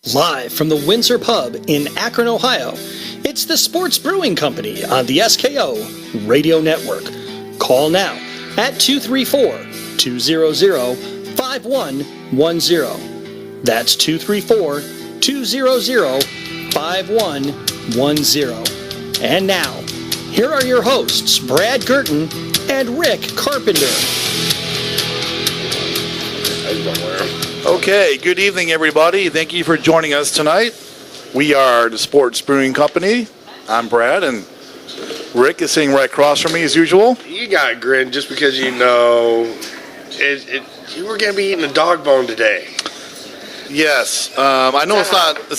Live from the Windsor Pub in Akron, Ohio, it's the Sports Brewing Company on the SKO Radio Network. Call now at 234-200-5110. That's 234-200-5110. And now, here are your hosts, Brad Girton and Rick Carpenter. Okay, good evening, everybody. Thank you for joining us tonight. We are the Sports Brewing Company. I'm Brad, and Rick is sitting right across from me as usual. You got a grin just because you know you were going to be eating a dog bone today. Yes, I know it's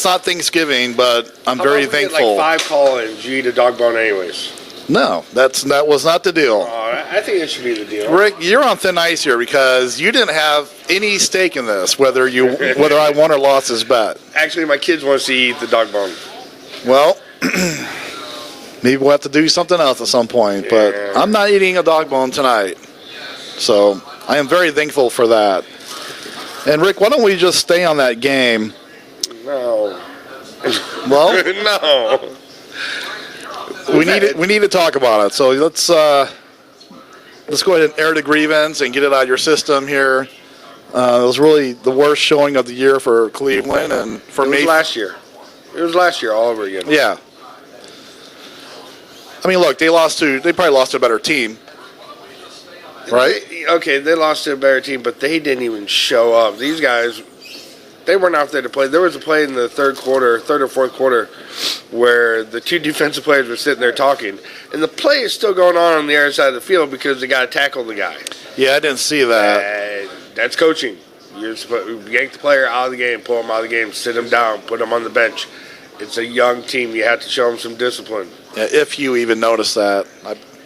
not Thanksgiving, but I'm very thankful. Like 5 call-ins, you eat a dog bone anyways. No, that was not the deal. I think it should be the deal. Rick, you're on thin ice here because you didn't have any stake in this, whether I won or lost this bet. Actually, my kids want to eat the dog bone. Well, maybe we'll have to do something else at some point, but I'm not eating a dog bone tonight. So I am very thankful for that. And Rick, why don't we just stay on that game? No. Well, no. We need to talk about it. So let's go ahead and air the grievance and get it out of your system here. It was really the worst showing of the year for Cleveland and for me. It was last year all over again. Yeah. I mean, look, they probably lost to a better team, right? They lost to a better team, but they didn't even show up. These guys, they weren't out there to play. There was a play in the third or fourth quarter, where the 2 defensive players were sitting there talking, and the play is still going on the other side of the field because they got to tackle the guy. Yeah, I didn't see that. That's coaching. You're supposed to yank the player out of the game, pull him out of the game, sit him down, put him on the bench. It's a young team. You have to show them some discipline. Yeah, if you even notice that.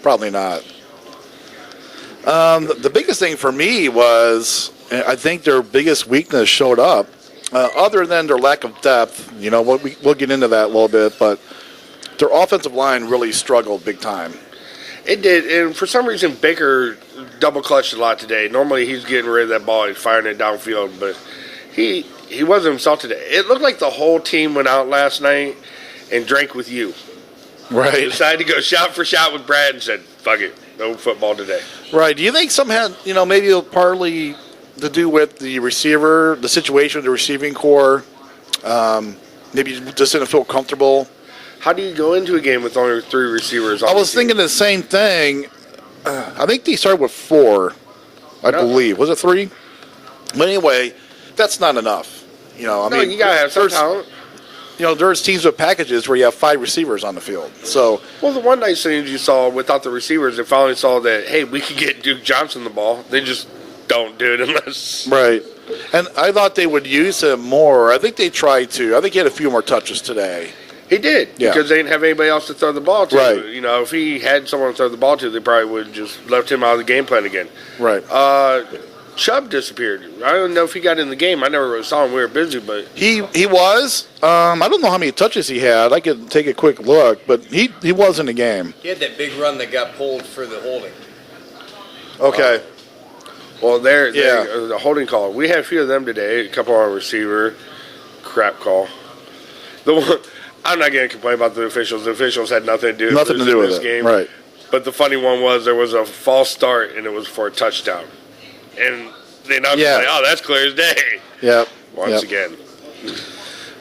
Probably not. The biggest thing for me was I think their biggest weakness showed up. Other than their lack of depth, we'll get into that a little bit, but their offensive line really struggled big time. It did, and for some reason Baker double-clutched a lot today. Normally he's getting rid of that ball, he's firing it downfield, but he wasn't himself today. It looked like the whole team went out last night and drank with you. Right. Decided to go shot for shot with Brad and said, fuck it, no football today. Right. Do you think some had, maybe partly to do with the receiver, the situation with the receiving core? Maybe just didn't feel comfortable. How do you go into a game with only 3 receivers on I was thinking the same thing. I think they started with 4, I believe. Was it 3? But anyway, that's not enough. You got to have some talent. There's teams with packages where you have 5 receivers on the field. So, well, the one nice thing you saw without the receivers, they finally saw that, hey, we could get Duke Johnson the ball. They just don't do it unless... Right. And I thought they would use him more. I think they tried to. I think he had a few more touches today. He did, because they didn't have anybody else to throw the ball to. Right. If he had someone to throw the ball to, they probably would have just left him out of the game plan again. Right. Chubb disappeared. I don't know if he got in the game. I never really saw him. We were busy, but... He was. I don't know how many touches he had. I could take a quick look, but he was in the game. He had that big run that got pulled for the holding. Okay. Well, the holding call. We had a few of them today. A couple on receiver. Crap call. The one... I'm not going to complain about the officials. The officials had nothing to do with this game. Right. But the funny one was there was a false start, and it was for a touchdown. And they announced it, that's clear as day. Yep. Once again.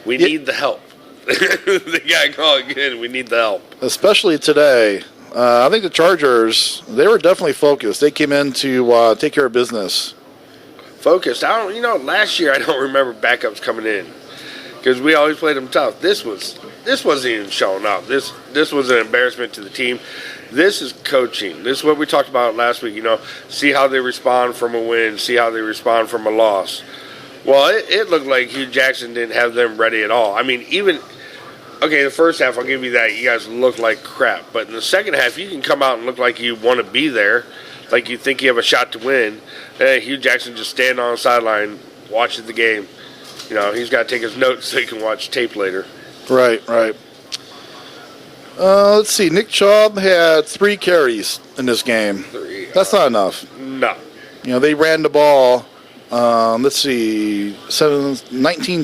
We need the help. They got to call again. We need the help. Especially today. I think the Chargers, they were definitely focused. They came in to take care of business. Focused. Last year I don't remember backups coming in because we always played them tough. This wasn't even showing up. This was an embarrassment to the team. This is coaching. This is what we talked about last week. See how they respond from a win. See how they respond from a loss. Well, it looked like Hugh Jackson didn't have them ready at all. I mean, the first half, I'll give you that. You guys look like crap. But in the second half, you can come out and look like you want to be there, like you think you have a shot to win. Hugh Jackson just stand on the sideline, watching the game. He's got to take his notes so he can watch tape later. Right. Let's see. Nick Chubb had 3 carries in this game. 3. That's not enough. No. They ran the ball, 19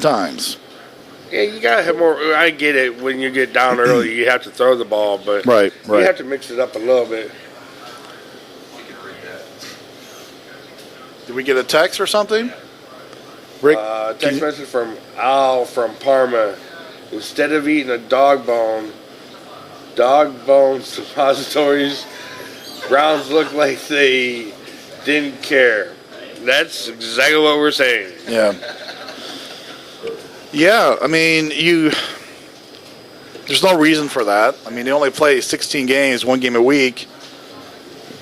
times. Yeah, you gotta have more. I get it. When you get down early, you have to throw the ball, but Right. you have to mix it up a little bit. Did we get a text or something? Rick, Text message from Al from Parma. Instead of eating a dog bone suppositories, Browns look like they didn't care. That's exactly what we're saying. Yeah. Yeah, I mean, there's no reason for that. I mean, they only play 16 games, 1 game a week.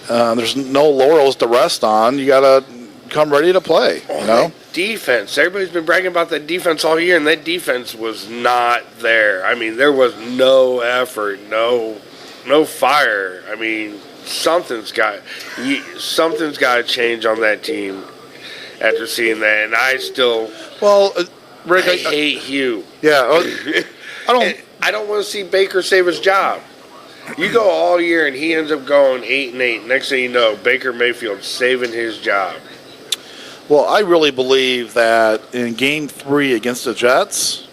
There's no laurels to rest on. You got to come ready to play, you know? Defense. Everybody's been bragging about that defense all year, and that defense was not there. I mean, there was no effort, no fire. I mean, something's got to change on that team after seeing that, and I still Rick, I hate Hugh. Yeah, I don't want to see Baker save his job. You go all year, and he ends up going 8-8. Next thing you know, Baker Mayfield saving his job. Well, I really believe that in Game 3 against the Jets,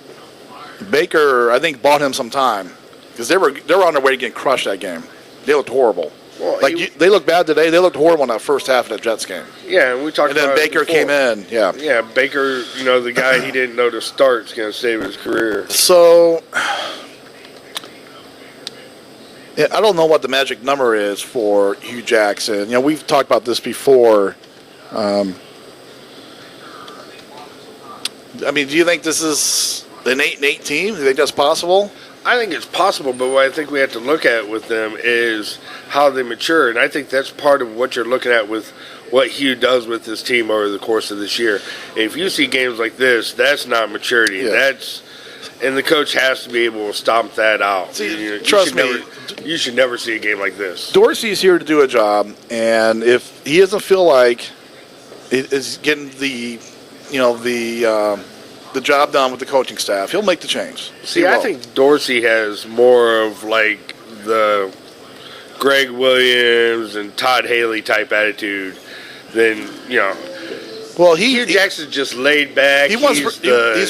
Baker, I think, bought him some time because they were on their way to get crushed that game. They looked horrible. Well, they looked bad today. They looked horrible in that first half of that Jets game. Yeah, and we talked about it. And then Baker came in. Yeah. Yeah, Baker, the guy he didn't know to start is going to save his career. So, yeah, I don't know what the magic number is for Hugh Jackson. We've talked about this before. I mean, do you think this is an 8-8 team? Do you think that's possible? I think it's possible, but what I think we have to look at with them is how they mature, and I think that's part of what you're looking at with what Hugh does with his team over the course of this year. If you see games like this, that's not maturity. Yeah. And the coach has to be able to stomp that out. See, trust me, you should never see a game like this. Dorsey's here to do a job, and if he doesn't feel like it is getting the job done with the coaching staff, he'll make the change. See, I think Dorsey has more of like the Greg Williams and Todd Haley type attitude than, Well, Hugh Jackson's just laid back. He's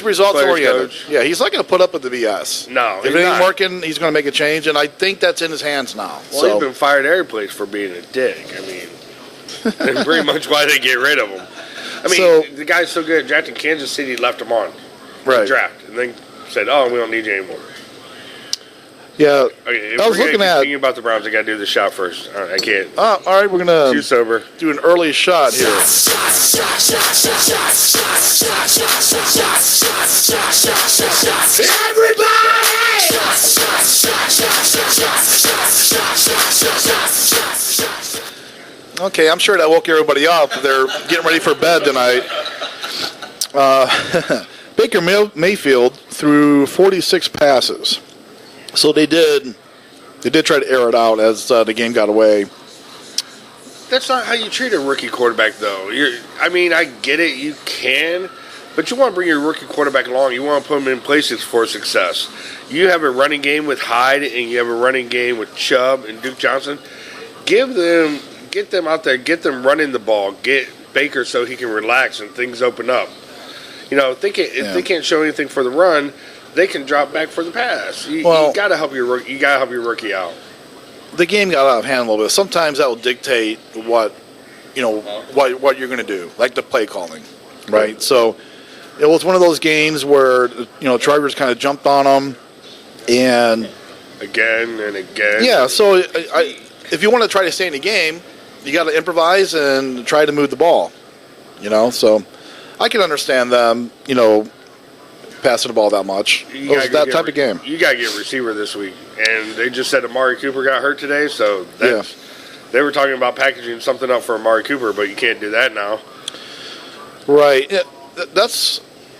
results oriented. Yeah, he's not going to put up with the BS. No, if it ain't working, he's going to make a change, and I think that's in his hands now. Well, he's been fired every place for being a dick. I mean, that's pretty much why they get rid of him. I mean, the guy's so good at drafting. Kansas City left him on the draft, and then said, "Oh, we don't need you anymore." Yeah, okay, I was looking at. Thinking about the Browns, I got to do the shot first. All right, I can't. All right, we're gonna too sober. Do an early shot here. Okay, I'm sure that woke everybody up. They're getting ready for bed tonight. Baker Mayfield threw 46 passes. So they did try to air it out as the game got away. That's not how you treat a rookie quarterback, though. I get it, you can, but you want to bring your rookie quarterback along. You want to put him in places for success. You have a running game with Hyde, and you have a running game with Chubb and Duke Johnson. Get them out there, get them running the ball, get Baker so he can relax and things open up. If they can't show anything for the run, they can drop back for the pass. You got to help your rookie. You got to help your rookie out. The game got out of hand a little bit. Sometimes that will dictate what you're going to do, like the play calling, right? So it was one of those games where Chargers kind of jumped on them, and again and again. Yeah. So if you want to try to stay in the game, you got to improvise and try to move the ball. So I can understand them. Passing the ball that much. It was that type of game. You got to get a receiver this week. And they just said Amari Cooper got hurt today, so they were talking about packaging something up for Amari Cooper, but you can't do that now. Right. Yeah,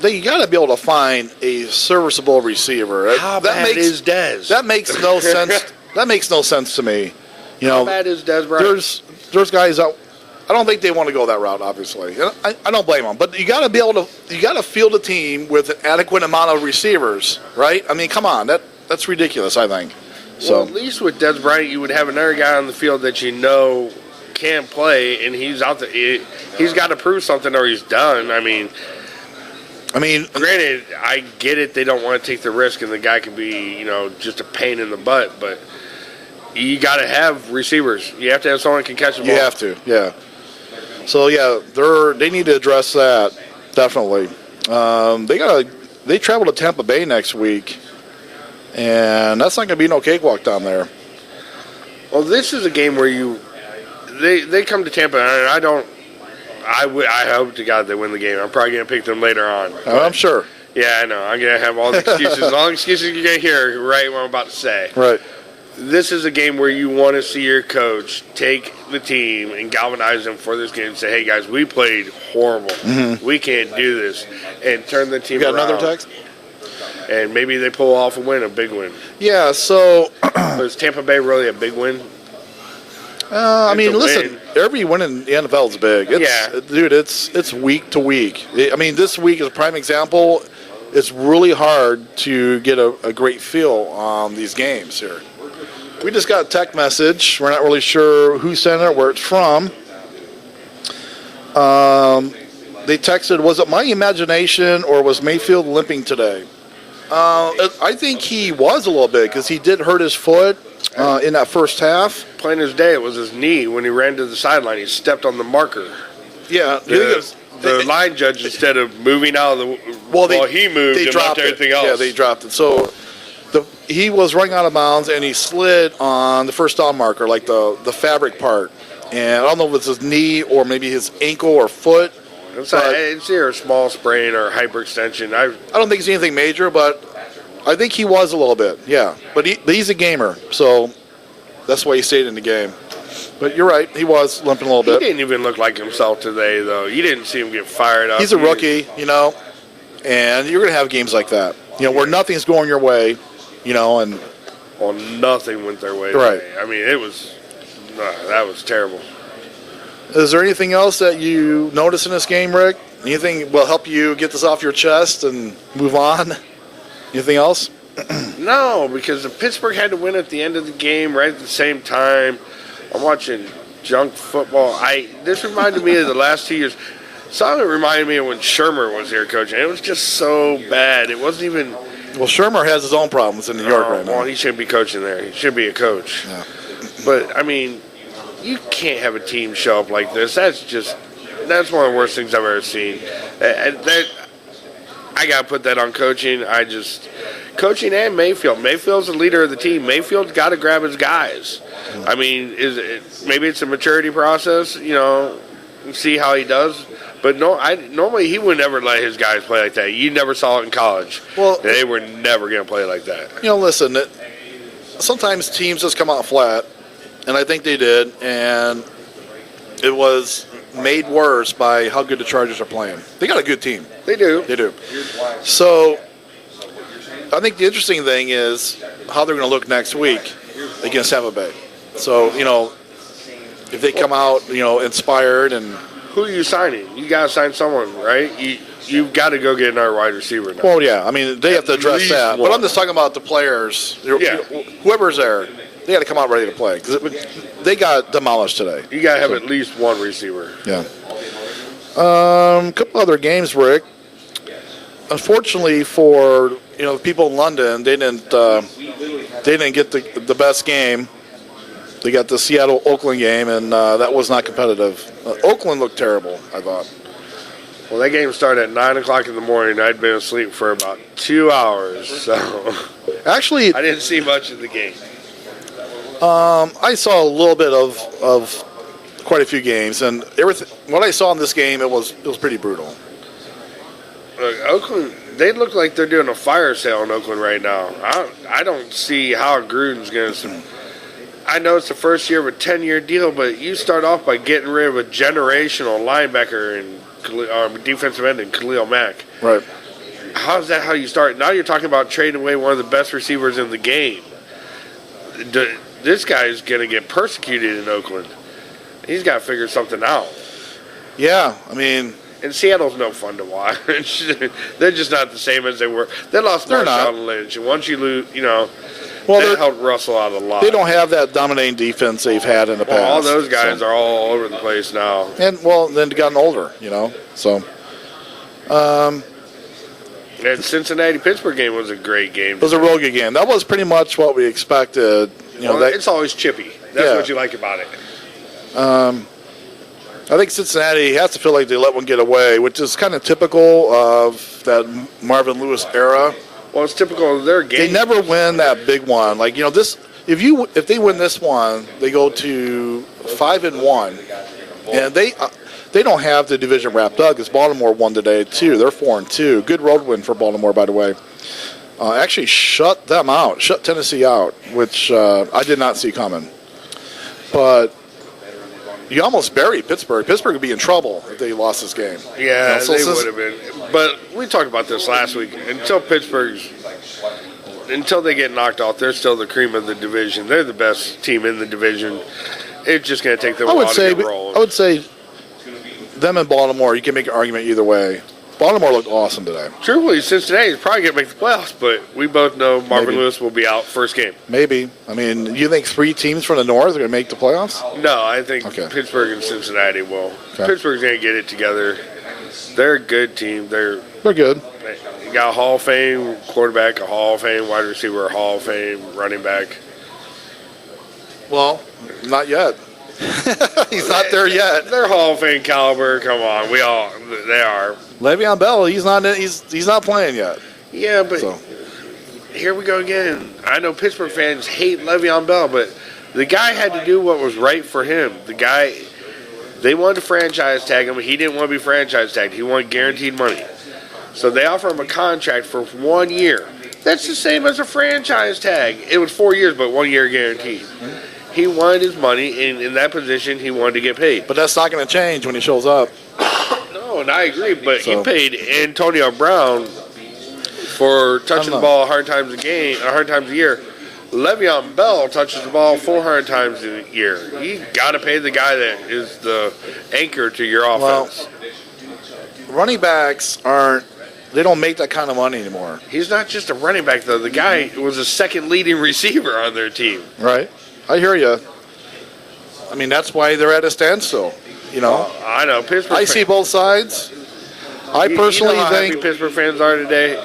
you got to be able to find a serviceable receiver. How bad is Dez? That makes no sense. That makes no sense to me. How bad is Dez Bryant? There's guys out. I don't think they want to go that route, obviously. I don't blame them. But you got to be able to, field a team with an adequate amount of receivers, right? I mean, come on. That's ridiculous, I think. So, well, at least with Dez Bryant, you would have another guy on the field that can play, and he's out there. He's got to prove something or he's done. I mean, I mean, granted, I get it. They don't want to take the risk, and the guy can be, just a pain in the butt. But you got to have receivers. You have to have someone who can catch the ball. You have to, yeah. So yeah, they need to address that definitely. They travel to Tampa Bay next week, and that's not going to be no cakewalk down there. Well, this is a game where they come to Tampa, and I hope to God they win the game. I'm probably going to pick them later on. I'm sure. Yeah, I know. I'm going to have all the excuses. All the excuses you're going to hear right what I'm about to say. Right. This is a game where you want to see your coach take the team and galvanize them for this game and say, hey, guys, we played horrible. Mm-hmm. We can't do this. And turn the team around. You got another text? And maybe they pull off a big win. Yeah, so... Is Tampa Bay really a big win? I mean, listen, every win in the NFL is big. Dude, it's week to week. I mean, this week is a prime example. It's really hard to get a great feel on these games here. We just got a text message. We're not really sure who sent it or where it's from. They texted, was it my imagination or was Mayfield limping today? I think he was a little bit because he did hurt his foot in that first half. Plain as day, it was his knee when he ran to the sideline. He stepped on the marker. Yeah. The line judge, instead of moving out of the... he moved and left everything else. Yeah, they dropped it. So he was running out of bounds, and he slid on the first down marker, like the fabric part. And I don't know if it's his knee or maybe his ankle or foot. It's either a small sprain or hyperextension. I don't think it's anything major, but I think he was a little bit, yeah. But he's a gamer, so that's why he stayed in the game. But you're right, he was limping a little bit. He didn't even look like himself today, though. You didn't see him get fired up. He's a rookie, and you're going to have games like that, where nothing's going your way, and... Well, nothing went their way. Right. Today. I mean, that was terrible. Is there anything else that you notice in this game, Rick? Anything will help you get this off your chest and move on? Anything else? No, because Pittsburgh had to win at the end of the game right at the same time. I'm watching junk football. This reminded me of the last 2 years. Some of it reminded me of when Shermer was here coaching. It was just so bad. It wasn't even... Well, Shermer has his own problems in New York right now. Well, he shouldn't be coaching there. He should be a coach. Yeah. But, I mean, you can't have a team show up like this. That's one of the worst things I've ever seen. I got to put that on coaching. Coaching and Mayfield. Mayfield's the leader of the team. Mayfield's got to grab his guys. I mean, maybe it's a maturity process, see how he does. But normally he would never let his guys play like that. You never saw it in college. Well, they were never going to play like that. Listen, sometimes teams just come out flat, and I think they did, and it was made worse by how good the Chargers are playing. They got a good team. They do. They do. So I think the interesting thing is how they're going to look next week against Tampa Bay. So, if they come out, inspired and... Who are you signing? You got to sign someone, right? You've got to go get another wide receiver now. Well, yeah. I mean, they have to address that. But I'm just talking about the players. Yeah. Whoever's there, they got to come out ready to play. Because they got demolished today. You got to have at least one receiver. Yeah. A couple other games, Rick. Unfortunately for people in London, they didn't get the best game. They got the Seattle-Oakland game, and that was not competitive. Oakland looked terrible, I thought. Well, that game started at 9 o'clock in the morning. I'd been asleep for about 2 hours, so actually, I didn't see much of the game. I saw a little bit of quite a few games, and everything. What I saw in this game, it was pretty brutal. Look, Oakland, they look like they're doing a fire sale in Oakland right now. I don't see how Gruden's going to... I know it's the first year of a 10-year deal, but you start off by getting rid of a generational linebacker and defensive end in Khalil Mack. Right. How's that how you start? Now you're talking about trading away one of the best receivers in the game. This guy's going to get persecuted in Oakland. He's got to figure something out. Yeah, I mean... And Seattle's no fun to watch. They're just not the same as they were. They lost Marshawn Lynch, and once you lose, that helped Russell out a lot. They don't have that dominating defense they've had in the past. All those guys are all over the place now. And, then they gotten older, So, That Cincinnati-Pittsburgh game was a great game. It was a real good game. That was pretty much what we expected. It's always chippy. That's what you like about it. I think Cincinnati has to feel like they let one get away, which is kind of typical of that Marvin Lewis era. Well, it's typical of their game. They never win that big one. Like, this, if they win this one, they go to 5-1, and they don't have the division wrapped up because Baltimore won today too. They're 4-2. Good road win for Baltimore, by the way. Actually shut Tennessee out, which I did not see coming. But you almost buried Pittsburgh. Pittsburgh would be in trouble if they lost this game. Yeah, they would have been. But we talked about this last week. Until they get knocked off, they're still the cream of the division. They're the best team in the division. It's just going to take them a while to get rolling. I would say them and Baltimore, you can make an argument either way. Baltimore looked awesome today. Truthfully, Cincinnati is probably going to make the playoffs, but we both know Marvin Lewis will be out first game. Maybe. I mean, you think 3 teams from the North are going to make the playoffs? No, I think Pittsburgh and Cincinnati will. Okay. Pittsburgh's going to get it together. They're a good team. They're good. You got a Hall of Fame quarterback, a Hall of Fame wide receiver, a Hall of Fame running back. Well, not yet. He's not there yet. They're Hall of Fame caliber. Come on, they are. Le'Veon Bell, he's not playing yet. Yeah, but here we go again. I know Pittsburgh fans hate Le'Veon Bell, but the guy had to do what was right for him. They wanted to franchise tag him. He didn't want to be franchise tagged. He wanted guaranteed money. So they offer him a contract for 1 year. That's the same as a franchise tag. It was 4 years, but 1 year guaranteed. He wanted his money, and in that position, he wanted to get paid. But that's not going to change when he shows up. No, and I agree, but he paid Antonio Brown for touching the ball 100 times a year. Le'Veon Bell touches the ball 400 times a year. You got to pay the guy that is the anchor to your offense. Well, running backs they don't make that kind of money anymore. He's not just a running back, though. The guy was the second leading receiver on their team. Right. I hear you. I mean, that's why they're at a standstill. I know. Pittsburgh. I see both sides. I personally how think happy Pittsburgh fans are today.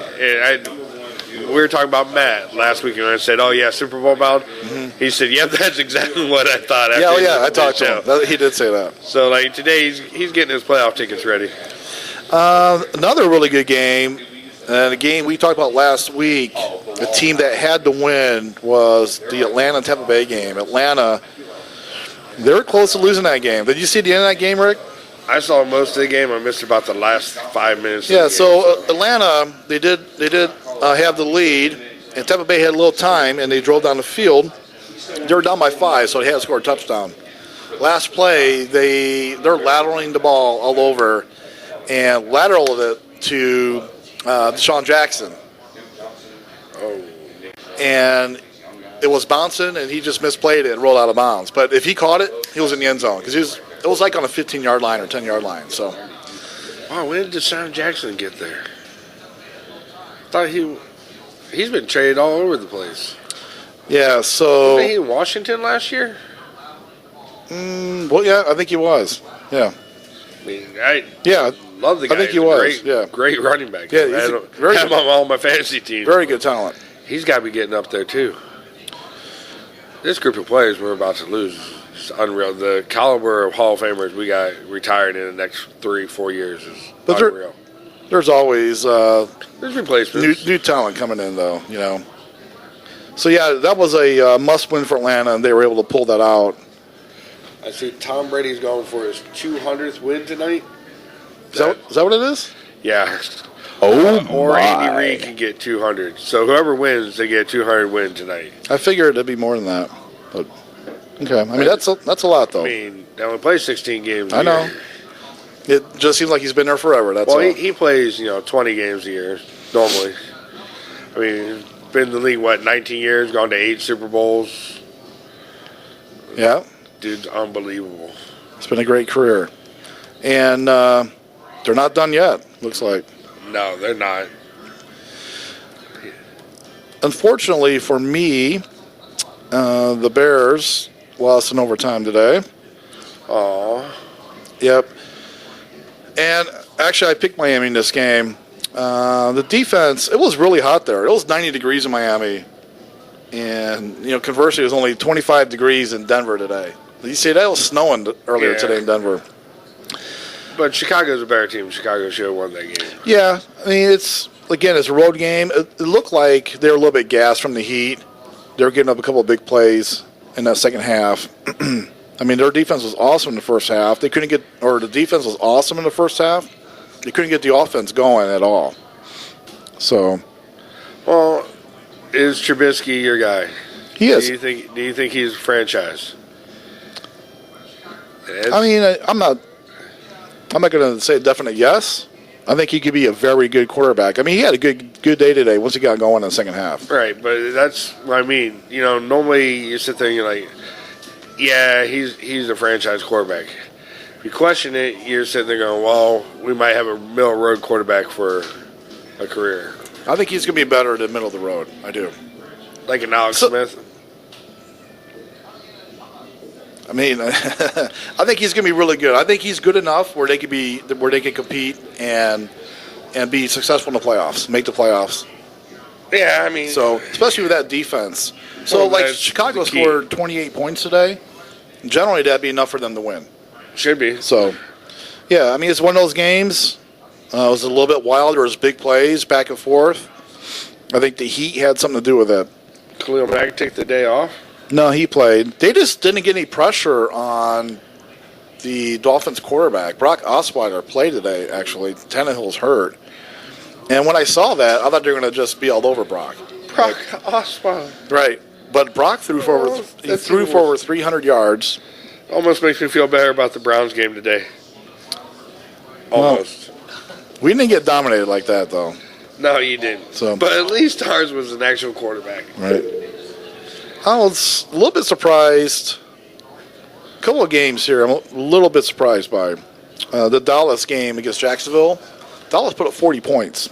We were talking about Matt last week, and I said, "Oh yeah, Super Bowl bound." Mm-hmm. He said, "Yep, that's exactly what I thought." I talked to him. He did say that. So today he's getting his playoff tickets ready. Another really good game, and a game we talked about last week. The team that had to win was the Atlanta-Tampa Bay game. Atlanta, they were close to losing that game. Did you see the end of that game, Rick? I saw most of the game. I missed about the last 5 minutes. Yeah, so Atlanta, they did have the lead, and Tampa Bay had a little time, and they drove down the field. They were down by 5, so they had to score a touchdown. Last play, they're lateraling the ball all over, and lateraled it to Deshaun Jackson. Oh. And it was bouncing, and he just misplayed it and rolled out of bounds. But if he caught it, he was in the end zone because it was like on a 15-yard line or 10-yard line. So, wow, when did Deshaun Jackson get there? I thought he's been traded all over the place. Yeah, so wasn't he in Washington last year? Well, yeah, I think he was. Yeah. I mean, love the guy. I think he was. Great running back. Yeah, I had him on all my fantasy teams. Very good talent. He's got to be getting up there too. This group of players we're about to lose is unreal. The caliber of Hall of Famers we got retired in the next 3-4 years is unreal. There's always there's replacements. New talent coming in, though. So yeah, that was a must-win for Atlanta, and they were able to pull that out. I see Tom Brady's going for his 200th win tonight. Is that what it is? Yeah. Or Andy Reid can get 200. So whoever wins, they get a 200 win tonight. I figured it'd be more than that. But okay, I mean that's a lot though. I mean, they only play 16 games. I know. It just seems like he's been there forever. That's all. He plays 20 games a year normally. I mean, he's been in the league 19 years, gone to 8 Super Bowls. Yeah. Dude's unbelievable. It's been a great career, and they're not done yet. Looks like. No, they're not. Unfortunately for me, the Bears lost in overtime today. Oh. Yep. And actually, I picked Miami in this game. The defense, it was really hot there. It was 90 degrees in Miami. And, conversely, it was only 25 degrees in Denver today. You see, that was snowing earlier today in Denver. But Chicago's a better team. Chicago should have won that game. Yeah, I mean, it's a road game. It looked like they were a little bit gassed from the heat. They were getting up a couple of big plays in that second half. I mean, their defense was awesome in the first half. The defense was awesome in the first half. They couldn't get the offense going at all. So, well, is Trubisky your guy? He is. Do you think he's a franchise? I mean, I'm not going to say a definite yes. I think he could be a very good quarterback. I mean, he had a good day today once he got going in the second half. Right, but that's what I mean. Normally you sit there and you're like, yeah, he's a franchise quarterback. If you question it, you're sitting there going, well, we might have a middle road quarterback for a career. I think he's going to be better than middle of the road. I do. Like an Alex Smith? I mean, I think he's going to be really good. I think he's good enough where they can compete and be successful in the playoffs, make the playoffs. Yeah, I mean, so especially with that defense. So Chicago scored 28 points today. Generally, that'd be enough for them to win. Should be. So, yeah, I mean, it's one of those games. It was a little bit wild. There was big plays back and forth. I think the heat had something to do with it. Khalil Mack take the day off? No, he played. They just didn't get any pressure on the Dolphins quarterback. Brock Osweiler played today, actually. Tannehill's hurt. And when I saw that, I thought they were going to just be all over Brock. Brock Osweiler. Right. But Brock threw for over 300 yards. Almost makes me feel better about the Browns game today. Almost. Well, we didn't get dominated like that, though. No, you didn't. So, but at least ours was an actual quarterback. Right. I was a little bit surprised. A couple of games here I'm a little bit surprised by. The Dallas game against Jacksonville. Dallas put up 40 points.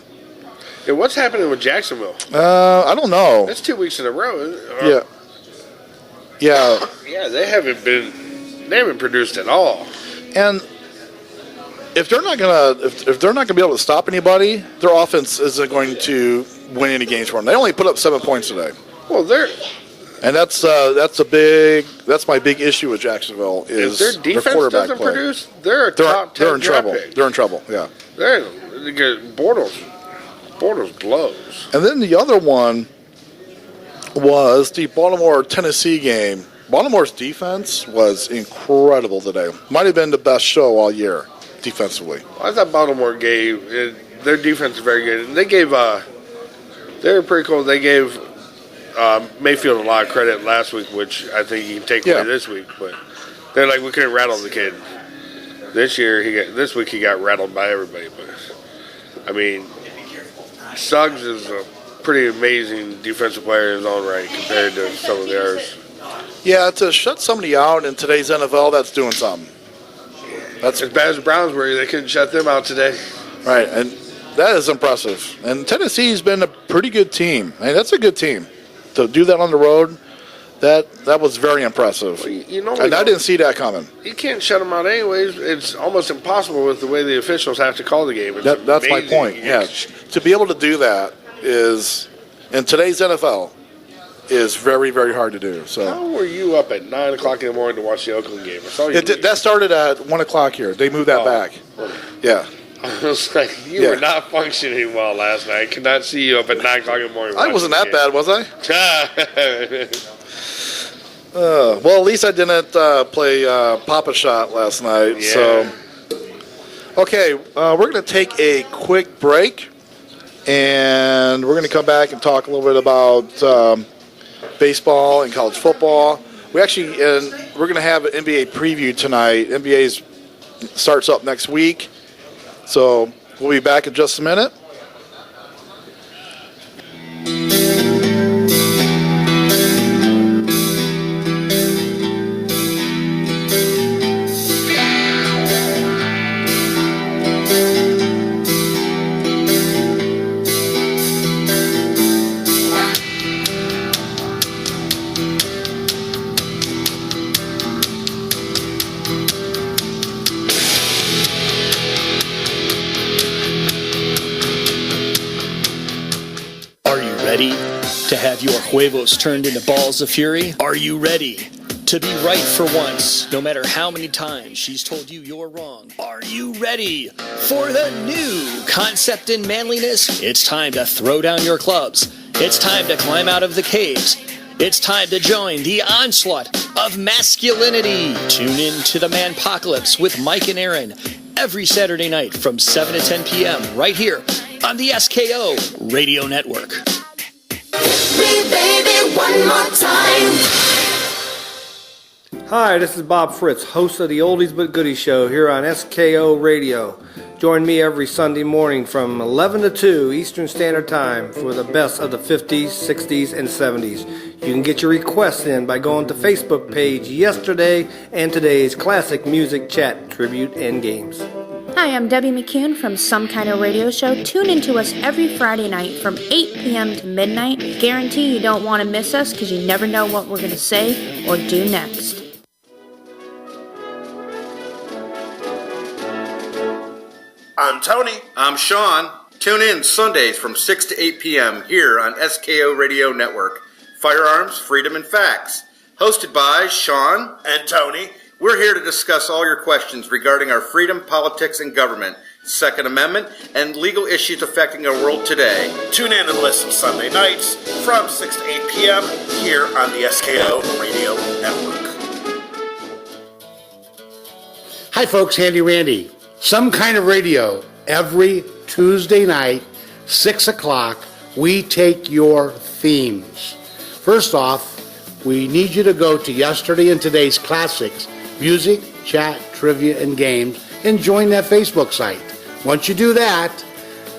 Yeah, what's happening with Jacksonville? I don't know. That's 2 weeks in a row. Yeah. Yeah. Yeah, they haven't produced at all. And if they're not gonna be able to stop anybody, their offense isn't going to win any games for them. They only put up 7 points today. Well, that's my big issue with Jacksonville is if their defense their quarterback doesn't play. produce, they're a top 10 They're in trouble. pick. They're in trouble. Yeah. They get Bortles blows. And then the other one was the Baltimore-Tennessee game. Baltimore's defense was incredible today. Might have been the best show all year defensively. I thought Baltimore gave their defense is very good. And they were pretty cool. They gave Mayfield a lot of credit last week, which I think he can take away this week. But they're like, we couldn't rattle the kid. This week he got rattled by everybody. But I mean, Suggs is a pretty amazing defensive player in his own right compared to some of the others. Yeah, to shut somebody out in today's NFL, that's doing something. That's as bad as the Browns were. They couldn't shut them out today. Right, and that is impressive. And Tennessee's been a pretty good team. I mean, that's a good team. To do that on the road, that was very impressive. Well, and I didn't see that coming. You can't shut them out anyways. It's almost impossible with the way the officials have to call the game. That's my point. Yeah, to be able to do that is, in today's NFL, is very, very hard to do. So, how were you up at 9 o'clock in the morning to watch the Oakland game? I saw you. That started at 1 o'clock here. They moved that back. Yeah. I was like, you were not functioning well last night. I could not see you up at 9 o'clock in the morning. I wasn't that bad, was I? Well, at least I didn't play Papa Shot last night. Yeah. So, okay, we're going to take a quick break, and we're going to come back and talk a little bit about baseball and college football. We're going to have an NBA preview tonight. NBA starts up next week. So we'll be back in just a minute. To have your huevos turned into balls of fury? Are you ready to be right for once, no matter how many times she's told you you're wrong? Are you ready for the new concept in manliness? It's time to throw down your clubs. It's time to climb out of the caves. It's time to join the onslaught of masculinity. Tune in to the Manpocalypse with Mike and Aaron every Saturday night from 7 to 10 p.m. right here on the SKO Radio Network. Me, baby, one more time. Hi, this is Bob Fritz, host of the Oldies But Goodies show here on SKO Radio. Join me every Sunday morning from 11 to 2 Eastern Standard Time for the best of the 50s, 60s, and 70s. You can get your requests in by going to Facebook page Yesterday and Today's Classic Music Chat, Tribute, and Games. Hi, I'm Debbie McCune from Some Kind of Radio Show. Tune in to us every Friday night from 8 p.m. to midnight. Guarantee you don't want to miss us because you never know what we're going to say or do next. I'm Tony. I'm Sean. Tune in Sundays from 6 to 8 p.m. here on SKO Radio Network. Firearms, Freedom, and Facts. Hosted by Sean And Tony. We're here to discuss all your questions regarding our freedom, politics, and government, Second Amendment, and legal issues affecting our world today. Tune in and listen Sunday nights from 6 to 8 p.m. here on the SKO Radio Network. Hi, folks. Handy Randy. Some Kind of Radio. Every Tuesday night, 6 o'clock, we take your themes. First off, we need you to go to Yesterday and Today's Classics, Music, Chat, Trivia, and Games, and join that Facebook site. Once you do that,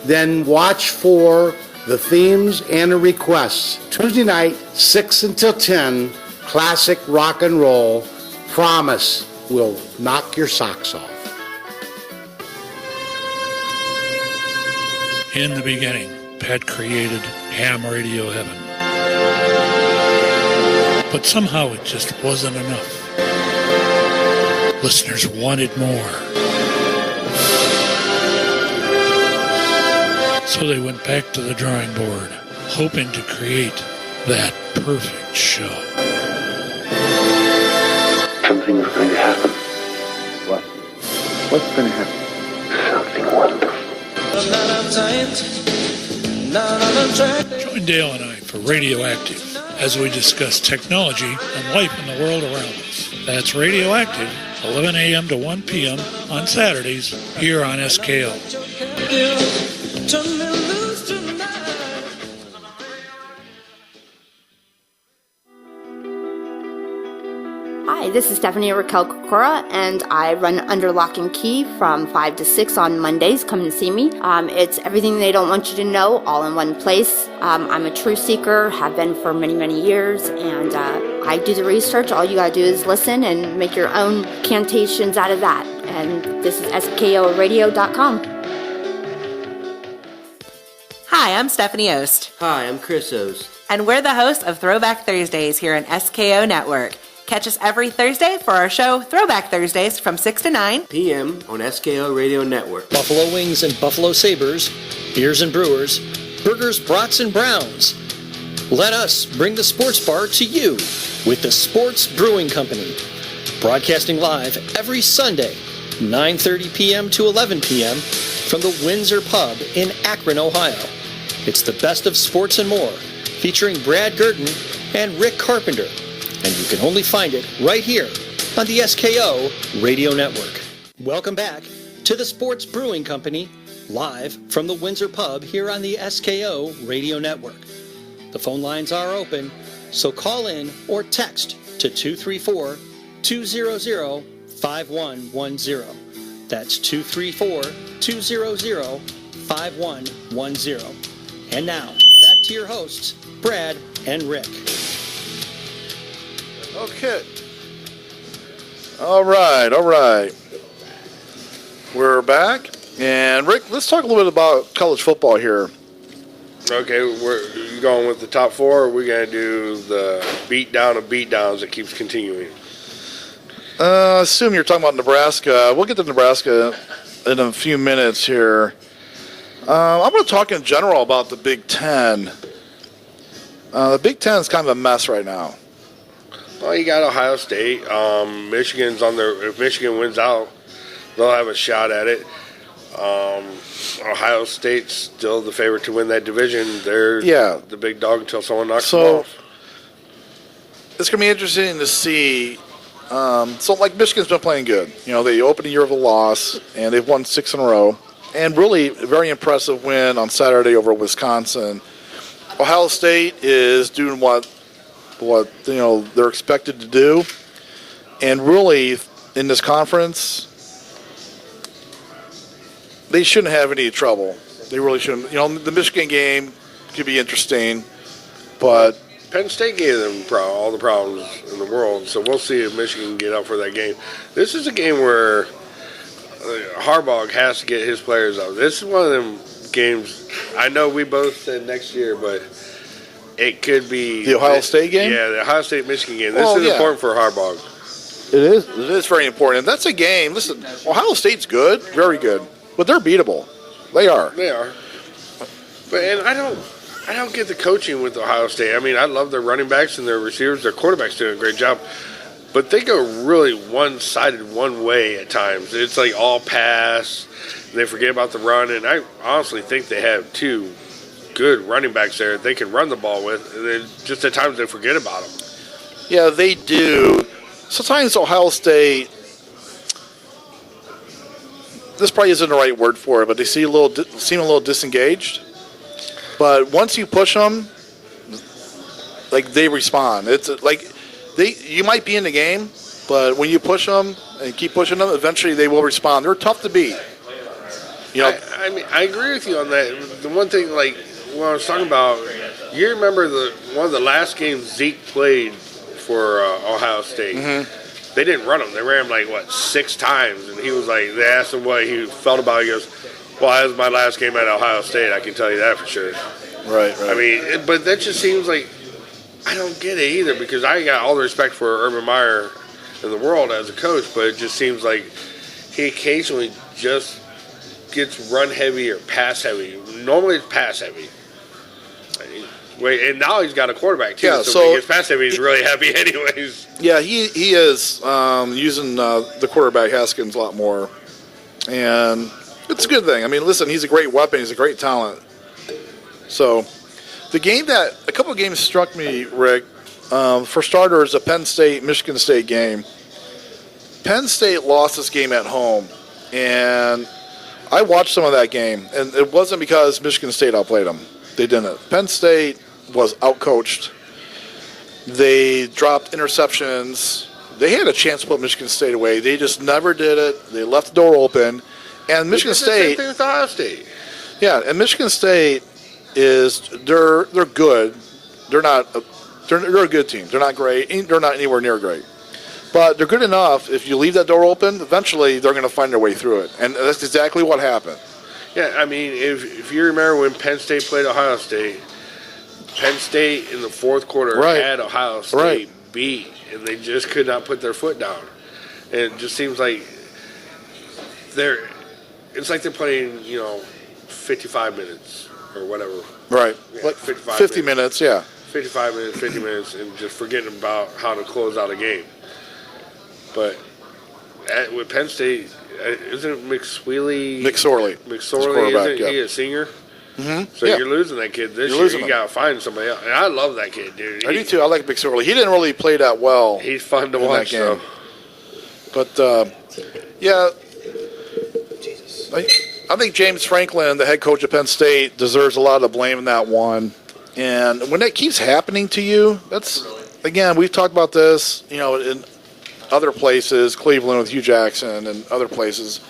then watch for the themes and the requests. Tuesday night, 6 until 10, classic rock and roll. Promise will knock your socks off. In the beginning, Pat created ham radio heaven. But somehow it just wasn't enough. Listeners wanted more. So they went back to the drawing board, hoping to create that perfect show. Something's going to happen. What? What's going to happen? Something wonderful. Join Dale and I for Radioactive as we discuss technology and life in the world around us. That's Radioactive, 11 a.m. to 1 p.m. on Saturdays here on SKO. Hi, this is Stephanie Raquel Kokora, and I run Under Lock and Key from 5 to 6 on Mondays. Come and see me. It's everything they don't want you to know, all in one place. I'm a truth seeker, have been for many, many years, and I do the research. All you gotta do is listen and make your own cantations out of that. And this is SKORadio.com. Hi, I'm Stephanie Ost. Hi, I'm Chris Ost. And we're the hosts of Throwback Thursdays here on SKO Network. Catch us every Thursday for our show Throwback Thursdays from 6 to 9 p.m. on SKO Radio Network. Buffalo Wings and Buffalo Sabres, beers and brewers, burgers, brats, and browns. Let us bring the sports bar to you with the Sports Brewing Company. Broadcasting live every Sunday, 9:30 p.m. to 11 p.m. from the Windsor Pub in Akron, Ohio. It's the best of sports and more, featuring Brad Gurton and Rick Carpenter. And you can only find it right here on the SKO Radio Network. Welcome back to the Sports Brewing Company, live from the Windsor Pub here on the SKO Radio Network. The phone lines are open, so call in or text to 234-200-5110. That's 234-200-5110. And now, back to your hosts, Brad and Rick. Okay. All right. We're back. And Rick, let's talk a little bit about college football here. Okay, we're going with the top four, or we're going to do the beatdown of beatdowns that keeps continuing? I assume you're talking about Nebraska. We'll get to Nebraska in a few minutes here. I'm going to talk in general about the Big Ten. The Big Ten is kind of a mess right now. Well, you got Ohio State. Michigan's on their. If Michigan wins out, they'll have a shot at it. Ohio State's still the favorite to win that division. They're the big dog until someone knocks them off. It's going to be interesting to see. So, like, Michigan's been playing good. You know, they opened a year of a loss, and they've won 6 in a row. And really, a very impressive win on Saturday over Wisconsin. Ohio State is doing what they're expected to do. And really, in this conference, they shouldn't have any trouble. They really shouldn't. You know, the Michigan game could be interesting, but Penn State gave them all the problems in the world, so we'll see if Michigan can get up for that game. This is a game where Harbaugh has to get his players up. This is one of them games. I know we both said next year, but it could be the Ohio State game. Yeah, the Ohio State-Michigan game. This is important for Harbaugh. It is. It is very important. That's a game. Listen, Ohio State's good, very good, but they're beatable. They are. They are. And I don't get the coaching with Ohio State. I mean, I love their running backs and their receivers. Their quarterback's doing a great job. But they go really one-sided one way at times. It's like all pass. They forget about the run. And I honestly think they have 2 good running backs there that they can run the ball with. And then just at times they forget about them. Yeah, they do. Sometimes Ohio State, this probably isn't the right word for it, but they seem a little disengaged. But once you push them, like, they respond. It's like you might be in the game, but when you push them and keep pushing them, eventually they will respond. They're tough to beat. You know, I mean, I agree with you on that. The one thing, like, when I was talking about, you remember one of the last games Zeke played for Ohio State. Mm-hmm. They didn't run him. They ran him 6 times, and he was like, they asked him what he felt about it. He goes, well, that was my last game at Ohio State. I can tell you that for sure. Right. I mean, but that just seems like I don't get it either, because I got all the respect for Urban Meyer in the world as a coach, but it just seems like he occasionally just gets run heavy or pass heavy. Normally it's pass heavy. And now he's got a quarterback too, so when he gets pass heavy, he's really happy anyways. Yeah, he is using the quarterback Haskins a lot more, and it's a good thing. I mean, listen, he's a great weapon. He's a great talent. So, a couple of games struck me, Rick. For starters, a Penn State-Michigan State game. Penn State lost this game at home, and I watched some of that game, and it wasn't because Michigan State outplayed them. They didn't. Penn State was outcoached. They dropped interceptions. They had a chance to put Michigan State away. They just never did it. They left the door open. And Michigan State, the same thing with Ohio State. Yeah, and Michigan State they're good. They're a good team. They're not great. They're not anywhere near great. But they're good enough. If you leave that door open, eventually they're going to find their way through it. And that's exactly what happened. Yeah, I mean, if you remember when Penn State played Ohio State, Penn State in the fourth quarter had Ohio State beat, and they just could not put their foot down. And it just seems like it's like they're playing, 55 minutes or whatever. Right. Yeah, like 50 minutes, yeah. 55 minutes, 50 minutes, and just forgetting about how to close out a game. But with Penn State, isn't McSorley? Isn't he a senior? Mm-hmm. So you're losing that kid this year. You got to find somebody else. And I love that kid, dude. I do too. I like McSorley. He didn't really play that well. He's fun to watch, though. But, yeah. I think James Franklin, the head coach of Penn State, deserves a lot of the blame in that one. And when that keeps happening to you, again, we've talked about this, in other places, Cleveland with Hugh Jackson and other places.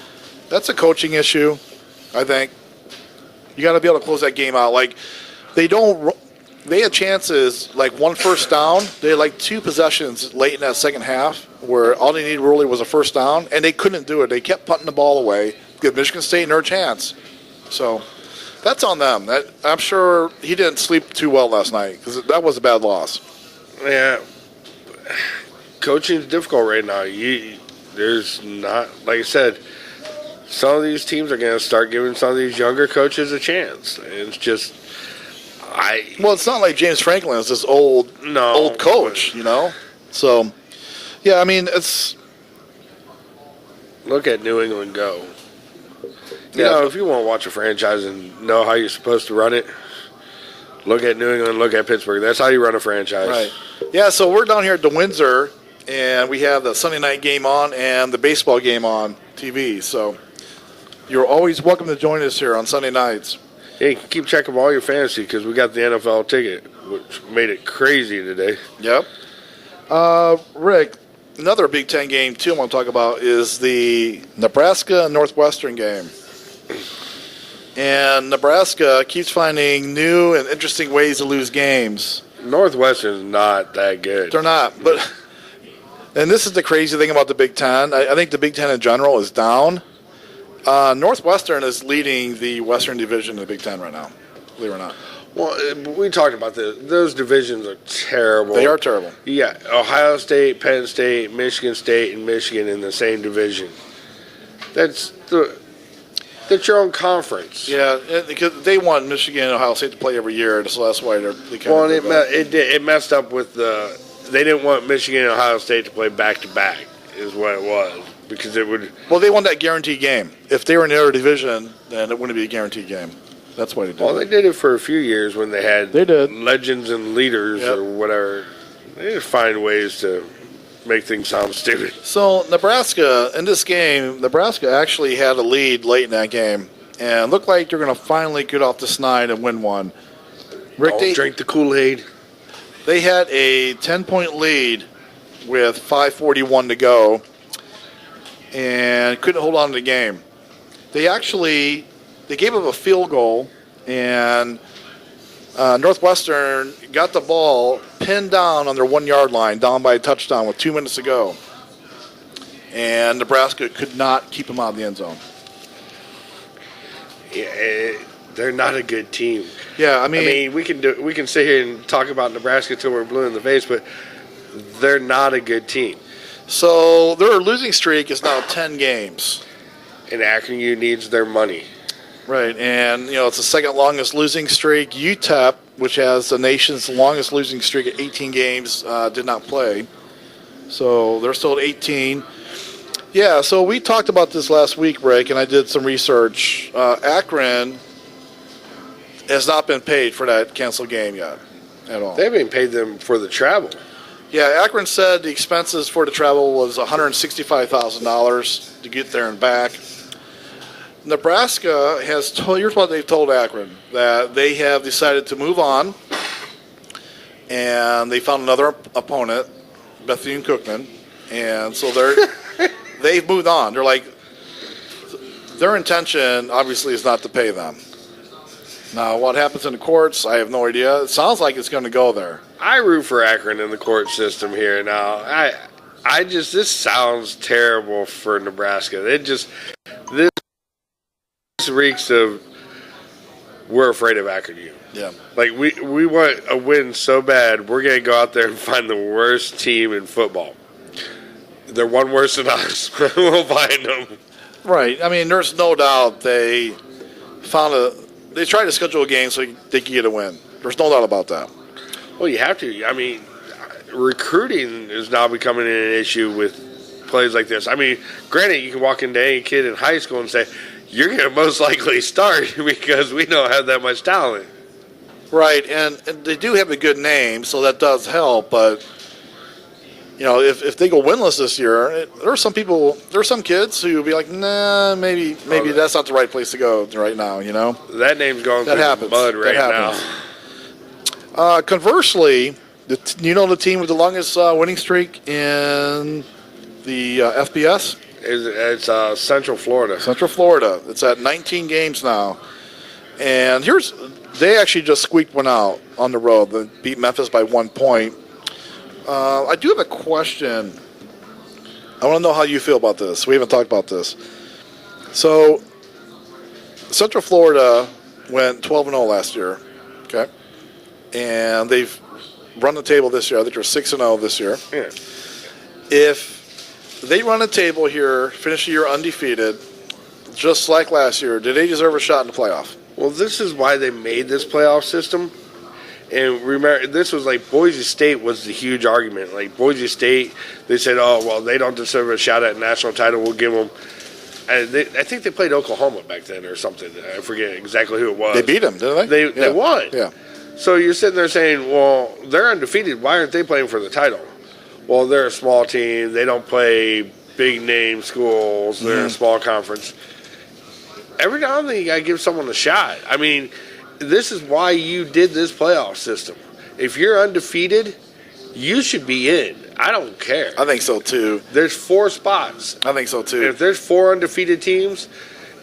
That's a coaching issue, I think. You got to be able to close that game out. Like, they had chances, like 1 first down. They had 2 possessions late in that second half where all they needed really was a first down, and they couldn't do it. They kept punting the ball away. Give Michigan State their chance. So that's on them. I'm sure he didn't sleep too well last night because that was a bad loss. Yeah. Coaching is difficult right now. There's not, like I said, some of these teams are going to start giving some of these younger coaches a chance. And it's just, Well, it's not like James Franklin is this old coach, you know. So, yeah, I mean, it's. Look at New England go. You know, if you want to watch a franchise and know how you're supposed to run it, look at New England, look at Pittsburgh. That's how you run a franchise. Right. Yeah, so we're down here at the Windsor, and we have the Sunday night game on and the baseball game on TV. So you're always welcome to join us here on Sunday nights. Yeah, you can keep track of all your fantasy because we got the NFL ticket, which made it crazy today. Yep. Rick, another Big Ten game, too, I want to talk about is the Nebraska-Northwestern game. And Nebraska keeps finding new and interesting ways to lose games. Northwestern's not that good. They're not. And this is the crazy thing about the Big Ten. I think the Big Ten in general is down. Northwestern is leading the Western Division of the Big Ten right now, believe it or not. Well, we talked about this. Those divisions are terrible. They are terrible. Yeah, Ohio State, Penn State, Michigan State, and Michigan in the same division. That's your own conference. Yeah, because they want Michigan and Ohio State to play every year, so that's why they kind of. Well, it messed up with the. They didn't want Michigan and Ohio State to play back to back, is what it was, because it would. Well, they want that guaranteed game. If they were in the other division, then it wouldn't be a guaranteed game. That's why they did. Well, they did it for a few years when they had legends and leaders or whatever. They just find ways to make things sound stupid. So Nebraska, in this game, Nebraska actually had a lead late in that game. And looked like they're going to finally get off the snide and win one. Rick, drink the Kool-Aid. They had a 10-point lead with 5:41 to go and couldn't hold on to the game. They gave up a field goal, and Northwestern got the ball pinned down on their 1-yard line, down by a touchdown with 2 minutes to go. And Nebraska could not keep them out of the end zone. Yeah, they're not a good team. Yeah, I mean we can sit here and talk about Nebraska till we're blue in the face, but they're not a good team. So their losing streak is now 10 games. And Akron U needs their money. Right, and it's the second longest losing streak. UTEP, which has the nation's longest losing streak at 18 games, did not play. So they're still at 18. Yeah, so we talked about this last week, Rick, and I did some research. Akron has not been paid for that canceled game yet at all. They haven't paid them for the travel. Yeah, Akron said the expenses for the travel was $165,000 to get there and back. Nebraska has told, here's what they've told Akron, that they have decided to move on, and they found another opponent, Bethune-Cookman, and so they've moved on. They're like, their intention obviously is not to pay them. Now, what happens in the courts, I have no idea. It sounds like it's going to go there. I root for Akron in the court system here now. This sounds terrible for Nebraska. This reeks of we're afraid of Akron U. Yeah. Like, we want a win so bad, we're going to go out there and find the worst team in football. They're one worse than us. We'll find them. Right. I mean, there's no doubt they tried to schedule a game so they could get a win. There's no doubt about that. Well, you have to. I mean, recruiting is now becoming an issue with plays like this. I mean, granted, you can walk into any kid in high school and say, you're going to most likely start because we don't have that much talent. Right, and they do have a good name, so that does help. But, if they go winless this year, there are some kids who will be like, nah, maybe that's not the right place to go right now, That name's going through the mud right now. Conversely, the team with the longest winning streak in the FBS? It's Central Florida. Central Florida. It's at 19 games now. And they actually just squeaked one out on the road. They beat Memphis by 1 point. I do have a question. I want to know how you feel about this. We haven't talked about this. So, Central Florida went 12-0 last year. Okay. And they've run the table this year. I think they're 6-0 this year. Yeah. If they run a table here, finish the year undefeated, just like last year, do they deserve a shot in the playoff? Well, this is why they made this playoff system, And remember, this was like Boise State was the huge argument. Like Boise State, they said, "Oh, well, they don't deserve a shot at national title. We'll give them." And I think they played Oklahoma back then or something. I forget exactly who it was. They beat them, didn't they? They won. Yeah. So you're sitting there saying, "Well, they're undefeated. Why aren't they playing for the title?" Well, they're a small team. They don't play big name schools. They're a small conference. Every now and then you got to give someone a shot. I mean, this is why you did this playoff system. If you're undefeated, you should be in. I don't care. I think so, too. There's 4 spots. I think so, too. If there's 4 undefeated teams,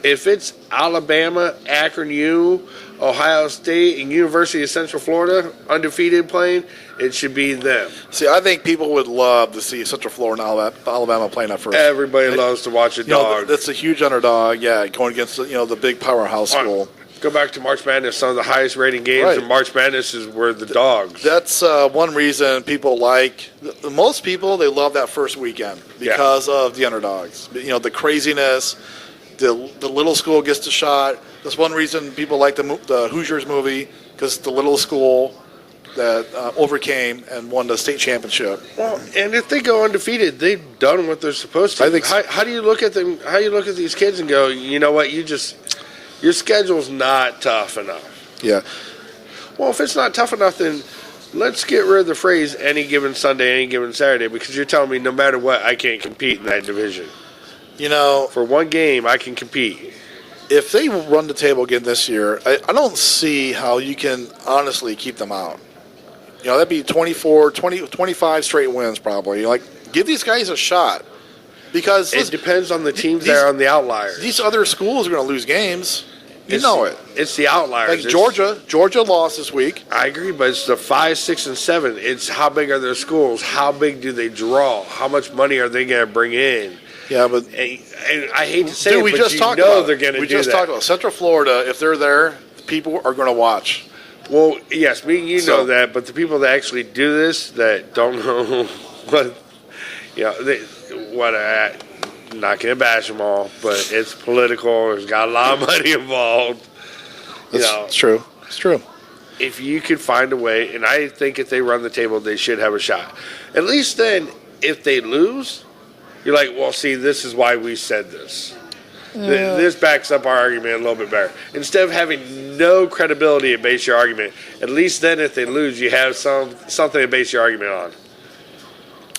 if it's Alabama, Akron U, Ohio State, and University of Central Florida undefeated playing, it should be them. See, I think people would love to see Central Florida and Alabama playing that first. Everybody loves to watch a dog. That's a huge underdog, going against the big powerhouse school. Go back to March Madness. Some of the highest rating games in March Madness were the dogs. That's one reason people most people, they love that first weekend because of the underdogs. The craziness, the little school gets the shot. That's one reason people like the Hoosiers movie, because the little school that overcame and won the state championship. Well, and if they go undefeated, they've done what they're supposed to. I think how do you look at them? How do you look at these kids and go, you know what, your schedule's not tough enough. Yeah. Well, if it's not tough enough, then let's get rid of the phrase any given Sunday, any given Saturday, because you're telling me no matter what, I can't compete in that division. For one game, I can compete. If they run the table again this year, I don't see how you can honestly keep them out. That'd be 25 straight wins probably. Give these guys a shot. Because it depends on the teams that are on the outliers. These other schools are going to lose games. You know it. It's the outliers. Like Georgia lost this week. I agree, but it's the 5, 6, and 7. It's how big are their schools? How big do they draw? How much money are they going to bring in? Yeah, but and I hate to say it, but they're going to do that. We just talked about Central Florida. If they're there, people are going to watch. Well, yes, me and you know that, but the people that actually do this that don't know what, I'm not going to bash them all, but it's political. There's got a lot of money involved. It's true. It's true. If you could find a way, and I think if they run the table, they should have a shot. At least then, if they lose, you're like, well, see, this is why we said this. This backs up our argument a little bit better. Instead of having no credibility to base your argument, at least then if they lose, you have something to base your argument on.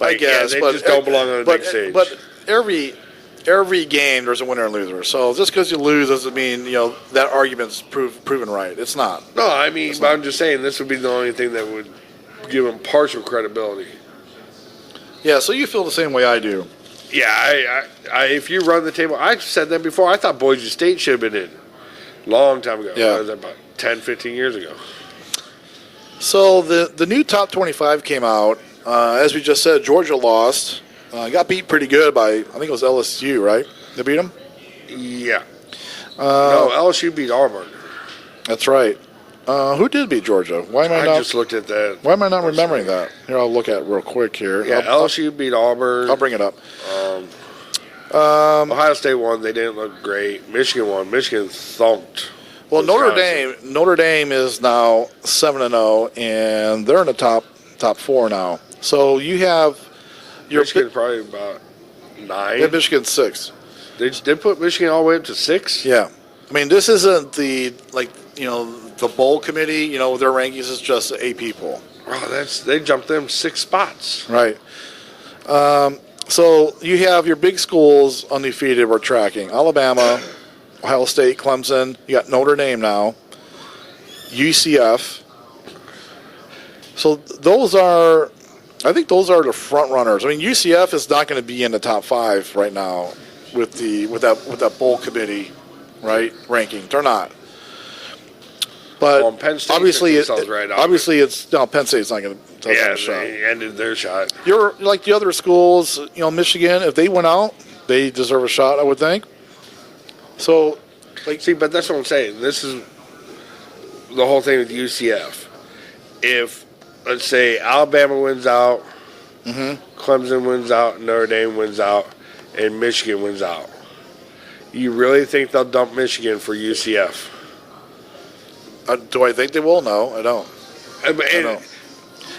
I guess, they but just don't belong on the big stage. But every game there's a winner and loser. So just because you lose doesn't mean that argument's proven right. It's not. No, I mean, but I'm just saying this would be the only thing that would give them partial credibility. Yeah, so you feel the same way I do. Yeah, if you run the table, I've said that before. I thought Boise State should have been in long time ago. Yeah. That was about 10, 15 years ago. So the new top 25 came out. As we just said, Georgia lost. Got beat pretty good by, I think it was LSU, right? They beat them? Yeah. No, LSU beat Auburn. That's right. Who did beat Georgia? Why am I just looked at that. Why am I not remembering that? Here, I'll look at it real quick here. Yeah, LSU beat Auburn. I'll bring it up. Ohio State won. They didn't look great. Michigan won. Michigan thumped. Well, Notre Dame is now 7-0, and they're in the top 4 now. So you have Michigan's probably about 9. Yeah, Michigan's 6. They put Michigan all the way up to 6? Yeah. I mean, this isn't the bowl committee, their rankings is just 8 people. Wow, they jumped them 6 spots. Right. So you have your big schools undefeated we're tracking. Alabama, Ohio State, Clemson. You got Notre Dame now. UCF. So I think those are the front runners. I mean, UCF is not going to be in the top 5 right now with that bowl committee, right, ranking. They're not. But Penn State obviously, Penn State's not going to have a shot. They ended their shot. You're like the other schools, Michigan. If they went out, they deserve a shot, I would think. So, but that's what I'm saying. This is the whole thing with UCF. If let's say Alabama wins out, Clemson wins out, Notre Dame wins out, and Michigan wins out, you really think they'll dump Michigan for UCF? Do I think they will? No, I don't.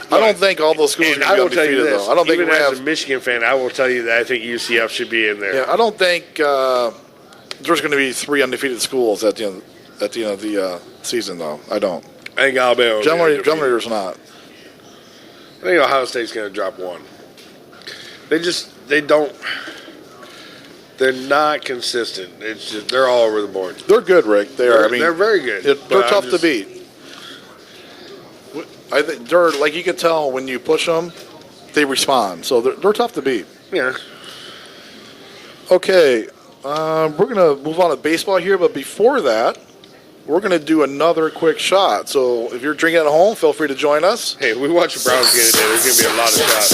I don't think all those schools are going to be undefeated, though. I don't think even as a Michigan fan, I will tell you that I think UCF should be in there. Yeah, I don't think there's going to be 3 undefeated schools at the end of the season, though. I don't. I think Alabama. Generally, there's not. I think Ohio State's going to drop 1. They don't. They're not consistent. It's just they're all over the board. They're good, Rick. They're very good. They're tough to beat. I think they're like you can tell when you push them, they respond. So they're tough to beat. Yeah. Okay, we're gonna move on to baseball here, but before that, we're gonna do another quick shot. So if you're drinking at home, feel free to join us. Hey, we watch the Browns game today. There's gonna be a lot of shots.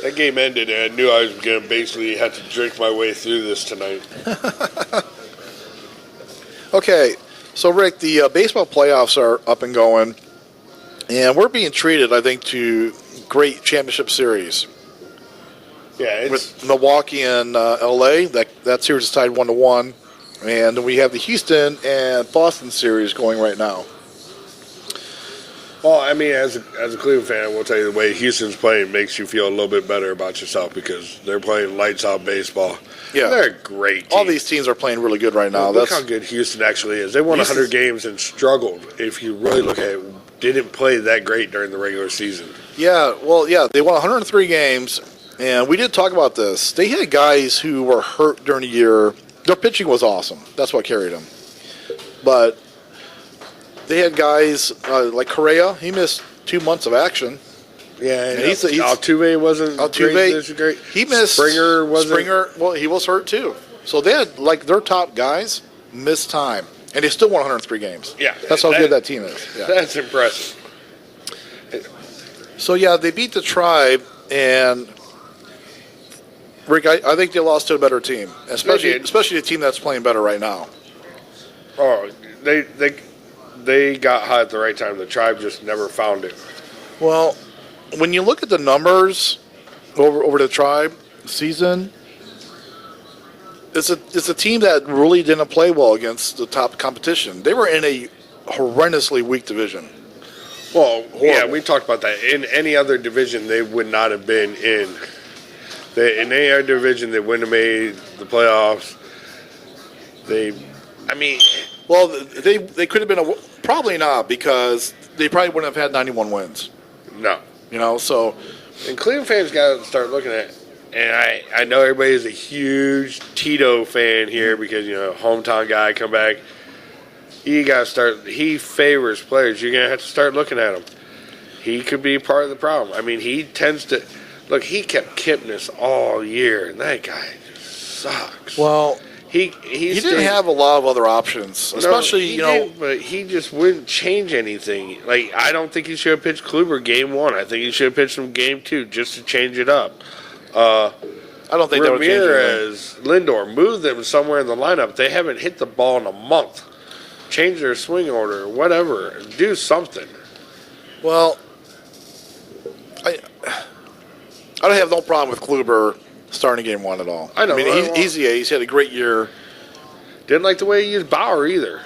That game ended, and I knew I was going to basically have to drink my way through this tonight. Okay, so Rick, the baseball playoffs are up and going, and we're being treated, I think, to great championship series. Yeah, with Milwaukee and LA, that series is tied 1-1, and we have the Houston and Boston series going right now. Well, I mean, as a Cleveland fan, I will tell you the way Houston's playing makes you feel a little bit better about yourself because they're playing lights out baseball. Yeah, they're a great team. All these teams are playing really good right now. Look how good Houston actually is. They won 100 games and struggled. If you really look at it, didn't play that great during the regular season. Yeah, well, yeah, they won 103 games, and we did talk about this. They had guys who were hurt during the year. Their pitching was awesome. That's what carried them. But they had guys like Correa. He missed 2 months of action. Yeah, and Altuve wasn't great. He missed. Springer wasn't. Well, he was hurt too. So they had, like, their top guys missed time, and they still won 103 games. Yeah. That's how good that team is. Yeah. That's impressive. So, yeah, they beat the Tribe, and, Rick, I think they lost to a better team, especially a team that's playing better right now. Oh, they got hot at the right time. The Tribe just never found it. Well, when you look at the numbers over the Tribe season, it's a team that really didn't play well against the top competition. They were in a horrendously weak division. Well, yeah, we talked about that. In any other division, they would not have been in. In any other division, they wouldn't have made the playoffs. Well, they could have been probably not, because they probably wouldn't have had 91 wins. No. You know, so. And Cleveland fans got to start looking at it. And I know everybody's a huge Tito fan here because, hometown guy come back. You got to start. He favors players. You're going to have to start looking at him. He could be part of the problem. I mean, he tends to. Look, he kept Kipnis all year, and that guy just sucks. Well, he didn't have a lot of other options, especially, but he just wouldn't change anything. Like, I don't think he should have pitched Kluber game 1. I think he should have pitched him game 2 just to change it up. I don't think Ramirez, that would change anything. Lindor, move them somewhere in the lineup. They haven't hit the ball in a month. Change their swing order, whatever. Do something. Well, I don't have no problem with Kluber starting game 1 at all. I know. I mean, he's had a great year. Didn't like the way he used Bauer either.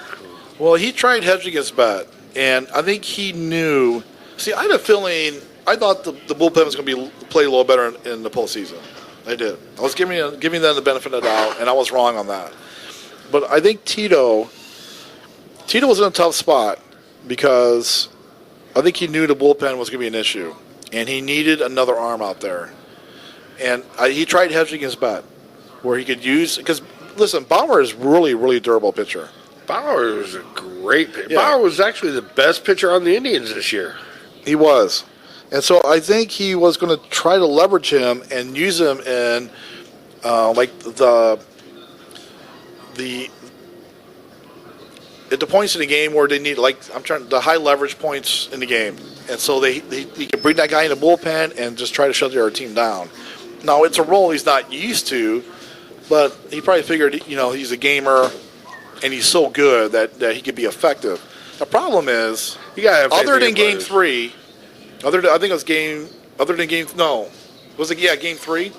Well, he tried hedging against Bet, and I think he knew. See, I had a feeling. I thought the bullpen was going to play a little better in the postseason. I did. I was giving them the benefit of the doubt, and I was wrong on that. But I think Tito was in a tough spot because I think he knew the bullpen was going to be an issue, and he needed another arm out there. And he tried hedging against Bet, where he could use – because, listen, Bauer is really, really durable pitcher. Bauer was a great pitcher. Yeah. Bauer was actually the best pitcher on the Indians this year. He was. And so I think he was going to try to leverage him and use him in, at the points in the game where they need, the high leverage points in the game. And so he can bring that guy in the bullpen and just try to shut the other team down. Now, it's a role he's not used to, but he probably figured, he's a gamer and he's so good that he could be effective. The problem is, other than game 3, game 3?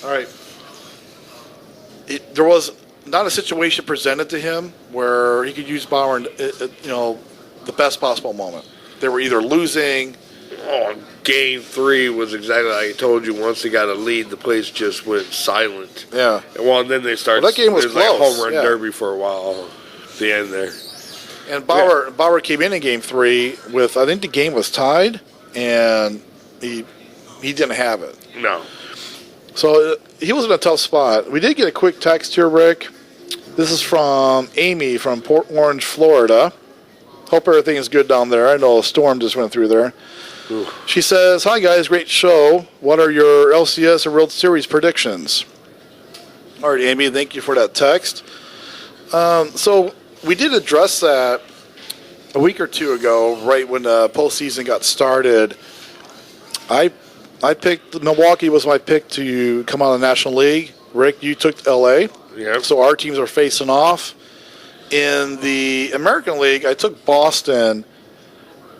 All right. There was not a situation presented to him where he could use Bauer in, the best possible moment. They were either losing. Oh, game 3 was exactly like I told you. Once they got a lead, the place just went silent. Yeah. And then they started. Well, that game was close. Like home run yeah. derby for a while at the end there. And Bauer came in game 3 with, I think the game was tied, and he didn't have it. No. So he was in a tough spot. We did get a quick text here, Rick. This is from Amy from Port Orange, Florida. Hope everything is good down there. I know a storm just went through there. Ooh. She says, "Hi guys, great show. What are your LCS or World Series predictions?" All right, Amy, thank you for that text. So we did address that a week or two ago, right when the postseason got started. I picked Milwaukee was my pick to come out of the National League. Rick, you took LA. Yeah. So our teams are facing off. In the American League, I took Boston.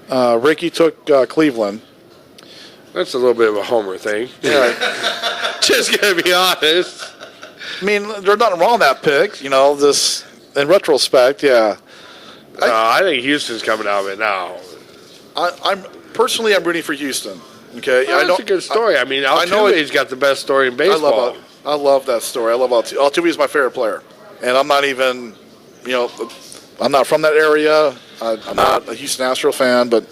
Ricky took Cleveland. That's a little bit of a homer thing. Yeah. Just gonna be honest. I mean, there's nothing wrong with that pick. This in retrospect, yeah. I think Houston's coming out of it now. I'm rooting for Houston. Okay, Well, that's a good story. I mean, Altuve's got the best story in baseball. I love that story. I love Altuve. Altuve is my favorite player, and I'm not even, I'm not from that area. I'm not a Houston Astro fan, but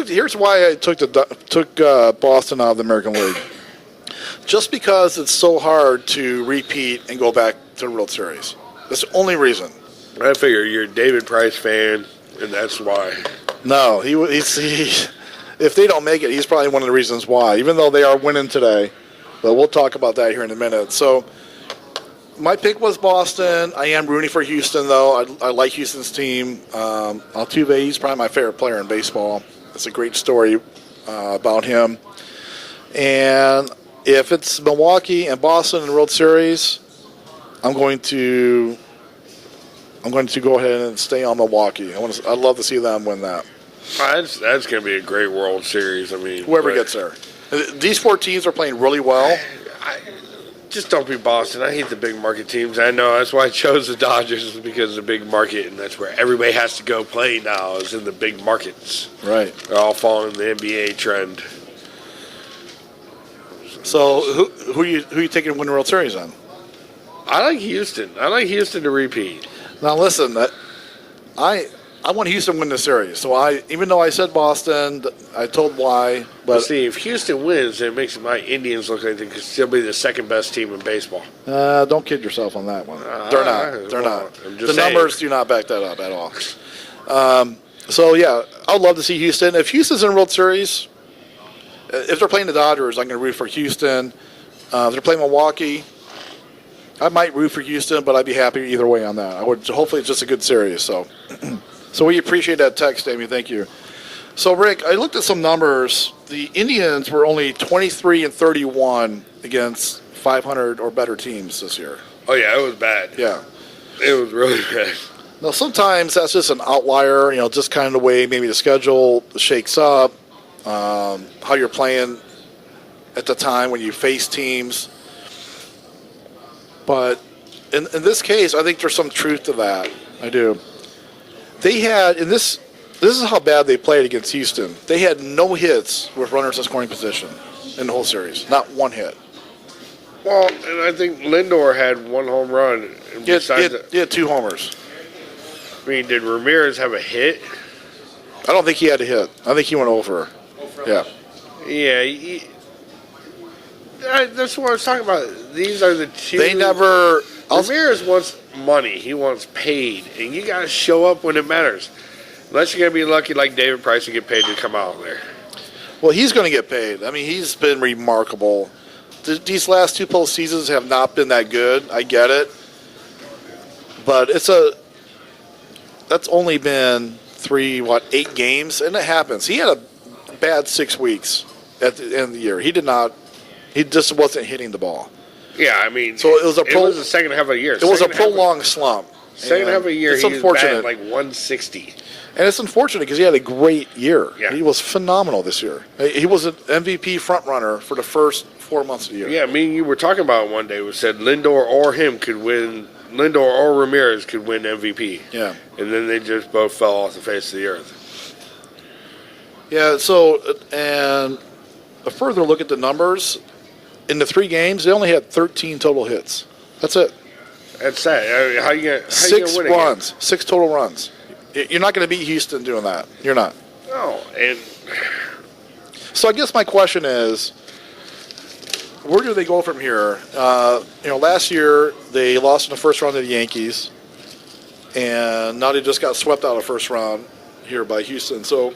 here's why I took Boston out of the American League. Just because it's so hard to repeat and go back to the World Series. That's the only reason. I figure you're a David Price fan, and that's why. No, he's if they don't make it, he's probably one of the reasons why, even though they are winning today. But we'll talk about that here in a minute. So my pick was Boston. I am rooting for Houston, though. I like Houston's team. Altuve, he's probably my favorite player in baseball. It's a great story about him. And if it's Milwaukee and Boston in the World Series, I'm going to go ahead and stay on Milwaukee. I'd love to see them win that. That's going to be a great World Series. I mean, whoever gets there. These 4 teams are playing really well. Just don't be Boston. I hate the big market teams. I know. That's why I chose the Dodgers, because of the big market, and that's where everybody has to go play now, is in the big markets. Right. They're all following the NBA trend. So who are you taking to win the World Series then? I like Houston. I like Houston to repeat. Now listen, I want Houston to win the series. So even though I said Boston, I told why. But see, if Houston wins, it makes my Indians look like they could still be the second best team in baseball. Don't kid yourself on that one. They're not. They're not. The numbers do not back that up at all. So yeah, I'd love to see Houston. If Houston's in the World Series, if they're playing the Dodgers, I'm going to root for Houston. If they're playing Milwaukee, I might root for Houston, but I'd be happy either way on that. Hopefully it's just a good series. So we appreciate that text, Amy. Thank you. So, Rick, I looked at some numbers. The Indians were only 23-31 against 500 or better teams this year. Oh, yeah, it was bad. Yeah. It was really bad. Now, sometimes that's just an outlier, just kind of the way maybe the schedule shakes up, how you're playing at the time when you face teams. But in this case, I think there's some truth to that. I do. They had, this is how bad they played against Houston. They had no hits with runners in scoring position in the whole series. Not one hit. Well, and I think Lindor had 1 home run. He had 2 homers. I mean, did Ramirez have a hit? I don't think he had a hit. I think he went over. Yeah. Yeah. That's what I was talking about. These are the two. They never. Ramirez wants money. He wants paid, and you got to show up when it matters. Unless you're gonna be lucky, like David Price, to get paid to come out there. Well, he's going to get paid. I mean, he's been remarkable. These last 2 postseasons have not been that good. I get it, but that's only been 8 games, and it happens. He had a bad 6 weeks at the end of the year. He just wasn't hitting the ball. Yeah, I mean, so it was the second half of the year. It was a prolonged slump. Second half of the year, it's he was unfortunate. batting like 160. And it's unfortunate because he had a great year. Yeah. He was phenomenal this year. He was an MVP frontrunner for the first 4 months of the year. Yeah, me and you were talking about it one day. We said Lindor or Ramirez could win MVP. Yeah. And then they just both fell off the face of the earth. Yeah, so, and a further look at the numbers, in the 3 games, they only had 13 total hits. That's it. That's sad. I mean, how you gonna 6 win runs, again? 6 total runs. You're not going to beat Houston doing that. You're not. No, and so I guess my question is, where do they go from here? Last year they lost in the first round to the Yankees, and now they just got swept out of first round here by Houston. So,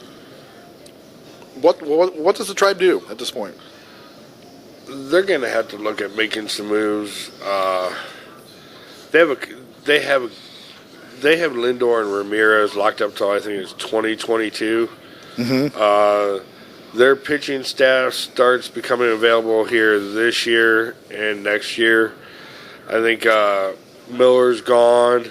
what does the Tribe do at this point? they're going to have to look at making some moves. They have Lindor and Ramirez locked up till I think it's 2022. Their pitching staff starts becoming available here this year and next year. I think Miller's gone.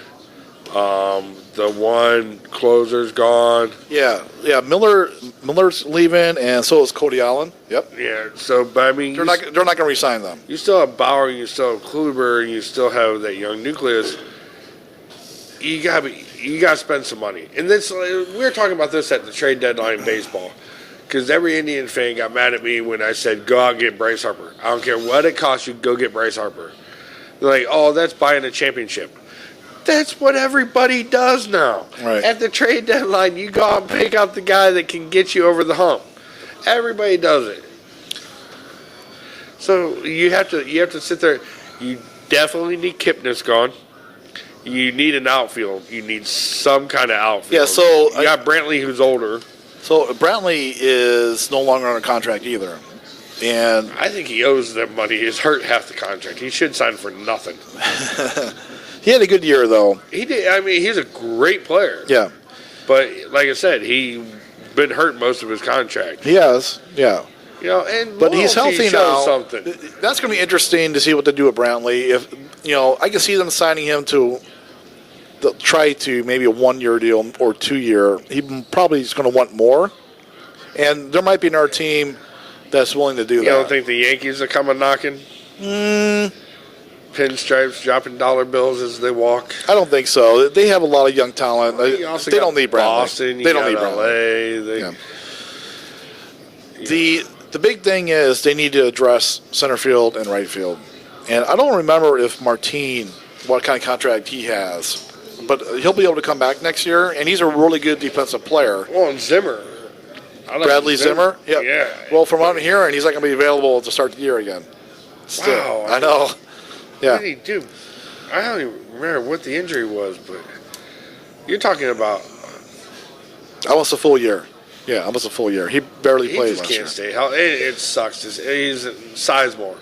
The one closer's gone. Yeah. Miller's leaving, and so is Cody Allen. Yep. Yeah. So, but I mean, they're not going to re-sign them. You still have Bauer, you still have Kluber, and you still have that young nucleus. You got to spend some money. And this, we were talking about this at the trade deadline in baseball, because every Indian fan got mad at me when I said, go out and get Bryce Harper. I don't care what it costs you, go get Bryce Harper. They're like, oh, that's buying a championship. That's what everybody does now. Right. At the trade deadline, you go out and pick out the guy that can get you over the hump. Everybody does it. So you have to sit there. You definitely need Kipnis gone. You need an outfield. You need some kind of outfield. Yeah, so you got Brantley, who's older. So Brantley is no longer under contract either, and I think he owes them money. He's hurt half the contract. He should sign for nothing. He had a good year though. He did. I mean, he's a great player. Yeah, but like I said, he's been hurt most of his contract. He has. Yeah. You know, and but he's healthy now. Something. That's going to be interesting to see what they do with Brantley. If I can see them signing him to try to maybe a 1-year deal or 2-year. He probably is going to want more, and there might be another team that's willing to do that. You don't think the Yankees are coming knocking? Pinstripes, dropping dollar bills as they walk. I don't think so. They have a lot of young talent. They don't need Brantley. Boston, they don't need LA. The big thing is they need to address center field and right field. And I don't remember if Martin, what kind of contract he has. But he'll be able to come back next year, and he's a really good defensive player. Well, and Zimmer. Bradley Zimmer? Yep. Yeah. Well, from what I'm hearing, he's not going to be available to start the year again. Still. Wow. I know. Yeah. What did he do? I don't even remember what the injury was, but you're talking about. Almost a full year. Yeah, almost a full year. He barely played last year. He just can't stay. It sucks. He's Sizemore.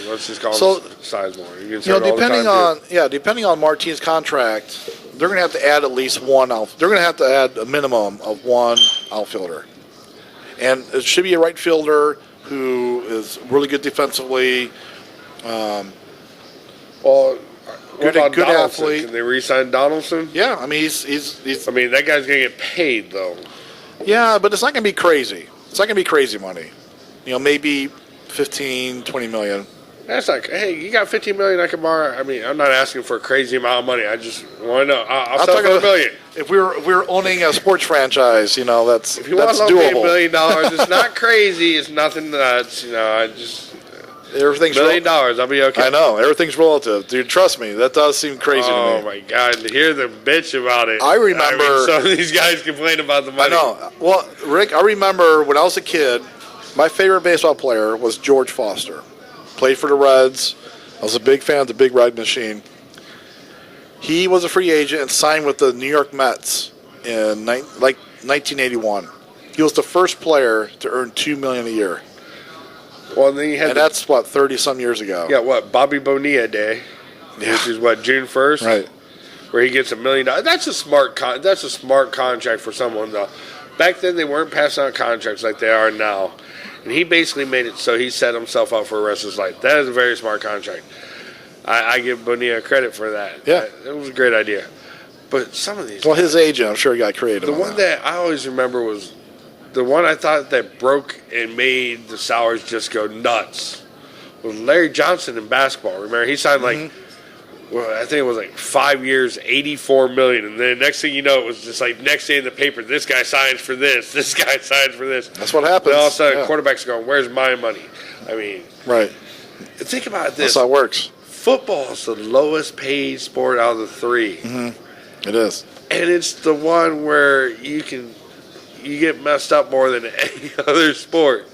Let's just call him Sizemore. Depending on Martin's contract, they're going to have to add at least one They're going to have to add a minimum of one outfielder. And it should be a right fielder who is really good defensively. Good athlete. Can they re-sign Donaldson? Yeah, I mean he's. I mean that guy's going to get paid though. Yeah, but it's not going to be crazy. It's not going to be crazy money. Maybe 15, 20 million. That's like, hey, you got $15 million I can borrow. I mean, I'm not asking for a crazy amount of money. I just want to know. I'll sell for $1 million. If we're owning a sports franchise, that's if you want to loan me $1 million, it's not crazy. It's nothing nuts. Everything's $1 million. I'll be okay. I know everything's relative, dude. Trust me, that does seem crazy to me. Oh my God, to hear them bitch about it. I remember some of these guys complain about the money. I know. Well, Rick, I remember when I was a kid, my favorite baseball player was George Foster. Played for the Reds. I was a big fan of the Big Red Machine. He was a free agent and signed with the New York Mets in 1981. He was the first player to earn $2 million a year. Well, then you had that's 30-some years ago. Yeah, Bobby Bonilla Day, which is June 1st, right? Where he gets $1 million. That's a smart contract for someone though. Back then they weren't passing out contracts like they are now. And he basically made it so he set himself up for the rest of his life. That is a very smart contract. I give Bonilla credit for that. Yeah. It was a great idea. But some of these... Well, his agent, I'm sure he got creative. The one that I always remember was... The one I thought that broke and made the salaries just go nuts with Larry Johnson in basketball. Remember, he signed well, I think it was 5 years, $84 million, and then next thing you know, it was just next day in the paper, this guy signs for this, this guy signs for this. That's what happens. And all of a sudden, quarterbacks are going, "Where's my money?" I mean, right. Think about this. That's how it works. Football is the lowest paid sport out of the three. It is, and it's the one where you get messed up more than any other sport.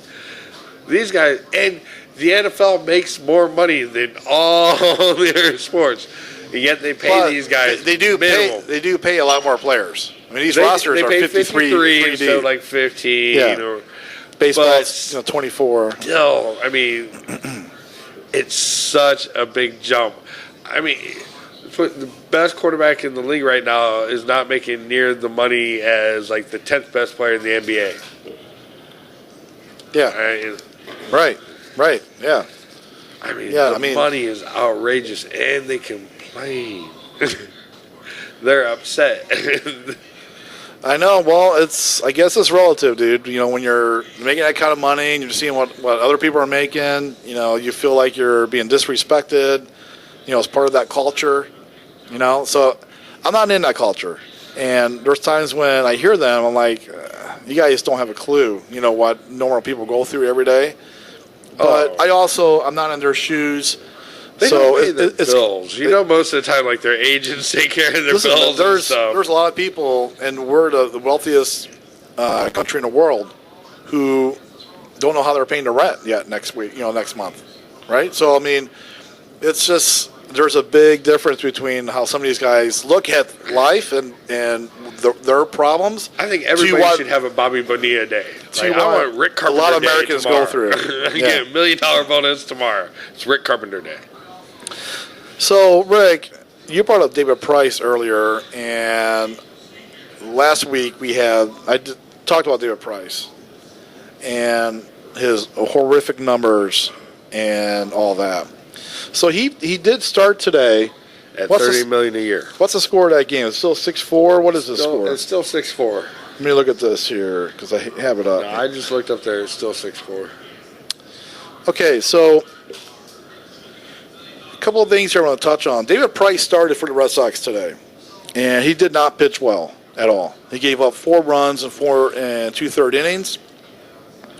These guys and the NFL makes more money than all the other sports, and yet they pay these guys. They do minimum. pay. They do pay a lot more players. I mean, these rosters they are pay 53 instead of 15. Yeah. Or baseball's 24. No, I mean, it's such a big jump. I mean, the best quarterback in the league right now is not making near the money as the 10th best player in the NBA. Yeah. Right. Yeah. I mean, the money is outrageous, and they complain. They're upset. I know. Well, I guess it's relative, dude. When you're making that kind of money and you're seeing what other people are making, you feel like you're being disrespected. As part of that culture. So I'm not in that culture, and there's times when I hear them, I'm like, you guys don't have a clue. What normal people go through every day. But I'm not in their shoes. They don't pay their bills. Most of the time, their agents take care of their bills and stuff. There's a lot of people, and we're the wealthiest country in the world, who don't know how they're paying the rent yet next month, right? So, I mean, it's just there's a big difference between how some of these guys look at life and their problems. I think everybody should have a Bobby Bonilla day. I want Rick Carpenter. A lot of Americans go through. I get $1 million bonus tomorrow. It's Rick Carpenter Day. So, Rick, you brought up David Price earlier, and last week I talked about David Price and his horrific numbers and all that. So he did start today at $30 million a year. What's the score of that game? It's still 6-4. What is the score? It's still 6-4. Let me look at this here because I have it up. No, I just looked up there. It's still 6-4. Okay, so a couple of things here I want to touch on. David Price started for the Red Sox today, and he did not pitch well at all. He gave up 4 runs in 4 2/3 innings.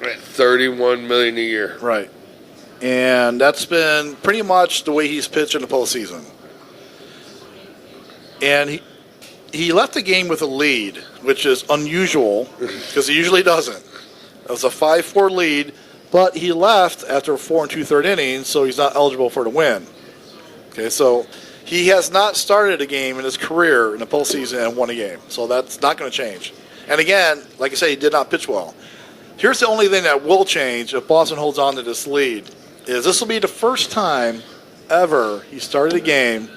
At $31 million a year. Right. And that's been pretty much the way he's pitched in the postseason. And he left the game with a lead, which is unusual because he usually doesn't. It was a 5-4 lead, but he left after 4 2/3 innings, so he's not eligible for the win. Okay, so he has not started a game in his career in the postseason and won a game, so that's not going to change. And again, like I said, he did not pitch well. Here's the only thing that will change if Boston holds on to this lead. This will be the first time ever he started a game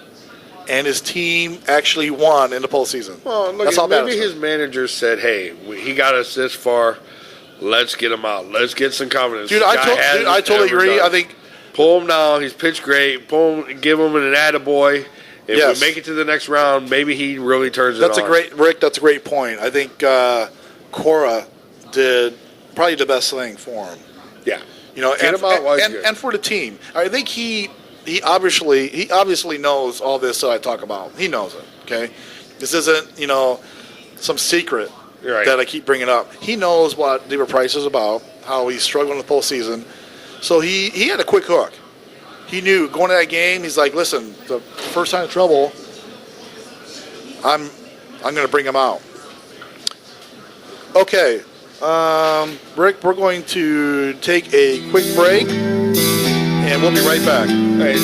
and his team actually won in the postseason. Well, look, maybe his manager said, "Hey, he got us this far. Let's get him out. Let's get some confidence." Dude, I totally agree. I think pull him now. He's pitched great. Pull him, give him an attaboy. If we make it to the next round, maybe he really turns it on. Rick. That's a great point. I think Cora did probably the best thing for him. Yeah. And for the team. I think he obviously knows all this that I talk about. He knows it, okay? This isn't, some secret that I keep bringing up. He knows what David Price is about, how he's struggling in the postseason. So he had a quick hook. He knew going to that game, he's like, listen, the first sign of trouble, I'm going to bring him out. Okay. Rick, we're going to take a quick break, and we'll be right back. All right.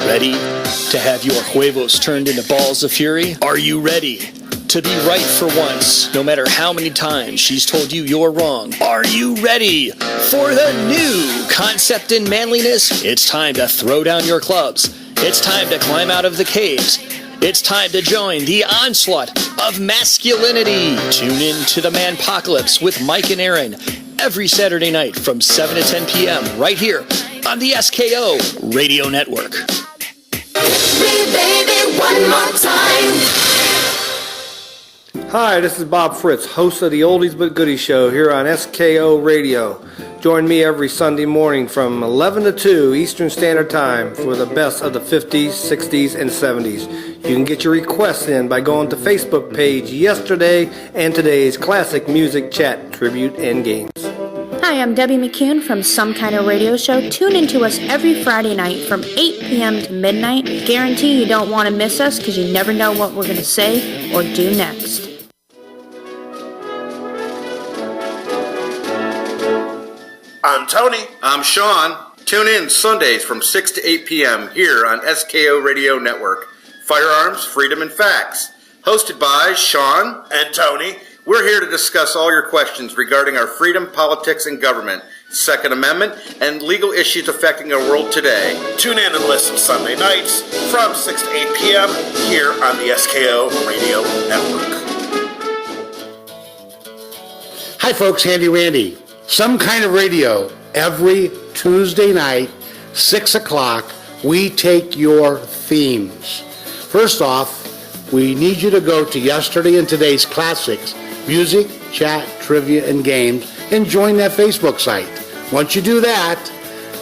Ready to have your huevos turned into balls of fury? Are you ready to be right for once, no matter how many times she's told you you're wrong? Are you ready for the new concept in manliness? It's time to throw down your clubs. It's time to climb out of the caves It's time to join the onslaught of masculinity. Tune in to the Manpocalypse with Mike and Aaron every Saturday night from 7 to 10 p.m. right here on the SKO Radio Network. Me, baby, one more time. Hi, this is Bob Fritz, host of the Oldies But Goodies show here on SKO Radio. Join me every Sunday morning from 11 to 2 Eastern Standard Time for the best of the 50s, 60s, and 70s. You can get your requests in by going to Facebook page Yesterday and Today's Classic Music Chat, Tribute, and Games. Hi, I'm Debbie McCune from Some Kind of Radio Show. Tune in to us every Friday night from 8 p.m. to midnight. Guarantee you don't want to miss us because you never know what we're going to say or do next. I'm Tony. I'm Sean. Tune in Sundays from 6 to 8 p.m. here on SKO Radio Network. Firearms, Freedom, and Facts. Hosted by Sean and Tony. We're here to discuss all your questions regarding our freedom, politics, and government, Second Amendment, and legal issues affecting our world today. Tune in and listen Sunday nights from 6 to 8 p.m. here on the SKO Radio Network. Hi folks, Handy Randy. Some Kind of Radio, every Tuesday night, 6 o'clock, we take your themes. First off, we need you to go to Yesterday and Today's Classics, Music, Chat, Trivia, and Games, and join that Facebook site. Once you do that,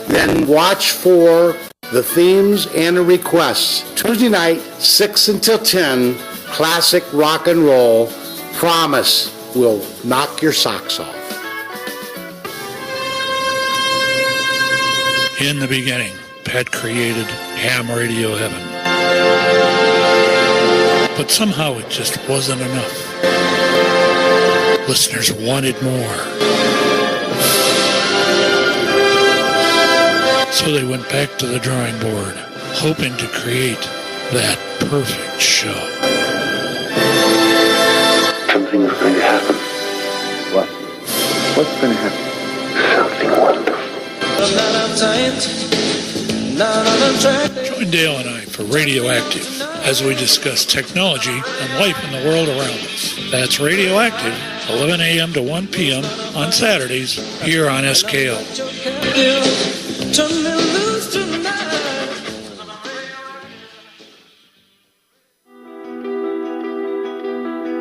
then watch for the themes and the requests. Tuesday night, 6 until 10, classic rock and roll. Promise will knock your socks off. In the beginning, Pat created ham radio heaven. But somehow it just wasn't enough. Listeners wanted more. So they went back to the drawing board, hoping to create that perfect show. Something's going to happen. What? What's going to happen? Something wonderful. Join Dale and I for Radioactive as we discuss technology and life in the world around us. That's Radioactive, 11 a.m. to 1 p.m. on Saturdays here on SKO.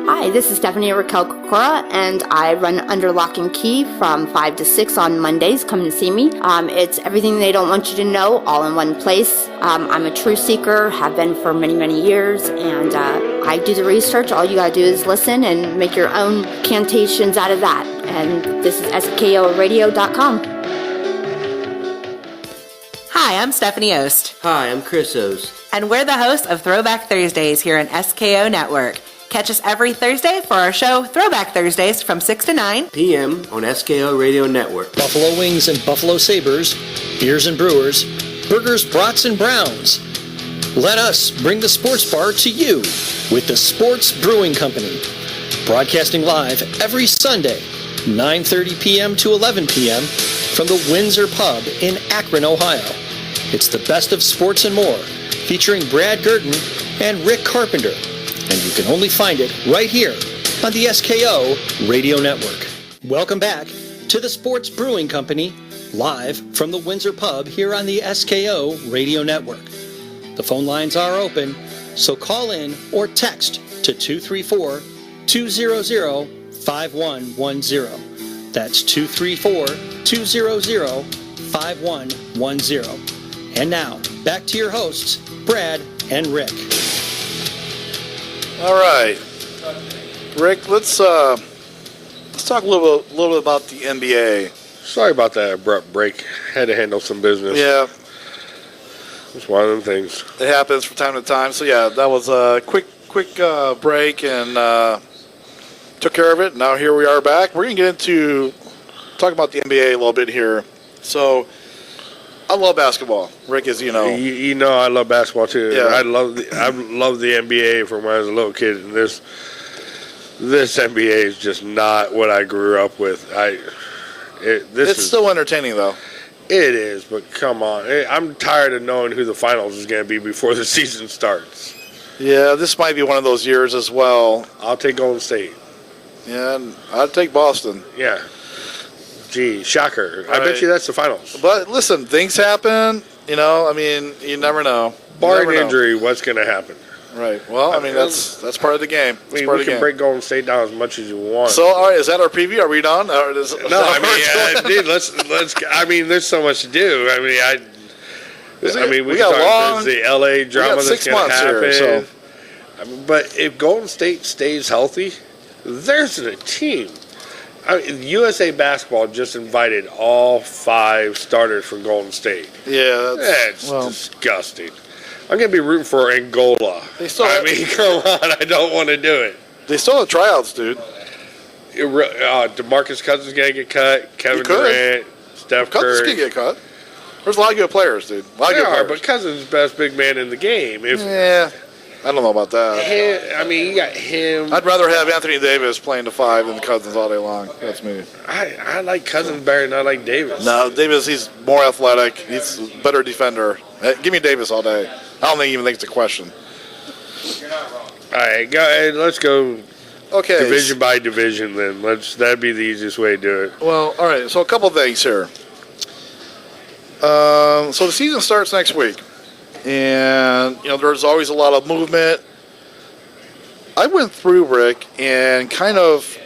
Hi, this is Stephanie Raquel Kokora, and I run Under Lock and Key from 5 to 6 on Mondays. Come and see me. It's everything they don't want you to know, all in one place. I'm a truth seeker, have been for many, many years, and I do the research. All you gotta do is listen and make your own cantations out of that. And this is SKORadio.com. Hi, I'm Stephanie Ost. Hi, I'm Chris Ost. And we're the hosts of Throwback Thursdays here on SKO Network. Catch us every Thursday for our show Throwback Thursdays from 6 to 9 p.m. on SKO Radio Network. Buffalo Wings and Buffalo Sabres, beers and brewers, burgers, brats, and browns. Let us bring the sports bar to you with the Sports Brewing Company. Broadcasting live every Sunday, 9:30 p.m. to 11 p.m. from the Windsor Pub in Akron, Ohio. It's the best of sports and more, featuring Brad Gurton and Rick Carpenter. And you can only find it right here on the SKO Radio Network. Welcome back to the Sports Brewing Company, live from the Windsor Pub here on the SKO Radio Network. The phone lines are open, so call in or text to 234-200-5110. That's 234-200-5110. And now, back to your hosts, Brad and Rick. All right, Rick. Let's talk a little bit about the NBA. Sorry about that abrupt break. Had to handle some business. Yeah, it's one of them things. It happens from time to time. So yeah, that was a quick break and took care of it. Now here we are back. We're gonna get into talking about the NBA a little bit here. So. I love basketball, Rick, as you know. You know I love basketball too. Yeah. I love the NBA from when I was a little kid, and this NBA is just not what I grew up with. It's still entertaining though. It is, but come on, I'm tired of knowing who the finals is going to be before the season starts. Yeah, this might be one of those years as well. I'll take Golden State. Yeah, and I'd take Boston. Yeah. Gee, shocker. I bet you that's the finals. But listen, things happen. You know, I mean, you never know. Barring injury, what's going to happen? Right. Well, I mean, that's part of the game. We can break Golden State down as much as you want. So, all right, is that our preview? Are we done? Dude, let's. I mean, there's so much to do. I mean, we can talk about the LA drama that's going to happen. Here, so. But if Golden State stays healthy, there's a team. USA Basketball just invited all 5 starters from Golden State. Yeah, that's disgusting. I'm going to be rooting for Angola. Come on, I don't want to do it. They still have tryouts, dude. DeMarcus Cousins going to get cut. Kevin Durant, Steph Curry. Cousins can get cut. There's a lot of good players, dude. But Cousins is the best big man in the game. I don't know about that. You got him. I'd rather have Anthony Davis playing the 5 than Cousins all day long. That's me. I like Cousins better than I like Davis. No, Davis, he's more athletic. He's a better defender. Give me Davis all day. I don't even think it's a question. All right, go ahead. Let's go division by division then. That'd be the easiest way to do it. Well, all right. So a couple things here. So the season starts next week. And, there's always a lot of movement. I went through, Rick, and kind of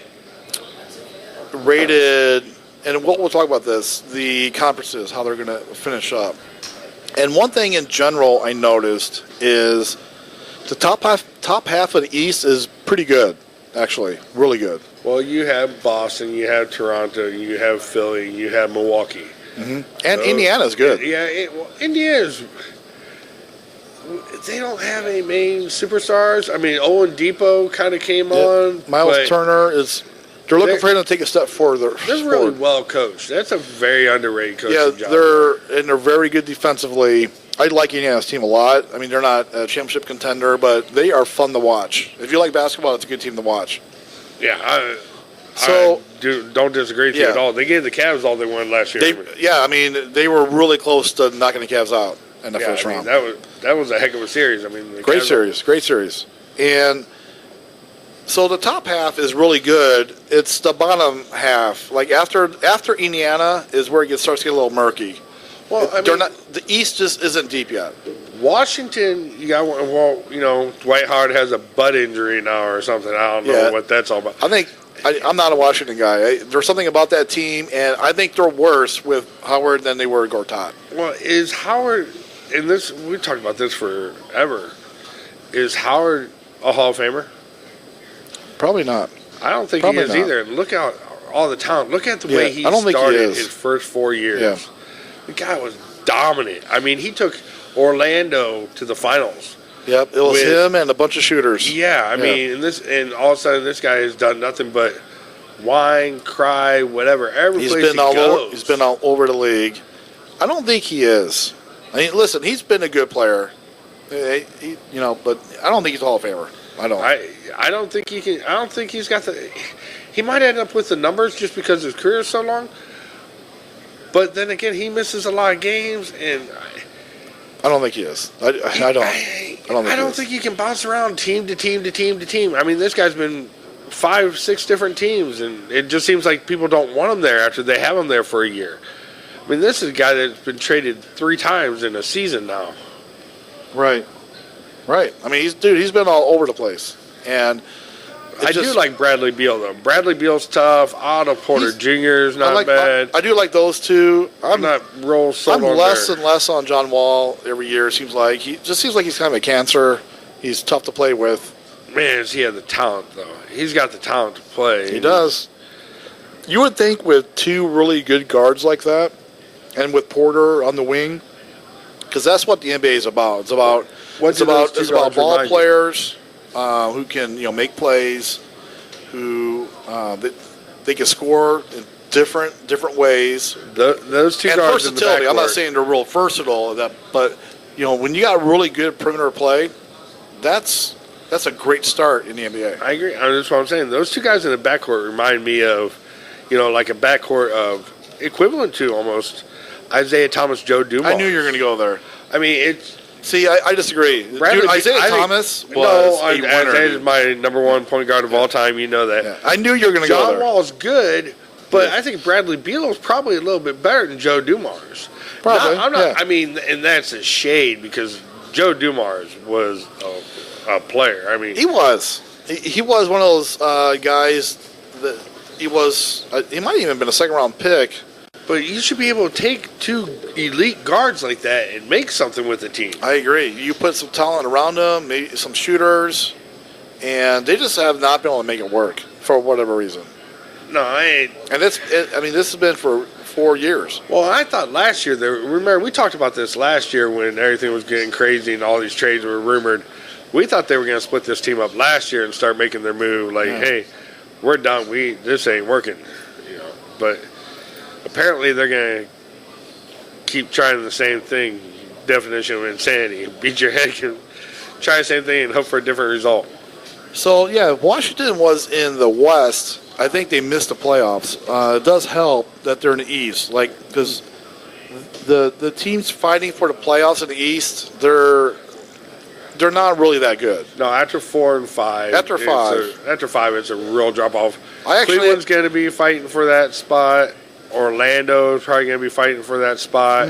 rated, and we'll talk about this, the conferences, how they're going to finish up. And one thing in general I noticed is the top half of the East is pretty good, actually, really good. Well, you have Boston, you have Toronto, you have Philly, you have Milwaukee. Mm-hmm. And Indiana's good. Yeah, Indiana's... They don't have any main superstars. I mean, Owen Depot kind of came on. Miles Turner is... They're looking for him to take a step further. They're really well coached. That's a very underrated coaching job. They're very good defensively. I like Indiana's team a lot. I mean, they're not a championship contender, but they are fun to watch. If you like basketball, it's a good team to watch. Yeah, I don't disagree with you at all. They gave the Cavs all they wanted last year. They were really close to knocking the Cavs out in the first round. That was a heck of a series. I mean, great series. And so the top half is really good. It's the bottom half. Like after Indiana is where it starts to get a little murky. Well, the East just isn't deep yet. Washington, Dwight Howard has a butt injury now or something. I don't know what that's all about. I'm not a Washington guy. There's something about that team, and I think they're worse with Howard than they were Gortat. Well, is Howard, and this we talked about this forever, is Howard a Hall of Famer? Probably not. I don't think he is either. Look at all the talent. Look at the way he started his first 4 years. Yeah. The guy was dominant. I mean, he took Orlando to the finals. Yep, it was him and a bunch of shooters. Yeah, I mean, and all of a sudden this guy has done nothing but whine, cry, whatever. He's been all over the league. I don't think he is. I mean, listen, he's been a good player. But I don't think he's a Hall of Famer. I don't. I don't think he can. I don't think he's got the. He might end up with the numbers just because his career is so long. But then again, he misses a lot of games, and I don't think he is. I don't think he can bounce around team to team to team to team. I mean, this guy's been 5-6 different teams, and it just seems like people don't want him there after they have him there for a year. I mean, this is a guy that's been traded 3 times in a season now. Right. I mean, he's been all over the place, and I do like Bradley Beal though. Bradley Beal's tough. Otto Porter Jr. is not bad. I do like those two. I'm not real sold on less and less on John Wall every year. It seems like he's kind of a cancer. He's tough to play with. Man, does he have the talent though? He's got the talent to play. He does. You would think with 2 really good guards like that, and with Porter on the wing, because that's what the NBA is about. It's about ball players who can make plays, who they can score in different ways. Those 2 and guards versatility. In the I'm not saying they're real versatile, but when you got really good perimeter play, that's a great start in the NBA. I agree. That's what I'm saying. Those 2 guys in the backcourt remind me of, like a backcourt of equivalent to almost Isaiah Thomas, Joe Dumars. I knew you were going to go there. I mean, it's See, I disagree. Dude, Isaiah Thomas was a winner. Isaiah is my number one point guard of all time. You know that. Yeah. I knew you were going to go there. John Wall's good, but I think Bradley Beal's probably a little bit better than Joe Dumars. Probably. I mean, and that's a shade because Joe Dumars was a player. I mean, he was. He was one of those guys that he was. He might even have been a second-round pick. But you should be able to take two elite guards like that and make something with the team. I agree. You put some talent around them, maybe some shooters, and they just have not been able to make it work for whatever reason. No, I ain't. And this has been for 4 years. Well, I thought last year, remember, we talked about this last year when everything was getting crazy and all these trades were rumored. We thought they were going to split this team up last year and start making their move. Like, hey, we're done. This ain't working. But apparently they're going to keep trying the same thing. Definition of insanity. Beat your head, try the same thing and hope for a different result. So, yeah, Washington was in the West. I think they missed the playoffs. It does help that they're in the East. Because the teams fighting for the playoffs in the East, they're not really that good. No, after 4 and 5. After 5. After 5, it's a real drop-off. Cleveland's going to be fighting for that spot. Orlando's probably going to be fighting for that spot.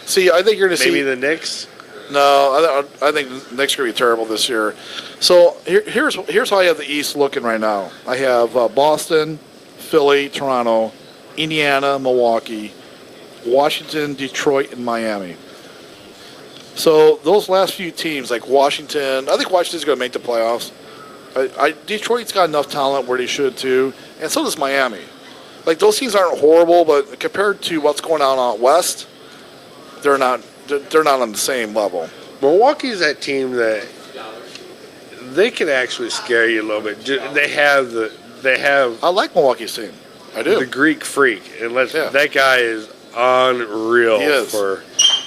See, I think you're going to see... Maybe the Knicks? No, I think the Knicks are going to be terrible this year. So here's how I have the East looking right now. I have Boston, Philly, Toronto, Indiana, Milwaukee, Washington, Detroit, and Miami. So those last few teams, like Washington, I think Washington's going to make the playoffs. Detroit's got enough talent where they should too, and so does Miami. Like, those teams aren't horrible, but compared to what's going on out west, they're not on the same level. Milwaukee's that team that they can actually scare you a little bit. They have. I like Milwaukee's team. I do. The Greek freak, and that guy is unreal. He is.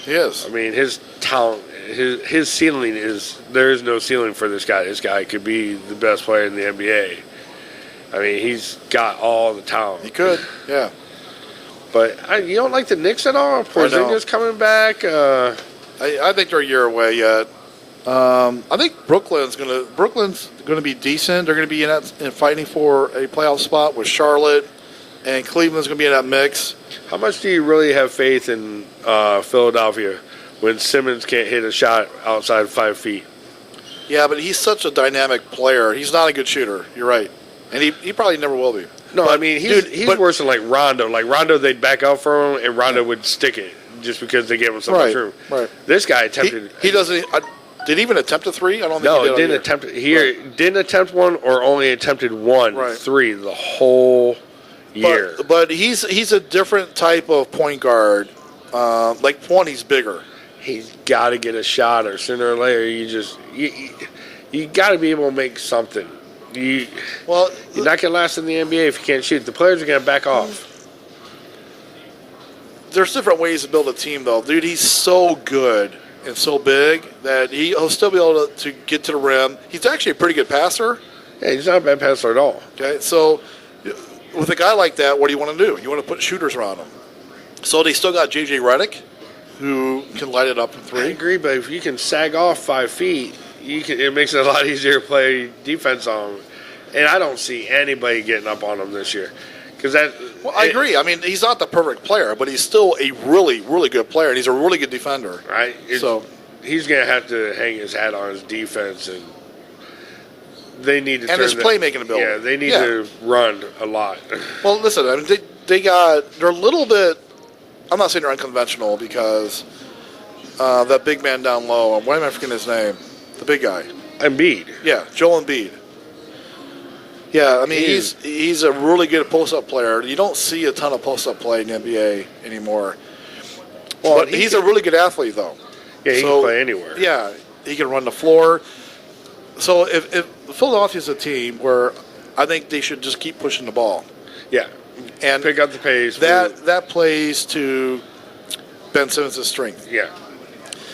He is. I mean, his talent, his ceiling is. There is no ceiling for this guy. This guy could be the best player in the NBA. I mean, he's got all the talent. He could, yeah. But you don't like the Knicks at all? Porzingis coming back? I think they're a year away yet. I think Brooklyn's gonna be decent. They're gonna be in fighting for a playoff spot with Charlotte, and Cleveland's gonna be in that mix. How much do you really have faith in Philadelphia when Simmons can't hit a shot outside 5 feet? Yeah, but he's such a dynamic player. He's not a good shooter. You're right. And he probably never will be. No, but, I mean, he's worse than like Rondo. Like, Rondo, they'd back out for him, and Rondo would stick it just because they gave him so much room. Right. This guy attempted... He doesn't... Did he even attempt a three? I don't think he did. No, didn't attempt... Didn't attempt one or only attempted one three the whole year. But he's a different type of point guard. Like, one, he's bigger. He's got to get a shot, or sooner or later, you got to be able to make something. You're not going to last in the NBA if you can't shoot. The players are going to back off. There's different ways to build a team, though. Dude, he's so good and so big that he'll still be able to get to the rim. He's actually a pretty good passer. Yeah, he's not a bad passer at all. Okay, so with a guy like that, what do you want to do? You want to put shooters around him. So they still got J.J. Redick, who can light it up from three. I agree, but if you can sag off 5 feet, it makes it a lot easier to play defense on him. And I don't see anybody getting up on him this year. I agree. I mean, he's not the perfect player, but he's still a really, really good player, and he's a really good defender. Right. So he's going to have to hang his hat on his defense, and they need to. And his playmaking ability. Yeah, they need to run a lot. Well, listen, I mean, they're a little bit. I'm not saying they're unconventional because that big man down low. Why am I forgetting his name? The big guy. Embiid. Yeah, Joel Embiid. Yeah, I mean, he's a really good post-up player. You don't see a ton of post-up play in the NBA anymore. Well, but he's a really good athlete, though. Yeah, he can play anywhere. Yeah, he can run the floor. So if Philadelphia's a team where I think they should just keep pushing the ball. Yeah, and pick up the pace. That plays to Ben Simmons' strength. Yeah.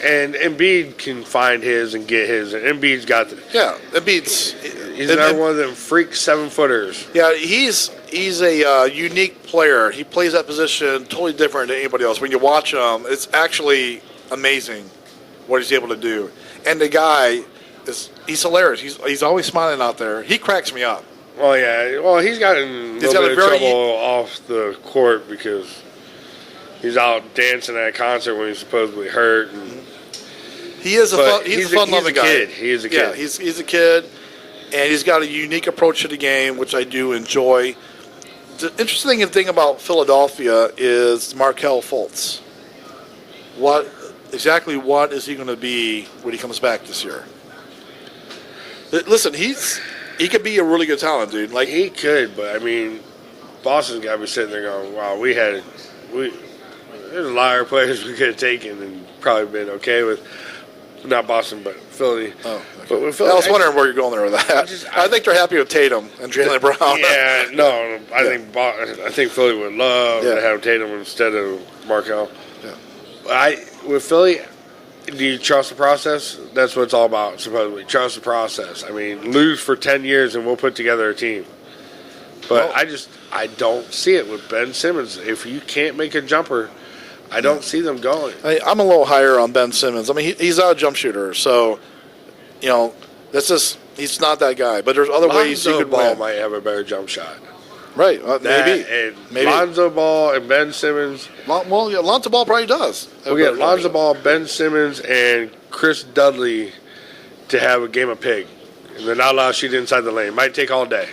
And Embiid can find his and get his. And Embiid's got the... Yeah, Embiid's... He's not one of them freak 7-footers. Yeah, he's a unique player. He plays that position totally different than anybody else. When you watch him, it's actually amazing what he's able to do. And the guy he's hilarious. He's always smiling out there. He cracks me up. Oh yeah. Well, he's gotten a little bit of trouble off the court because he's out dancing at a concert when he's supposedly hurt. And, he's a fun-loving guy. Kid. He is a kid. Yeah, he's a kid, and he's got a unique approach to the game, which I do enjoy. The interesting thing about Philadelphia is Markelle Fultz. What is he going to be when he comes back this year? Listen, he could be a really good talent, dude. Like he could, but I mean, Boston's got to be sitting there going, "Wow, there's a lot of players we could have taken and probably been okay with." Not Boston, but Philly. Oh, okay. But with Philly, I was wondering where you're going there with that. I think they're happy with Tatum and Jaylen Brown. Yeah, no, I think Philly would love to have Tatum instead of Markelle. Yeah. With Philly, do you trust the process? That's what it's all about, supposedly. Trust the process. I mean, lose for 10 years and we'll put together a team. But I don't see it with Ben Simmons. If you can't make a jumper, I don't see them going. I'm a little higher on Ben Simmons. I mean, he's not a jump shooter, so that's just he's not that guy. But there's other ways you could Ball win. might have a better jump shot. Right, maybe. Lonzo Ball and Ben Simmons. Lonzo Ball probably does. We'll get Lonzo Ball, Ben Simmons, and Chris Dudley to have a game of pig, and they're not allowed to shoot inside the lane. Might take all day.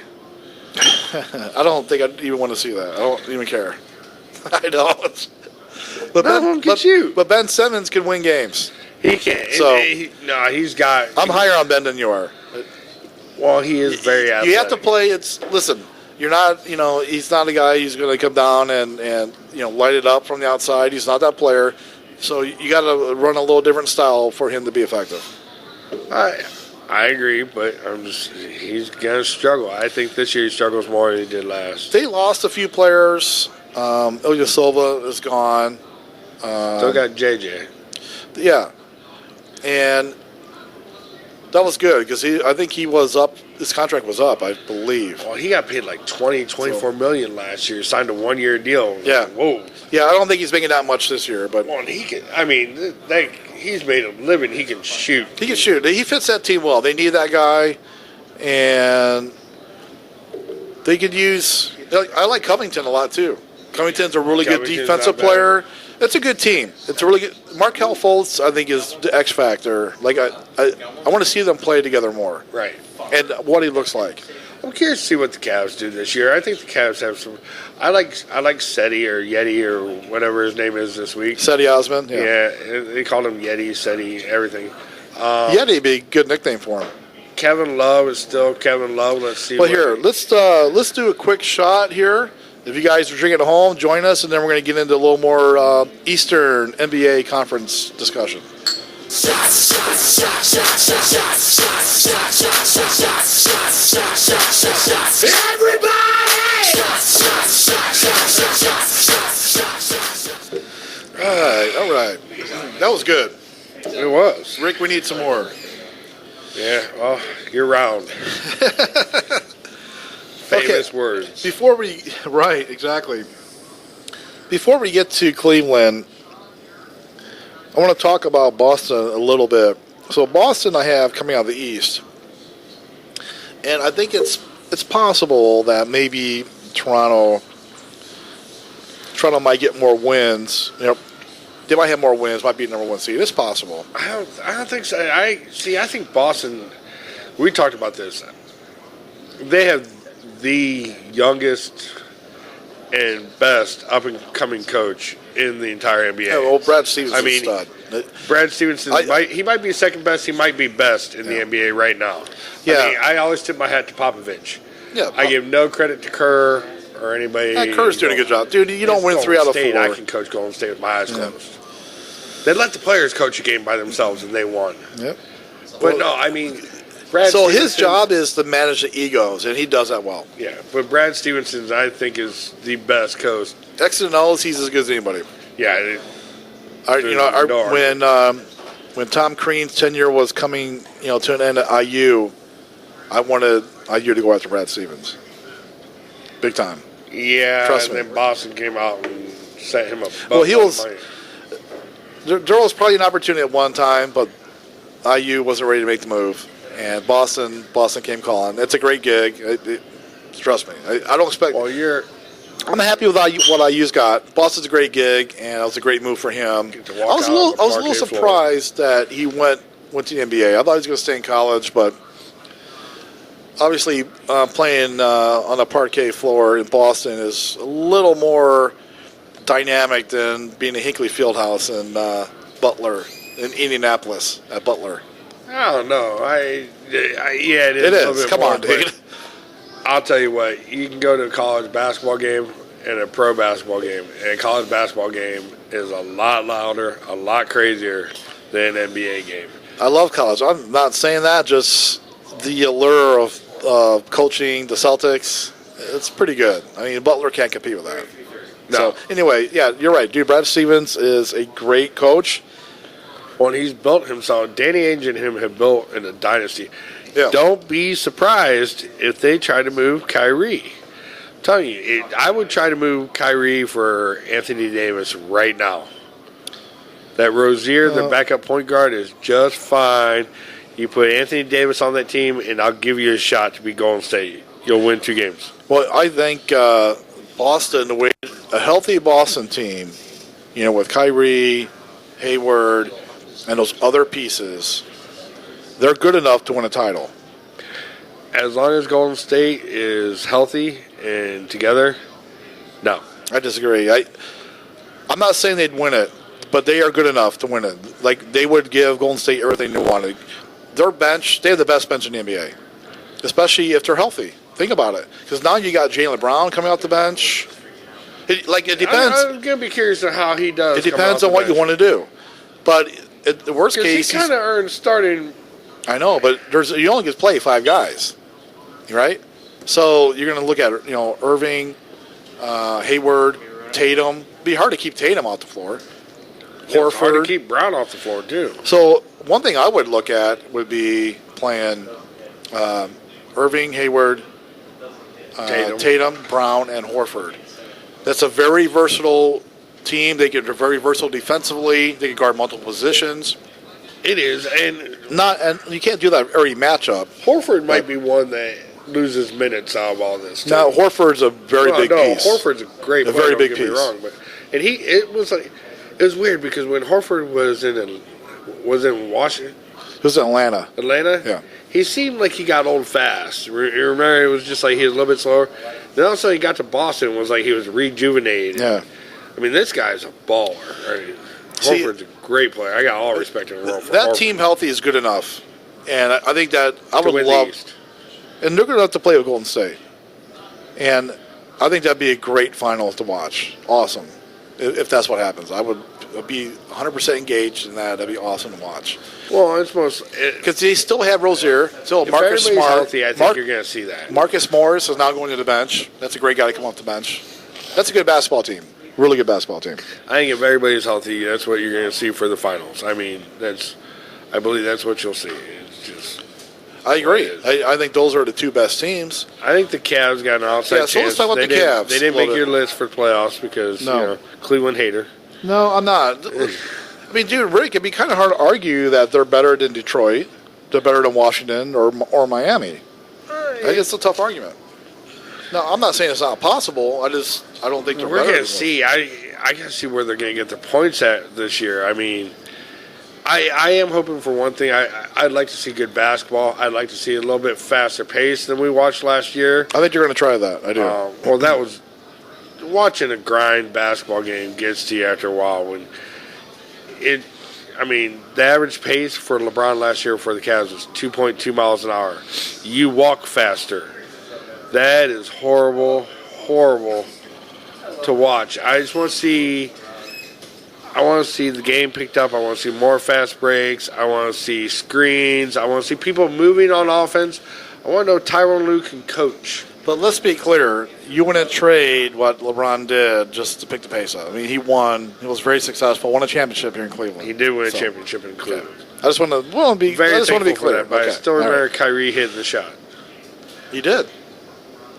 I don't think I'd even want to see that. I don't even care. I don't. But but Ben Simmons can win games. He can. So he's got. I'm higher on Ben than you are. Well, he is very athletic. You have to play. Listen. You're not. He's not a guy who's going to come down and light it up from the outside. He's not that player. So you got to run a little different style for him to be effective. I agree, but he's going to struggle. I think this year he struggles more than he did last. They lost a few players. Ilya Silva is gone. Still got JJ. Yeah. And that was good because I think he was up. His contract was up, I believe. Well, he got paid like $24 million last year. Signed a 1-year deal. Yeah. Whoa. Yeah, I don't think he's making that much this year, but he can. I mean, he's made a living. He can shoot. He can shoot. He fits that team well. They need that guy, and they could use. I like Covington a lot too. Covington's a really good defensive player. It's a good team. It's a really good. Markelle Fultz, I think, is the X factor. Like I want to see them play together more. Right. And what he looks like. I'm curious to see what the Cavs do this year. I think the Cavs have some. I like Seti or Yeti or whatever his name is this week. Seti Osman. Yeah, they called him Yeti, Seti, everything. Yeti would be a good nickname for him. Kevin Love is still Kevin Love. Let's see. Well, here let's do a quick shot here. If you guys are drinking at home, join us, and then we're going to get into a little more Eastern NBA Conference discussion. All right. That was good. It was. Rick, we need some more. Yeah, well, you're round. Famous words. Right, exactly. Before we get to Cleveland, I want to talk about Boston a little bit. So Boston I have coming out of the East. And I think it's possible that maybe Toronto might get more wins. They might have more wins, might be number one seed. It's possible. I don't think so. I think Boston, we talked about this. They have the youngest and best up-and-coming coach in the entire NBA. Yeah, well, Brad Stevens is a stud. Brad Stevenson, he might be second best. He might be best in the NBA right now. Yeah. I always tip my hat to Popovich. Yeah, I give no credit to Kerr or anybody. Kerr's doing a good job. Dude, you don't win 3 out of 4. I can coach Golden State with my eyes closed. They let the players coach a game by themselves, and they won. Yep. But Brad so Stevenson, his job is to manage the egos, and he does that well. Yeah, but Brad Stevenson, I think, is the best coach. X and O's, he's as good as anybody. Yeah. When Tom Crean's tenure was coming, to an end at IU, I wanted IU to go after Brad Stevens. Big time. Yeah, Trust me. Then Boston came out and set him up. Well, he was. there was probably an opportunity at one time, but IU wasn't ready to make the move, and Boston came calling. It's a great gig. Trust me. I don't expect. Well, I'm happy with what IU's got. Boston's a great gig, and it was a great move for him. I was a little surprised that he went to the NBA. I thought he was going to stay in college, but obviously playing on a parquet floor in Boston is a little more dynamic than being a Hinckley Fieldhouse in Butler, in Indianapolis at Butler. I don't know. Yeah, it is. It a little is. bit Come more, on, dude. I'll tell you what. You can go to a college basketball game and a pro basketball game, and a college basketball game is a lot louder, a lot crazier than an NBA game. I love college. I'm not saying that. Just the allure of coaching the Celtics. It's pretty good. I mean, Butler can't compete with that. No. So, anyway, yeah, you're right. Dude, Brad Stevens is a great coach. Well, he's built himself. Danny Ainge and him have built in a dynasty. Yeah. Don't be surprised if they try to move Kyrie. I'm telling you, I would try to move Kyrie for Anthony Davis right now. That Rozier, the backup point guard, is just fine. You put Anthony Davis on that team, and I'll give you a shot to be Golden State. You'll win 2 games. Well, I think Boston, the way a healthy Boston team, with Kyrie, Hayward, and those other pieces, they're good enough to win a title. As long as Golden State is healthy and together, no. I disagree. I'm not saying they'd win it, but they are good enough to win it. Like, they would give Golden State everything they wanted. Their bench, they have the best bench in the NBA, especially if they're healthy. Think about it. Because now you got Jaylen Brown coming off the bench. It depends. I'm going to be curious on how he does. It depends on what you want to do. But the worst case, he kind of earned starting. I know, but you only get to play 5 guys, right? So you're going to look at Irving, Hayward, Tatum. It'd be hard to keep Tatum off the floor. Horford. It's hard to keep Brown off the floor too. So one thing I would look at would be playing Irving, Hayward, Tatum, Brown, and Horford. That's a very versatile team. They're very versatile defensively. They can guard multiple positions. It is, and you can't do that every matchup. Horford might be one that loses minutes out of all this. Now Horford's a very big piece. Horford's a great player. Very big don't piece. Get me wrong, but it was weird because when Horford was in Washington, it was in Atlanta. Yeah. He seemed like he got old fast. You remember, it was just like he was a little bit slower. Then also he got to Boston and was like he was rejuvenated. Yeah. I mean, this guy's a baller. Right? Horford's a great player. I got all respect in the world for that Horford. team healthy is good enough, and I think that I would win the love. East. And they're good enough to play with Golden State, and I think that'd be a great final to watch. Awesome, if that's what happens. I would be 100% engaged in that. That'd be awesome to watch. Well, it's because they still have Rozier, still Marcus Smart. Healthy, I think you're going to see that. Marcus Morris is now going to the bench. That's a great guy to come off the bench. That's a good basketball team. Really good basketball team. I think if everybody's healthy, that's what you're going to see for the finals. I mean, I believe that's what you'll see. It's just. I agree. I think those are the 2 best teams. I think the Cavs got an outside chance. So let's talk about the Cavs. They didn't make your list for playoffs because Cleveland hater. No, I'm not. I mean, dude, Rick, it'd be kind of hard to argue that they're better than Detroit, they're better than Washington or Miami. I think it's a tough argument. No, I'm not saying it's not possible. I don't think they're We're better. going to see. I got to see where they're going to get the points at this year. I mean, I am hoping for one thing. I'd like to see good basketball. I'd like to see a little bit faster pace than we watched last year. I think you're going to try that. I do. Well, that was watching a grind basketball game gets to you after a while. The average pace for LeBron last year for the Cavs was 2.2 miles an hour. You walk faster. That is horrible to watch. I just want to see. I want to see the game picked up. I want to see more fast breaks. I want to see screens. I want to see people moving on offense. I want to know Tyronn Lue can coach. But let's be clear. You wouldn't trade what LeBron did just to pick the pace up. I mean, he won. He was very successful. Won a championship here in Cleveland. He did win a championship in Cleveland. I just want to be very I just want to be thankful for clear. that, but I still remember Kyrie hitting the shot. He did.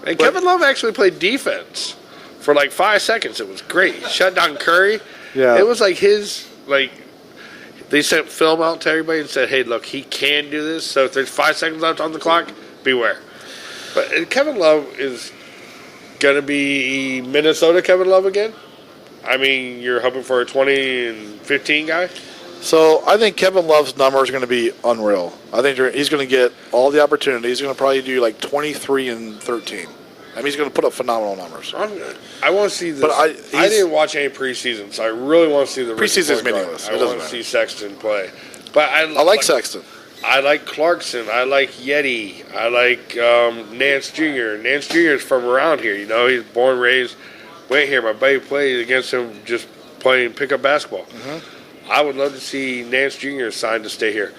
And Kevin Love actually played defense for like 5 seconds. It was great. Shut down Curry. Yeah. It was like his They sent film out to everybody and said, hey, look, he can do this. So if there's 5 seconds left on the clock, beware. But Kevin Love is going to be Minnesota Kevin Love again? I mean, you're hoping for a 20 and 15 guy? So I think Kevin Love's number is going to be unreal. I think he's going to get all the opportunities. He's going to probably do like 23 and 13. I mean, he's going to put up phenomenal numbers. I want to see this. But I didn't watch any preseason, so I really want to see the preseason is meaningless. I want to see Sexton play. But I like Sexton. I like Clarkson. I like Yeti. I like Nance Jr. Nance Jr. is from around here. You know, he's born, raised, went here. My buddy played against him just playing pickup basketball. Mm-hmm. I would love to see Nance Jr. signed to stay here.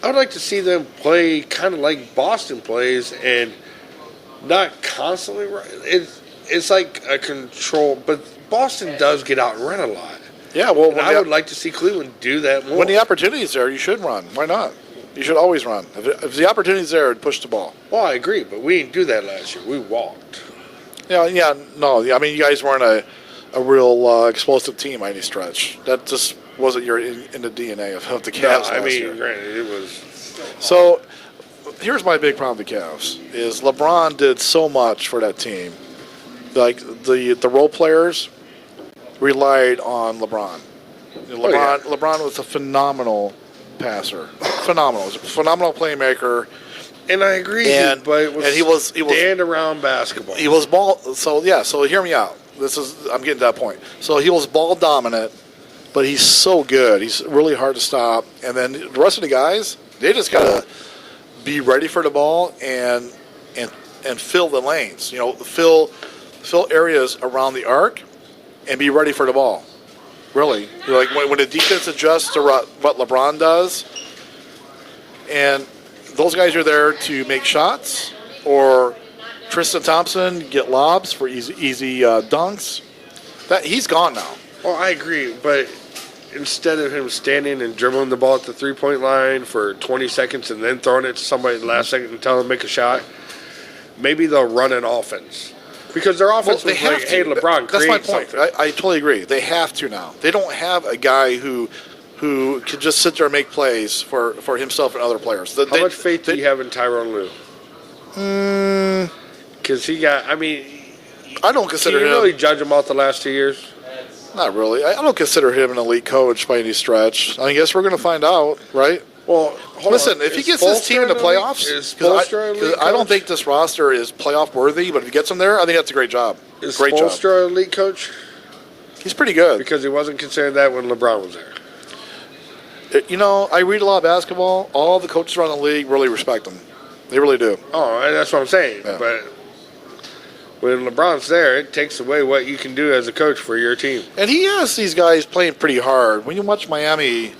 I would like to see them play kind of like Boston plays and not constantly. It's like a control, but Boston does get out and run a lot. Yeah, well, I would like to see Cleveland do that more. When the opportunity is there, you should run. Why not? You should always run. If the opportunity is there, push the ball. Well, I agree, but we didn't do that last year. We walked. Yeah, no. I mean, you guys weren't a real explosive team by any stretch. That just wasn't in the DNA of the Cavs last year. Granted, it was. So here's my big problem with the Cavs is LeBron did so much for that team. Like the role players relied on LeBron. LeBron was a phenomenal passer, phenomenal playmaker. And I agree, but he was stand around basketball. He was ball. So hear me out. I'm getting to that point. So he was ball dominant, but he's so good. He's really hard to stop. And then the rest of the guys, they just gotta be ready for the ball and fill the lanes. You know, fill areas around the arc and be ready for the ball. Really, like when the defense adjusts to what LeBron does, and those guys are there to make shots, or Tristan Thompson get lobs for easy dunks. That he's gone now. Well, I agree, but instead of him standing and dribbling the ball at the 3-point line for 20 seconds and then throwing it to somebody at the last second and telling them to make a shot, maybe they'll run an offense. Because their offense was like, hey, LeBron, that's my create point. something. I totally agree. They have to now. They don't have a guy who can just sit there and make plays for himself and other players. How much faith do you have in Tyronn Lue? Because I don't consider him. Can you really judge him off the last 2 years? Not really. I don't consider him an elite coach by any stretch. I guess we're going to find out, right? Well, listen, if he gets this team in the playoffs, because I don't think this roster is playoff worthy, but if he gets them there, I think that's a great job. Is great job. Spoelstra an elite coach? He's pretty good. Because he wasn't considered that when LeBron was there. You know, I read a lot of basketball. All the coaches around the league really respect him. They really do. Oh, that's what I'm saying. Yeah. But when LeBron's there, it takes away what you can do as a coach for your team. And he has these guys playing pretty hard. When you watch Miami,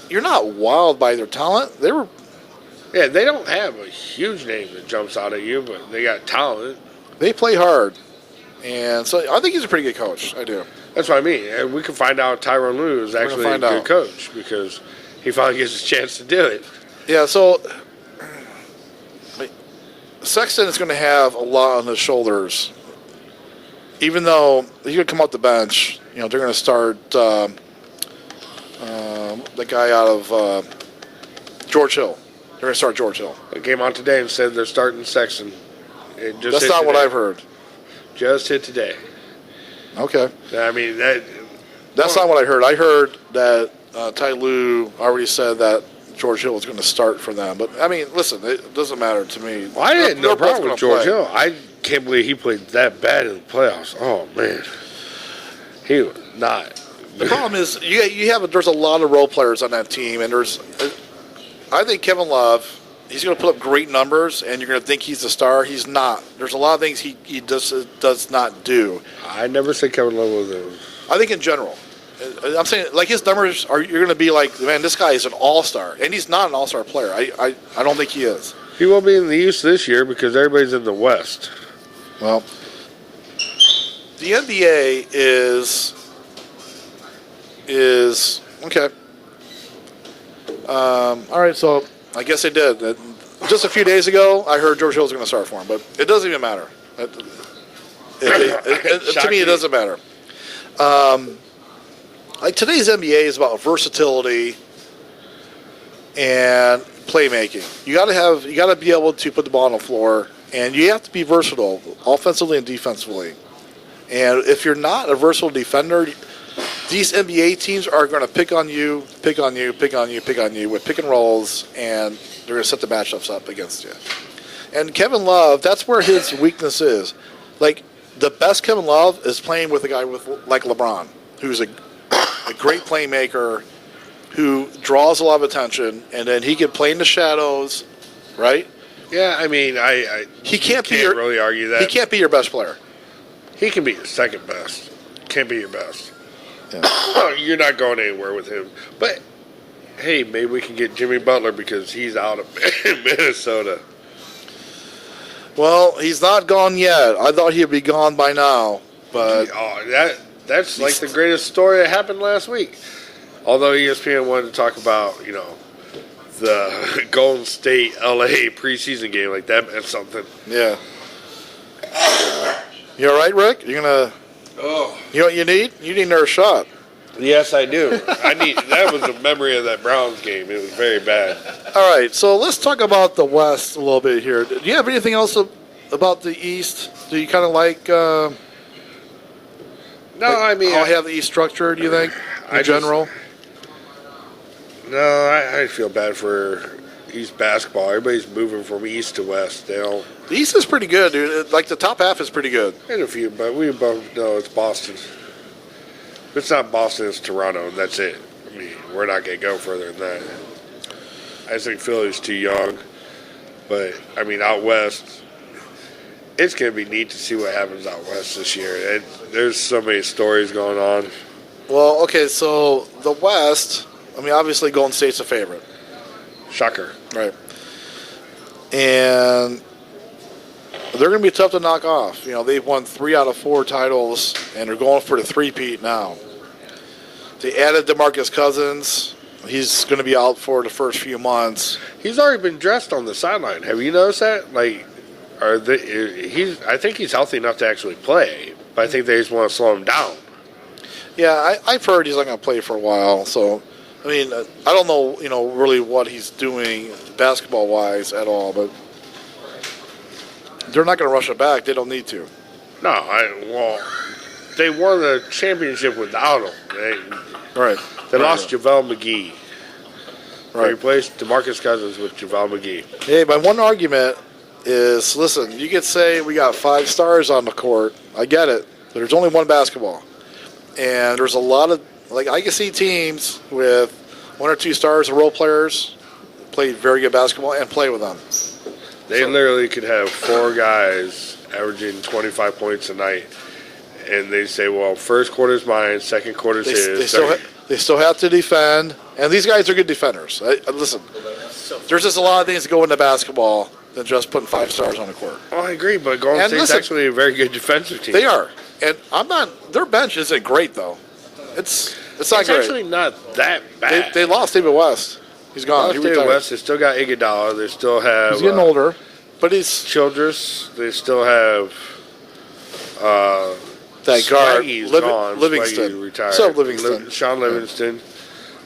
you're not wowed by their talent. They don't have a huge name that jumps out at you, but they got talent. They play hard. And so I think he's a pretty good coach. I do. That's what I mean. And we can find out Tyronn Lue is actually a good coach because he finally gets a chance to do it. Yeah, so Sexton is going to have a lot on his shoulders. Even though he's going to come off the bench, they're going to start the guy out of George Hill. They're going to start George Hill. They came on today and said they're starting Sexton. That's not what I've heard. Just hit today. Okay. I mean, that's not what I heard. I heard that Ty Lue already said that George Hill was going to start for them. But, I mean, listen, it doesn't matter to me. Well, I didn't know problem with George Hill. I can't believe he played that bad in the playoffs. Oh, man. He was not. The problem is there's a lot of role players on that team, and I think Kevin Love, he's going to put up great numbers, and you're going to think he's a star. He's not. There's a lot of things he does not do. I never said Kevin Love was those. I think in general. I'm saying, his numbers you're going to be like, man, this guy is an all-star. And he's not an all-star player. I don't think he is. He won't be in the East this year because everybody's in the West. Well, the NBA is okay. All right, so I guess they did. Just a few days ago, I heard George Hill was going to start for him, but it doesn't even matter. To me, it doesn't matter. Today's NBA is about versatility and playmaking. You got to be able to put the ball on the floor, and you have to be versatile, offensively and defensively. And if you're not a versatile defender, these NBA teams are going to pick on you with pick and rolls, and they're going to set the matchups up against you. And Kevin Love, that's where his weakness is. Like, the best Kevin Love is playing with a guy like LeBron, who's a great playmaker, who draws a lot of attention, and then he can play in the shadows, right? Yeah, I mean, he can't really argue that. He can't be your best player. He can be your second best. Can't be your best. Yeah. You're not going anywhere with him. But, hey, maybe we can get Jimmy Butler because he's out of Minnesota. Well, he's not gone yet. I thought he'd be gone by now. But that's like the greatest story that happened last week. Although ESPN wanted to talk about, the Golden State LA preseason game, like that meant something. Yeah. You all right, Rick? You're gonna. Oh. You know what you need? You need another shot. Yes, I do. That was a memory of that Browns game. It was very bad. All right, so let's talk about the West a little bit here. Do you have anything else about the East? Do you kind of like? No, I mean, how have the East structured? Do you think, in general? No, I feel bad for East basketball. Everybody's moving from East to West. The East is pretty good, dude. Like, the top half is pretty good. And a few, but we both know it's Boston. If it's not Boston, it's Toronto, and that's it. I mean, we're not going to go further than that. I just think Philly's too young. But, I mean, out West, it's going to be neat to see what happens out West this year. There's so many stories going on. Well, okay, so the West, I mean, obviously Golden State's a favorite. Shocker. Right. And they're going to be tough to knock off. They've won 3 out of 4 titles, and they're going for the three-peat now. They added DeMarcus Cousins. He's going to be out for the first few months. He's already been dressed on the sideline. Have you noticed that? Like, I think he's healthy enough to actually play, but I think they just want to slow him down. Yeah, I've heard he's not going to play for a while. So, I mean, I don't know, really what he's doing basketball-wise at all, but they're not going to rush it back. They don't need to. No, they won the championship without him. They lost JaVale McGee. They replaced DeMarcus Cousins with JaVale McGee. Hey, my one argument is, listen, you could say we got 5 stars on the court. I get it. But there's only one basketball. And there's a lot of, I can see teams with 1 or 2 stars and role players play very good basketball and play with them. They literally could have 4 guys averaging 25 points a night, and they say, well, first quarter's mine, second quarter's his. They still have to defend, and these guys are good defenders. Listen, there's just a lot of things that go into basketball than just putting 5 stars on the court. Oh, I agree, but Golden State's actually a very good defensive team. They are, and their bench isn't great, though. It's not great. It's actually not that bad. They lost David West. He's gone. David West. They still got Iguodala. They still have. He's getting older, but he's Childress. They still have. That guard, gone. Livingston. Retired. So Livingston. Sean Livingston.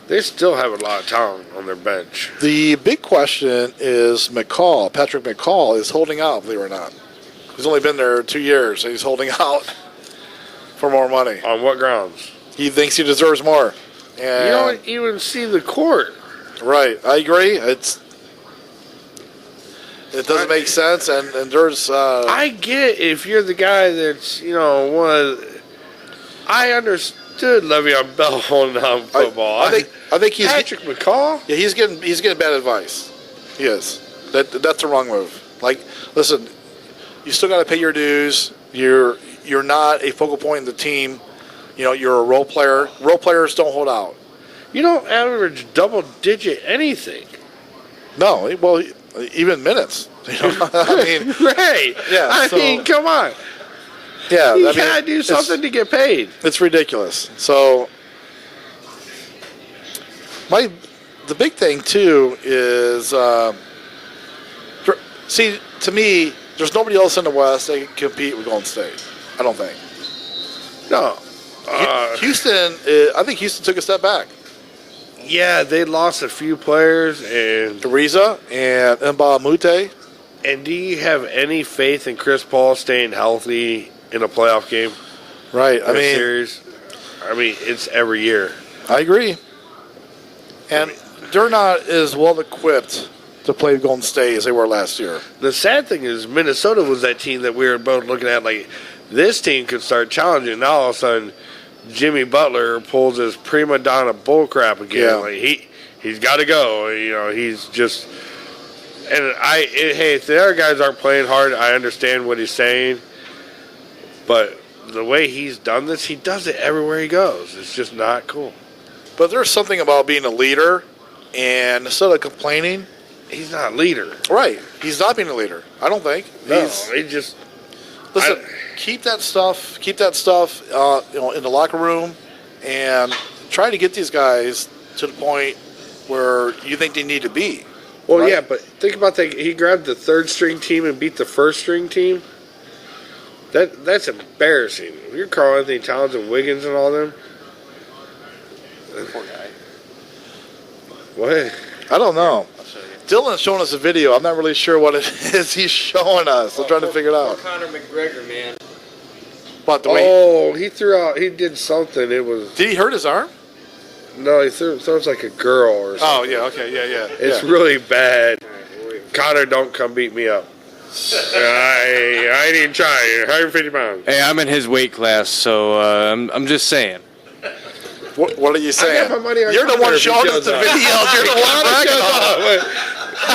They still have a lot of talent on their bench. The big question is McCall. Patrick McCall is holding out, believe it or not. He's only been there 2 years, and he's holding out for more money. On what grounds? He thinks he deserves more. And you don't even see the court. Right. I agree. It doesn't make sense, and there's... I get if you're the guy that's, I understood Le'Veon Bell holding on football. I think he's... Patrick McCall? Yeah, he's getting bad advice. He is. That's the wrong move. Listen, you still got to pay your dues. You're not a focal point in the team. You're a role player. Role players don't hold out. You don't average double-digit anything. No, well, even minutes. I mean, right? Yeah. I mean, come on. Yeah, you gotta do something to get paid. It's ridiculous. So, the big thing too is, see, to me, there's nobody else in the West that can compete with Golden State. I don't think. No. Houston, I think Houston took a step back. Yeah, they lost a few players, and Ariza and Mba Mute. And do you have any faith in Chris Paul staying healthy in a playoff game? Right. I mean, series. I mean, it's every year. I agree. And they're not as well equipped to play Golden State as they were last year. The sad thing is Minnesota was that team that we were both looking at like this team could start challenging. Now all of a sudden Jimmy Butler pulls his prima donna bullcrap again. Yeah. Like he's got to go. You know, he's just. And hey, if the other guys aren't playing hard, I understand what he's saying. But the way he's done this, he does it everywhere he goes. It's just not cool. But there's something about being a leader, and instead of complaining, he's not a leader. Right. He's not being a leader. I don't think. No, he just. Listen, keep that stuff. Keep that stuff. In the locker room, and try to get these guys to the point where you think they need to be. Well, right? yeah, but think about that. He grabbed the third string team and beat the first string team. That's embarrassing. If you're Karl Anthony Towns and Wiggins and all them. Poor guy. What? I don't know. Dylan's showing us a video. I'm not really sure what it is he's showing us. I'm trying to figure it out. Conor McGregor, man. What, the way he threw out. He did something. It was. Did he hurt his arm? No, he sounds like a girl or something. Oh, yeah, okay, yeah. It's really bad. Connor, don't come beat me up. I ain't even trying. 150 pounds. Hey, I'm in his weight class, so I'm just saying. What are you saying? I got my money on You're the one Connor if he showing us shows the up. video. You're the one bragging on it.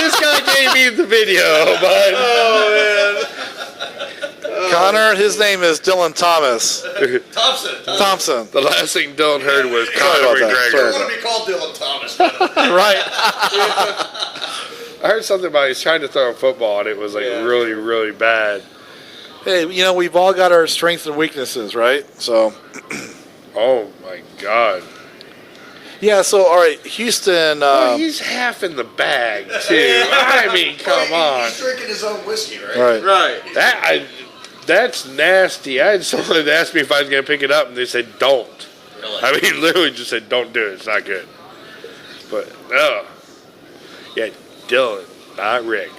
This guy gave me the video, bud. Oh, man. Connor, his name is Dylan Thomas. Thompson. The last thing Dylan heard was Sorry Conor about that. McGregor. Sorry I want to be called Dylan Thomas. Right. I heard something about he's trying to throw a football, and it was like really, really bad. Hey, we've all got our strengths and weaknesses, right? So. Oh, my God. Yeah, so, all right, Houston. Well, he's half in the bag, too. I mean, come on. He's drinking his own whiskey, right? Right. That's nasty. I had someone that asked me if I was going to pick it up, and they said, don't. Really? I mean, literally just said, don't do it. It's not good. But, yeah, Dylan, not Rick.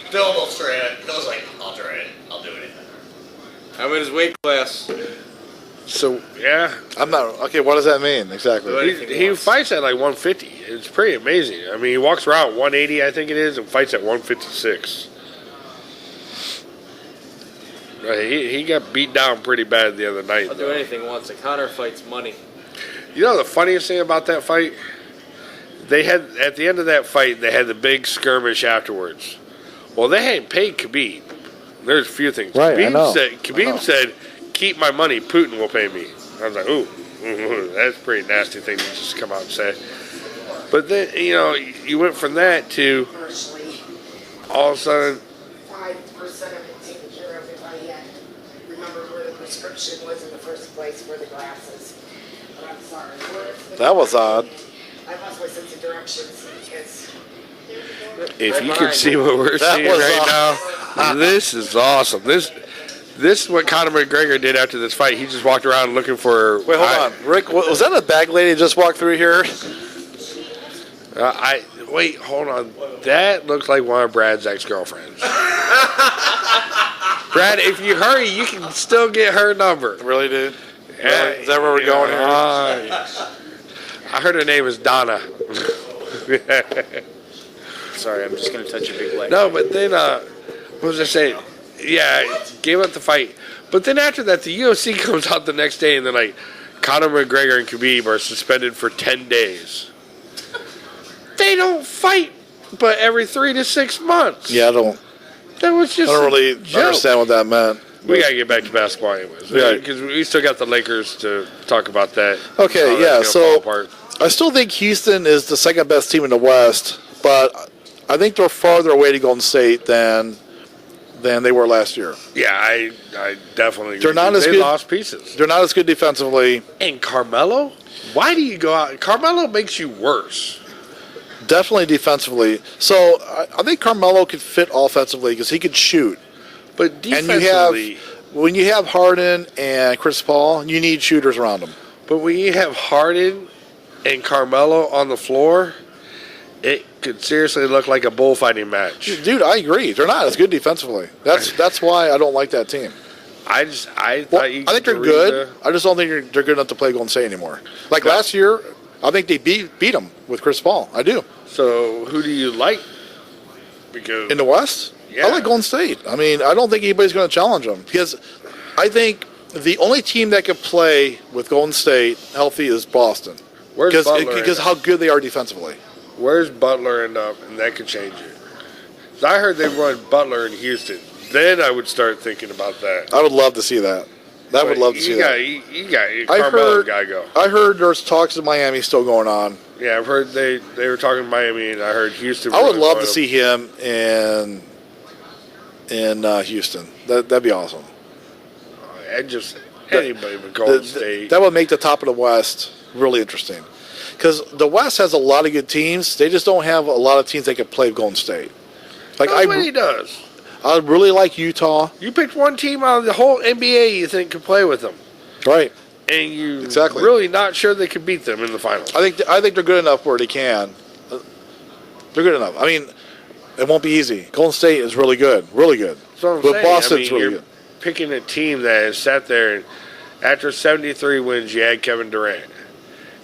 Dylan will try it. Dylan's like, I'll try it. I'll do it. I'm in his weight class. So, yeah. I'm not. Okay, what does that mean exactly? He fights at like 150. It's pretty amazing. I mean, he walks around 180, I think it is, and fights at 156. He got beat down pretty bad the other night. I'll do anything once. A Conor fights money. You know the funniest thing about that fight? They had, at the end of that fight, they had the big skirmish afterwards. Well, they hadn't paid Khabib. There's a few things. Right, Khabib said, keep my money, Putin will pay me. I was like, ooh, that's a pretty nasty thing to just come out and say. But then, you went from that to all of a sudden. 5% of it taken care of if I had remembered where the prescription was in the first place for the glasses. But I'm sorry. That was odd. I lost my sense of directions because. If you can see what we're seeing right now, this is awesome. This is what Conor McGregor did after this fight. He just walked around looking for. Wait, hold on, Rick. Was that a bag lady that just walked through here? Wait, hold on. That looks like one of Brad's ex-girlfriends. Brad, if you hurry, you can still get her number. Really, dude? Yeah, is that where we're going here? I heard her name is Donna. Sorry, I'm just going to touch your big leg. No, but then, what was I saying? Yeah, gave up the fight. But then after that, the UFC comes out the next day, and they're like, Conor McGregor and Khabib are suspended for 10 days. They don't fight but every 3 to 6 months. Yeah, I don't really understand what that meant. We got to get back to basketball anyways. Right. Because we still got the Lakers to talk about that. Okay, yeah, so I still think Houston is the second best team in the West, but I think they're farther away to Golden State than they were last year. Yeah, I definitely agree. They're not as good. They lost pieces. They're not as good defensively. And Carmelo? Why do you go out? Carmelo makes you worse. Definitely defensively. So I think Carmelo could fit offensively because he could shoot. But defensively, when you have Harden and Chris Paul, you need shooters around them. But when you have Harden and Carmelo on the floor, it could seriously look like a bullfighting match. Dude, I agree. They're not as good defensively. That's why I don't like that team. I think they're good. I just don't think they're good enough to play Golden State anymore. Like last year, I think they beat them with Chris Paul. I do. So who do you like? Because in the West, I like Golden State. I mean, I don't think anybody's going to challenge them because I think the only team that could play with Golden State healthy is Boston. Because how good they are defensively. Where's Butler end up, and that could change it. So I heard they run Butler in Houston. Then I would start thinking about that. I would love to see that. I would love to see that. You got Carmelo got to go. I heard there's talks in Miami still going on. Yeah, I've heard they were talking in Miami, and I heard Houston. I would love to see him in Houston. That'd be awesome. Anybody but Golden State. That would make the top of the West really interesting. Because the West has a lot of good teams. They just don't have a lot of teams that can play Golden State. Nobody does. I really like Utah. You picked one team out of the whole NBA you think could play with them. Right. And you're really not sure they could beat them in the finals. I think they're good enough where they can. They're good enough. I mean, it won't be easy. Golden State is really good. Really good. So but Boston's really good. Picking a team that has sat there and after 73 wins, you add Kevin Durant.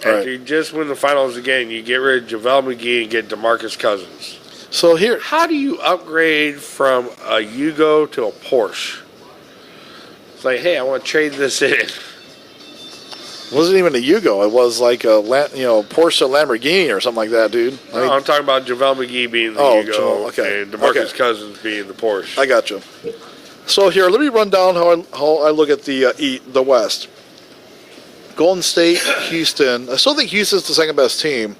After you just win the finals again, you get rid of JaVale McGee and get DeMarcus Cousins. So here, how do you upgrade from a Yugo to a Porsche? It's like, hey, I want to trade this in. It wasn't even a Yugo. It was like a Porsche Lamborghini or something like that, dude. I'm talking about JaVale McGee being the Yugo and DeMarcus Cousins being the Porsche. I got you. So here, let me run down how I look at the West. Golden State, Houston. I still think Houston's the second best team.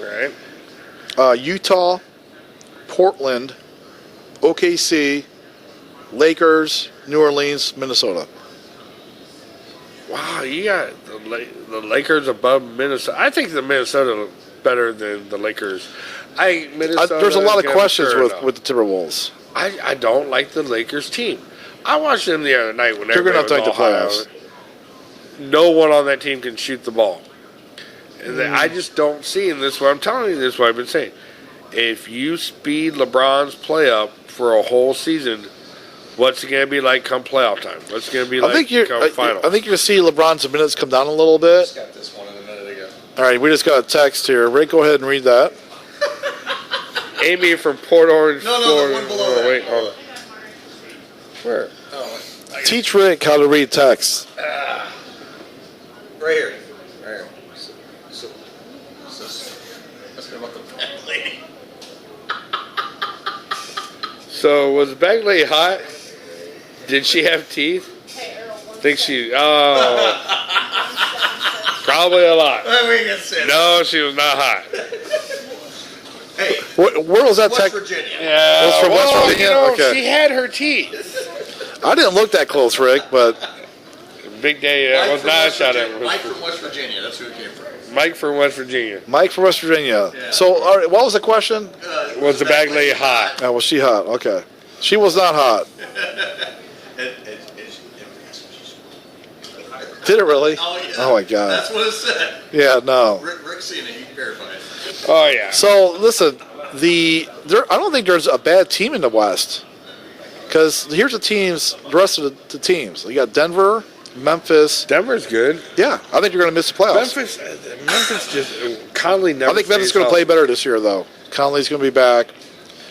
Right. Utah, Portland, OKC, Lakers, New Orleans, Minnesota. Wow, you got the Lakers above Minnesota. I think the Minnesota better than the Lakers. There's a lot of questions with the Timberwolves. I don't like the Lakers team. I watched them the other night when everybody was all high on it. No one on that team can shoot the ball. And I just don't see, and this is what I'm telling you, this is what I've been saying. If you speed LeBron's play up for a whole season, what's it going to be like come playoff time? What's it going to be like come finals? I think you're going to see LeBron's minutes come down a little bit. Just got this one a minute ago. All right, we just got a text here. Rick, go ahead and read that. Amy from Port Orange, Florida. The one below that. Wait, hold on. Where? Teach Rick how to read text. Right here. So that's about the bag lady. So was the bag lady hot? Did she have teeth? Think she? Oh, probably a lot. No, she was not hot. Hey, where was that text? West Virginia. Yeah, it was from West Virginia. Okay. She had her teeth. I didn't look that close, Rick, but big day. Was not a shot at. Mike from West Virginia. That's who it came from. Mike from West Virginia. Mike from West Virginia. Yeah. So, all right, what was the question? Was the bag lady hot? Was she hot? Okay. She was not hot. Did it really? Oh, yeah. Oh, my God. That's what it said. Yeah, no. Rick's seen it. He can verify it. Oh, yeah. So, listen, I don't think there's a bad team in the West. Because here's the rest of the teams. You got Denver, Memphis. Denver's good. Yeah, I think you're going to miss the playoffs. Memphis just Conley never. I think Memphis is going to play better this year, though. Conley's going to be back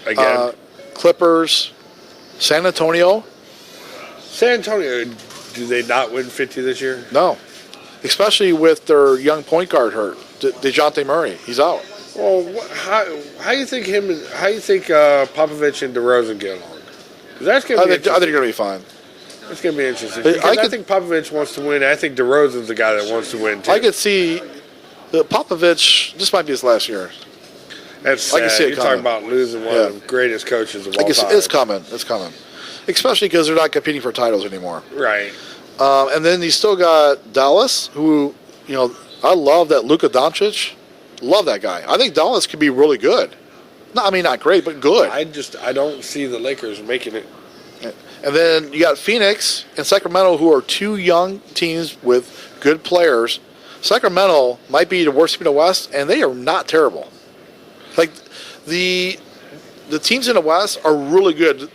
again. Clippers, San Antonio. San Antonio, do they not win 50 this year? No, especially with their young point guard hurt, DeJounte Murray. He's out. Well, how do you think Popovich and DeRozan get along? That's going to be. I think you're going to be fine. It's going to be interesting. I think Popovich wants to win. I think DeRozan's the guy that wants to win, too. I could see Popovich, this might be his last year. That's sad. I can see it. You're talking about losing one of the greatest coaches of all time. It's coming. It's coming. Especially because they're not competing for titles anymore. Right. And then you still got Dallas, who, I love that Luka Doncic. Love that guy. I think Dallas could be really good. Not great, but good. I don't see the Lakers making it. And then you got Phoenix and Sacramento, who are two young teams with good players. Sacramento might be the worst team in the West, and they are not terrible. Like, the teams in the West are really good.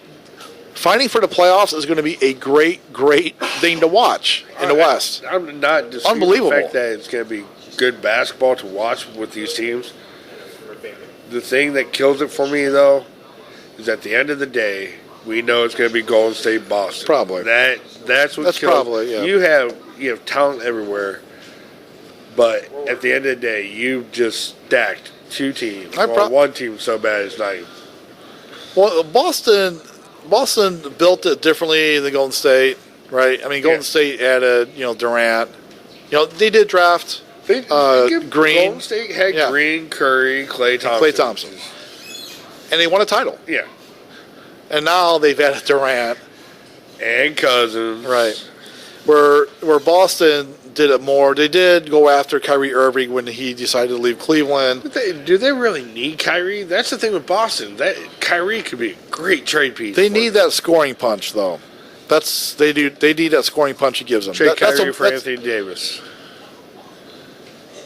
Fighting for the playoffs is going to be a great, great thing to watch in the West. I'm not disputing Unbelievable. the fact that it's going to be good basketball to watch with these teams. The thing that kills it for me, though, is at the end of the day, we know it's going to be Golden State, Boston. Probably. That's what kills. Probably, yeah. You have talent everywhere, but at the end of the day, you just stacked two teams. One team so bad it's not even. Well, Boston built it differently than Golden State, right? I mean, Golden State added, Durant. They did draft Green. Golden State had Green, Curry, Klay Thompson. And they won a title. Yeah. And now they've added Durant. And Cousins. Right. Where Boston did it more. They did go after Kyrie Irving when he decided to leave Cleveland. But do they really need Kyrie? That's the thing with Boston. That Kyrie could be a great trade piece. They need that scoring punch, though. They need that scoring punch he gives them. Trade Kyrie for Anthony Davis.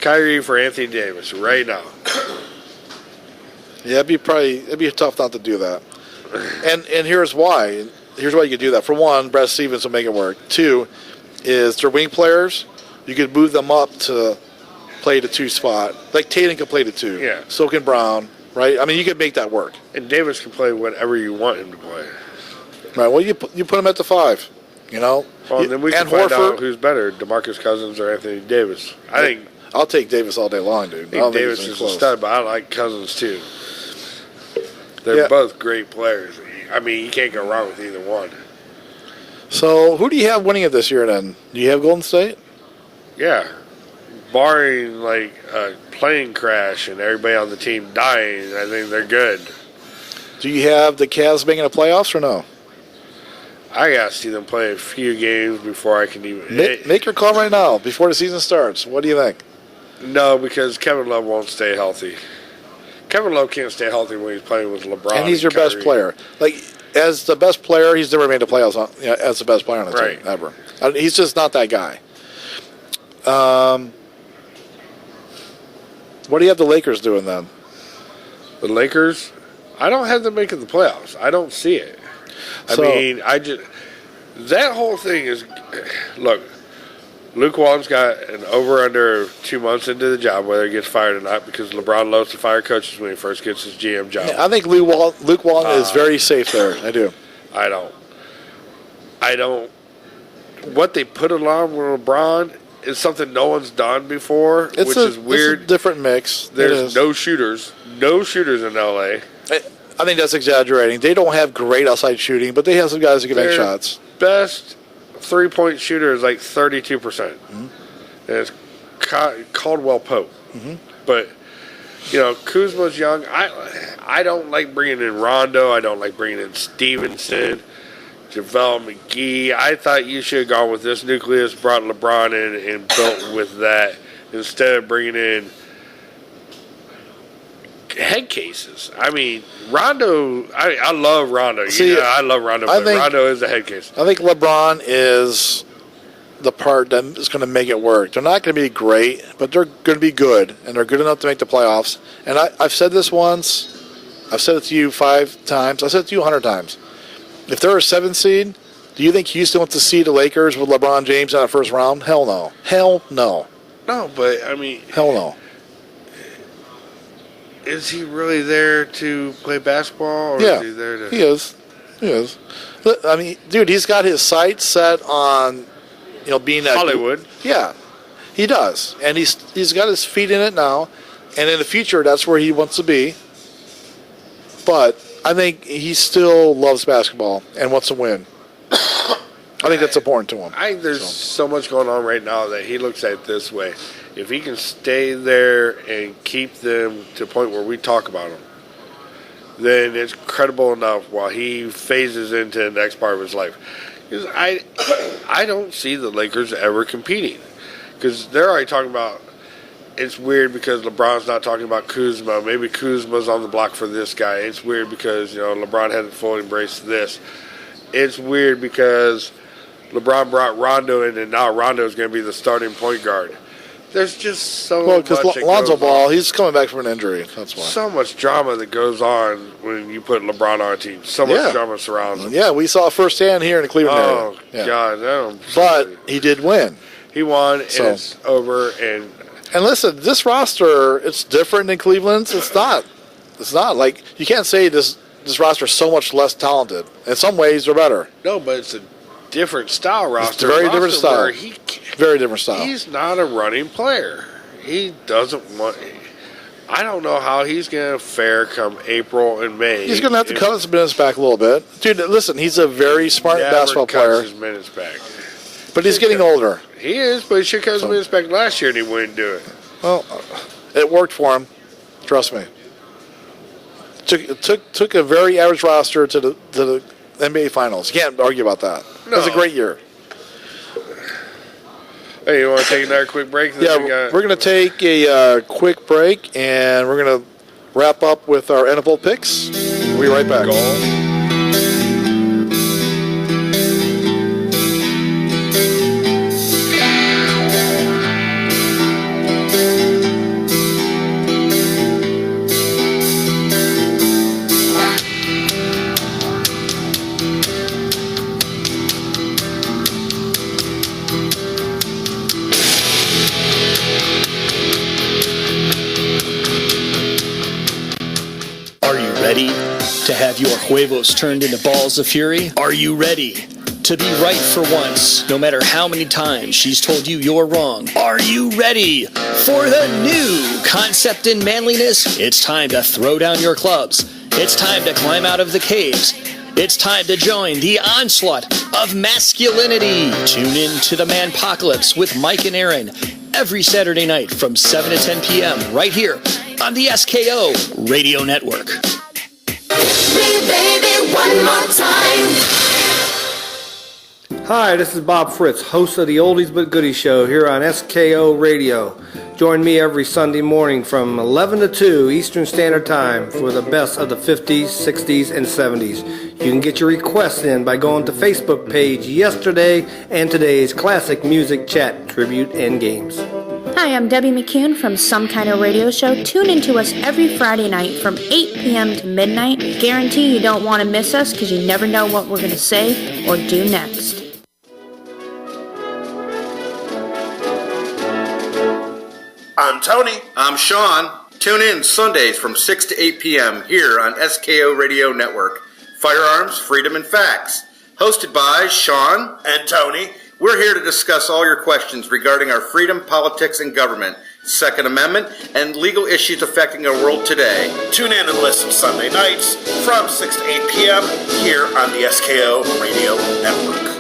Kyrie for Anthony Davis right now. Yeah, it'd be tough not to do that. And here's why. Here's why you could do that. For one, Brad Stevens will make it work. Two, is their wing players, you could move them up to play the 2 spot. Like Tatum can play the 2. Yeah. So can Brown, right? I mean, you could make that work. And Davis can play whatever you want him to play. Right. Well, you put him at the 5. Well, then we can find out who's better, DeMarcus Cousins or Anthony Davis. I'll take Davis all day long, dude. I think Davis is a stud, but I like Cousins too. They're both great players. I mean, you can't go wrong with either one. So, who do you have winning it this year then? Do you have Golden State? Yeah. Barring, a plane crash and everybody on the team dying, I think they're good. Do you have the Cavs making the playoffs or no? I got to see them play a few games before I can even... Make your call right now, before the season starts. What do you think? No, because Kevin Love won't stay healthy. Kevin Love can't stay healthy when he's playing with LeBron. And he's your best player. As the best player, he's never made the playoffs as the best player on the team, ever. He's just not that guy. What do you have the Lakers doing then? The Lakers? I don't have them making the playoffs. I don't see it. That whole thing is, look, Luke Walton's got an over-under 2 months into the job, whether he gets fired or not, because LeBron loves to fire coaches when he first gets his GM job. Yeah, I think Luke Walton is very safe there. I do. I don't. What they put along with LeBron is something no one's done before, which is weird. It's a different mix. There's no shooters in L.A. I think that's exaggerating. They don't have great outside shooting, but they have some guys who can make shots. Best three-point shooter is 32%. Mm-hmm. And it's Caldwell Pope. Mm-hmm. But, Kuzma's young. I don't like bringing in Rondo. I don't like bringing in Stevenson, JaVale McGee. I thought you should have gone with this nucleus, brought LeBron in, and built with that instead of bringing in head cases. I mean, Rondo, I love Rondo. I love Rondo, but Rondo is a head case. I think LeBron is the part that is going to make it work. They're not going to be great, but they're going to be good, and they're good enough to make the playoffs. And I've said this once. I've said it to you 5 times. I've said it to you 100 times. If they're a 7 seed, do you think Houston wants to see the Lakers with LeBron James in the first round? Hell no. Hell no. No, but, I mean... Hell no. Is he really there to play basketball? Or is he there to... He is. I mean, dude, he's got his sights set on, being that... Hollywood. Yeah, he does. And he's got his feet in it now. And in the future, that's where he wants to be. But I think he still loves basketball and wants to win. I think that's important to him. I think there's so much going on right now that he looks at it this way. If he can stay there and keep them to the point where we talk about them, then it's credible enough while he phases into the next part of his life. Because I don't see the Lakers ever competing. Because they're already talking about, it's weird because LeBron's not talking about Kuzma. Maybe Kuzma's on the block for this guy. It's weird because, LeBron hasn't fully embraced this. It's weird because LeBron brought Rondo in, and now Rondo is going to be the starting point guard. There's just so Well, much. because that Lonzo goes Ball, on. he's coming back from an injury. That's why. So much drama that goes on when you put LeBron on a team. So much drama surrounds him. Yeah, we saw firsthand here in the Cleveland area. Yeah. God, no. But he did win. He won, and it's over. And listen, this roster, it's different than Cleveland's. It's not. It's not. Like, you can't say this roster is so much less talented. In some ways, they're better. no, but it's a different style roster. It's a very different Roster style. where Very different style. He's not a running player. He doesn't want. I don't know how he's going to fare come April and May. He's going to have to cut his minutes back a little bit. Dude, listen, he's a very smart basketball player. His minutes back. But he's getting older. He is, but he should cut his minutes back last year and he wouldn't do it. Well, it worked for him. Trust me. Took a very average roster to the NBA Finals. You can't argue about that. It was a great year. Hey, you want to take another quick break? Yeah, we're going to take a quick break, and we're going to wrap up with our NFL picks. We'll be right back. Ready to have your huevos turned into balls of fury? Are you ready to be right for once, no matter how many times she's told you you're wrong? Are you ready for the new concept in manliness? It's time to throw down your clubs. It's time to climb out of the caves. It's time to join the onslaught of masculinity. Tune in to the Manpocalypse with Mike and Aaron every Saturday night from 7 to 10 p.m. right here on the SKO Radio Network. Me, baby, one more time. Hi, this is Bob Fritz, host of the Oldies But Goodies show here on SKO Radio. Join me every Sunday morning from 11 to 2 Eastern Standard Time for the best of the 50s, 60s, and 70s. You can get your requests in by going to Facebook page Yesterday and Today's Classic Music Chat, Tribute, and Games. Hi, I'm Debbie McCune from Some Kind of Radio Show. Tune into us every Friday night from 8 p.m. to midnight. Guarantee you don't want to miss us because you never know what we're going to say or do next. I'm Tony. I'm Sean. Tune in Sundays from 6 to 8 p.m. here on SKO Radio Network. Firearms, Freedom, and Facts. Hosted by Sean and Tony. We're here to discuss all your questions regarding our freedom, politics, and government, Second Amendment, and legal issues affecting our world today. Tune in and listen Sunday nights from 6 to 8 p.m. here on the SKO Radio Network.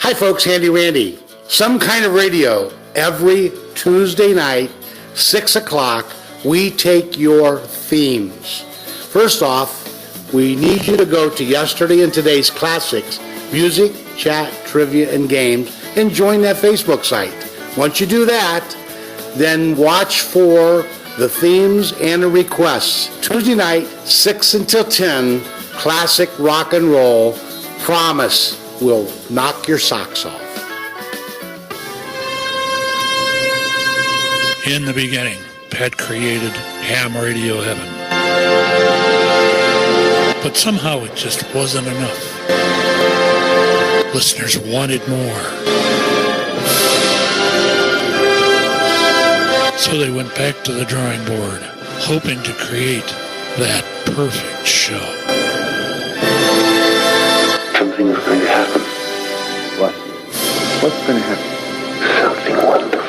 Hi, folks. Handy Randy. Some Kind of Radio. Every Tuesday night, 6 o'clock, we take your themes. First off, we need you to go to Yesterday and Today's Classics, Music, Chat, Trivia, and Games, and join that Facebook site. Once you do that, then watch for the themes and the requests. Tuesday night, 6 until 10, classic rock and roll. Promise will knock your socks off. In the beginning, Pat created ham radio heaven. But somehow it just wasn't enough. Listeners wanted more. So they went back to the drawing board, hoping to create that perfect show. Something's going to happen. What? What's going to happen? Something wonderful.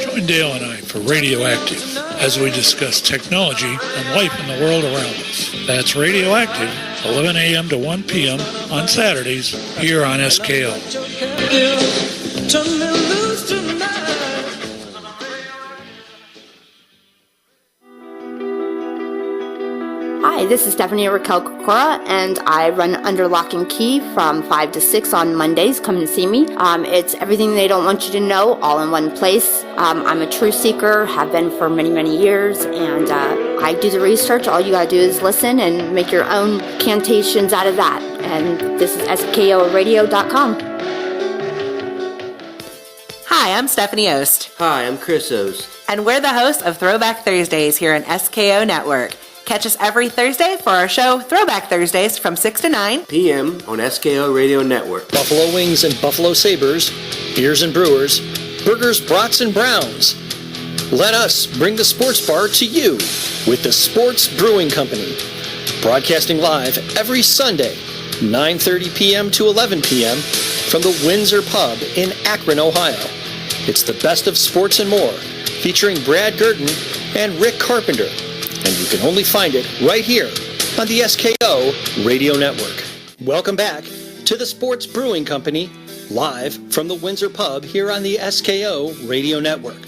Join Dale and I for Radioactive as we discuss technology and life in the world around us. That's Radioactive, 11 a.m. to 1 p.m. on Saturdays here on SKO. Hi, this is Stephanie Raquel Kokora, and I run Under Lock and Key from 5 to 6 on Mondays. Come and see me. It's everything they don't want you to know, all in one place. I'm a truth seeker, have been for many, many years, and I do the research. All you gotta do is listen and make your own cantations out of that. And this is SKORadio.com. Hi, I'm Stephanie Ost. Hi, I'm Chris Ost. And we're the hosts of Throwback Thursdays here on SKO Network. Catch us every Thursday for our show Throwback Thursdays from 6 to 9 p.m. on SKO Radio Network. Buffalo Wings and Buffalo Sabres, beers and brewers, burgers, brats, and browns. Let us bring the sports bar to you with the Sports Brewing Company. Broadcasting live every Sunday, 9:30 p.m. to 11 p.m. from the Windsor Pub in Akron, Ohio. It's the best of sports and more, featuring Brad Gurton and Rick Carpenter. And you can only find it right here on the SKO Radio Network. Welcome back to the Sports Brewing Company, live from the Windsor Pub here on the SKO Radio Network.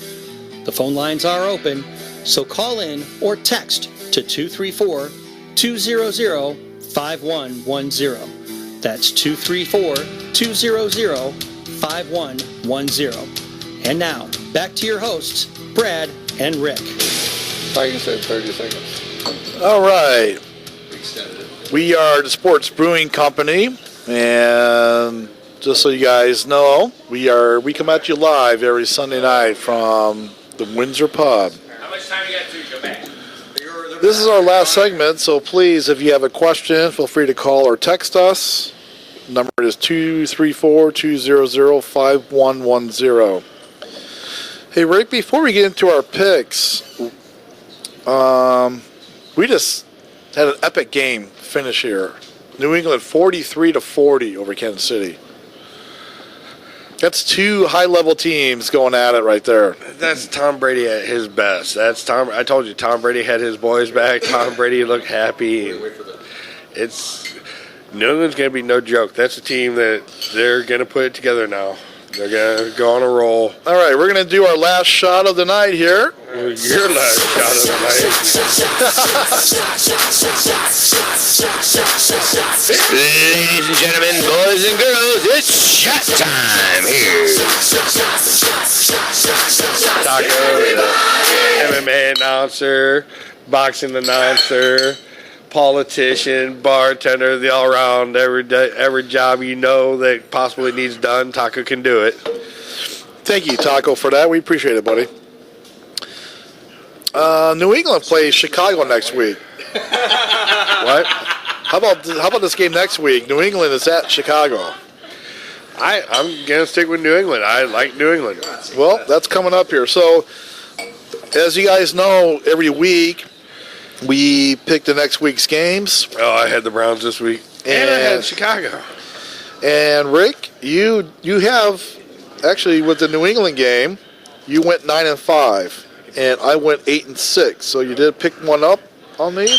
The phone lines are open, so call in or text to 234-200-5110. That's 234-200-5110. And now, back to your hosts, Brad and Rick. Like you said, 30 seconds. All right. We are the Sports Brewing Company, and just so you guys know, we come at you live every Sunday night from the Windsor Pub. How much time you got to go back? This is our last segment, so please, if you have a question, feel free to call or text us. The number is 234-200-5110. Hey, Rick, before we get into our picks, we just had an epic game finish here. New England 43-40 over Kansas City. That's two high-level teams going at it right there. That's Tom Brady at his best. That's Tom. I told you, Tom Brady had his boys back. Tom Brady looked happy. It's New England's going to be no joke. That's a team that they're going to put it together now. They're going to go on a roll. All right, we're going to do our last shot of the night here. Your last shot of the night. Ladies and gentlemen, boys and girls, it's shot time here. Taco, MMA announcer, boxing announcer, politician, bartender, the all-around, every job you know that possibly needs done, Taco can do it. Thank you, Taco, for that. We appreciate it, buddy. New England plays Chicago next week. What? How about this game next week? New England is at Chicago. I'm going to stick with New England. I like New England. Well, that's coming up here. So, as you guys know, every week we pick the next week's games. Oh, I had the Browns this week. And I had Chicago. And Rick, you have, actually with the New England game, you went 9-5. And I went 8-6. So you did pick one up on me.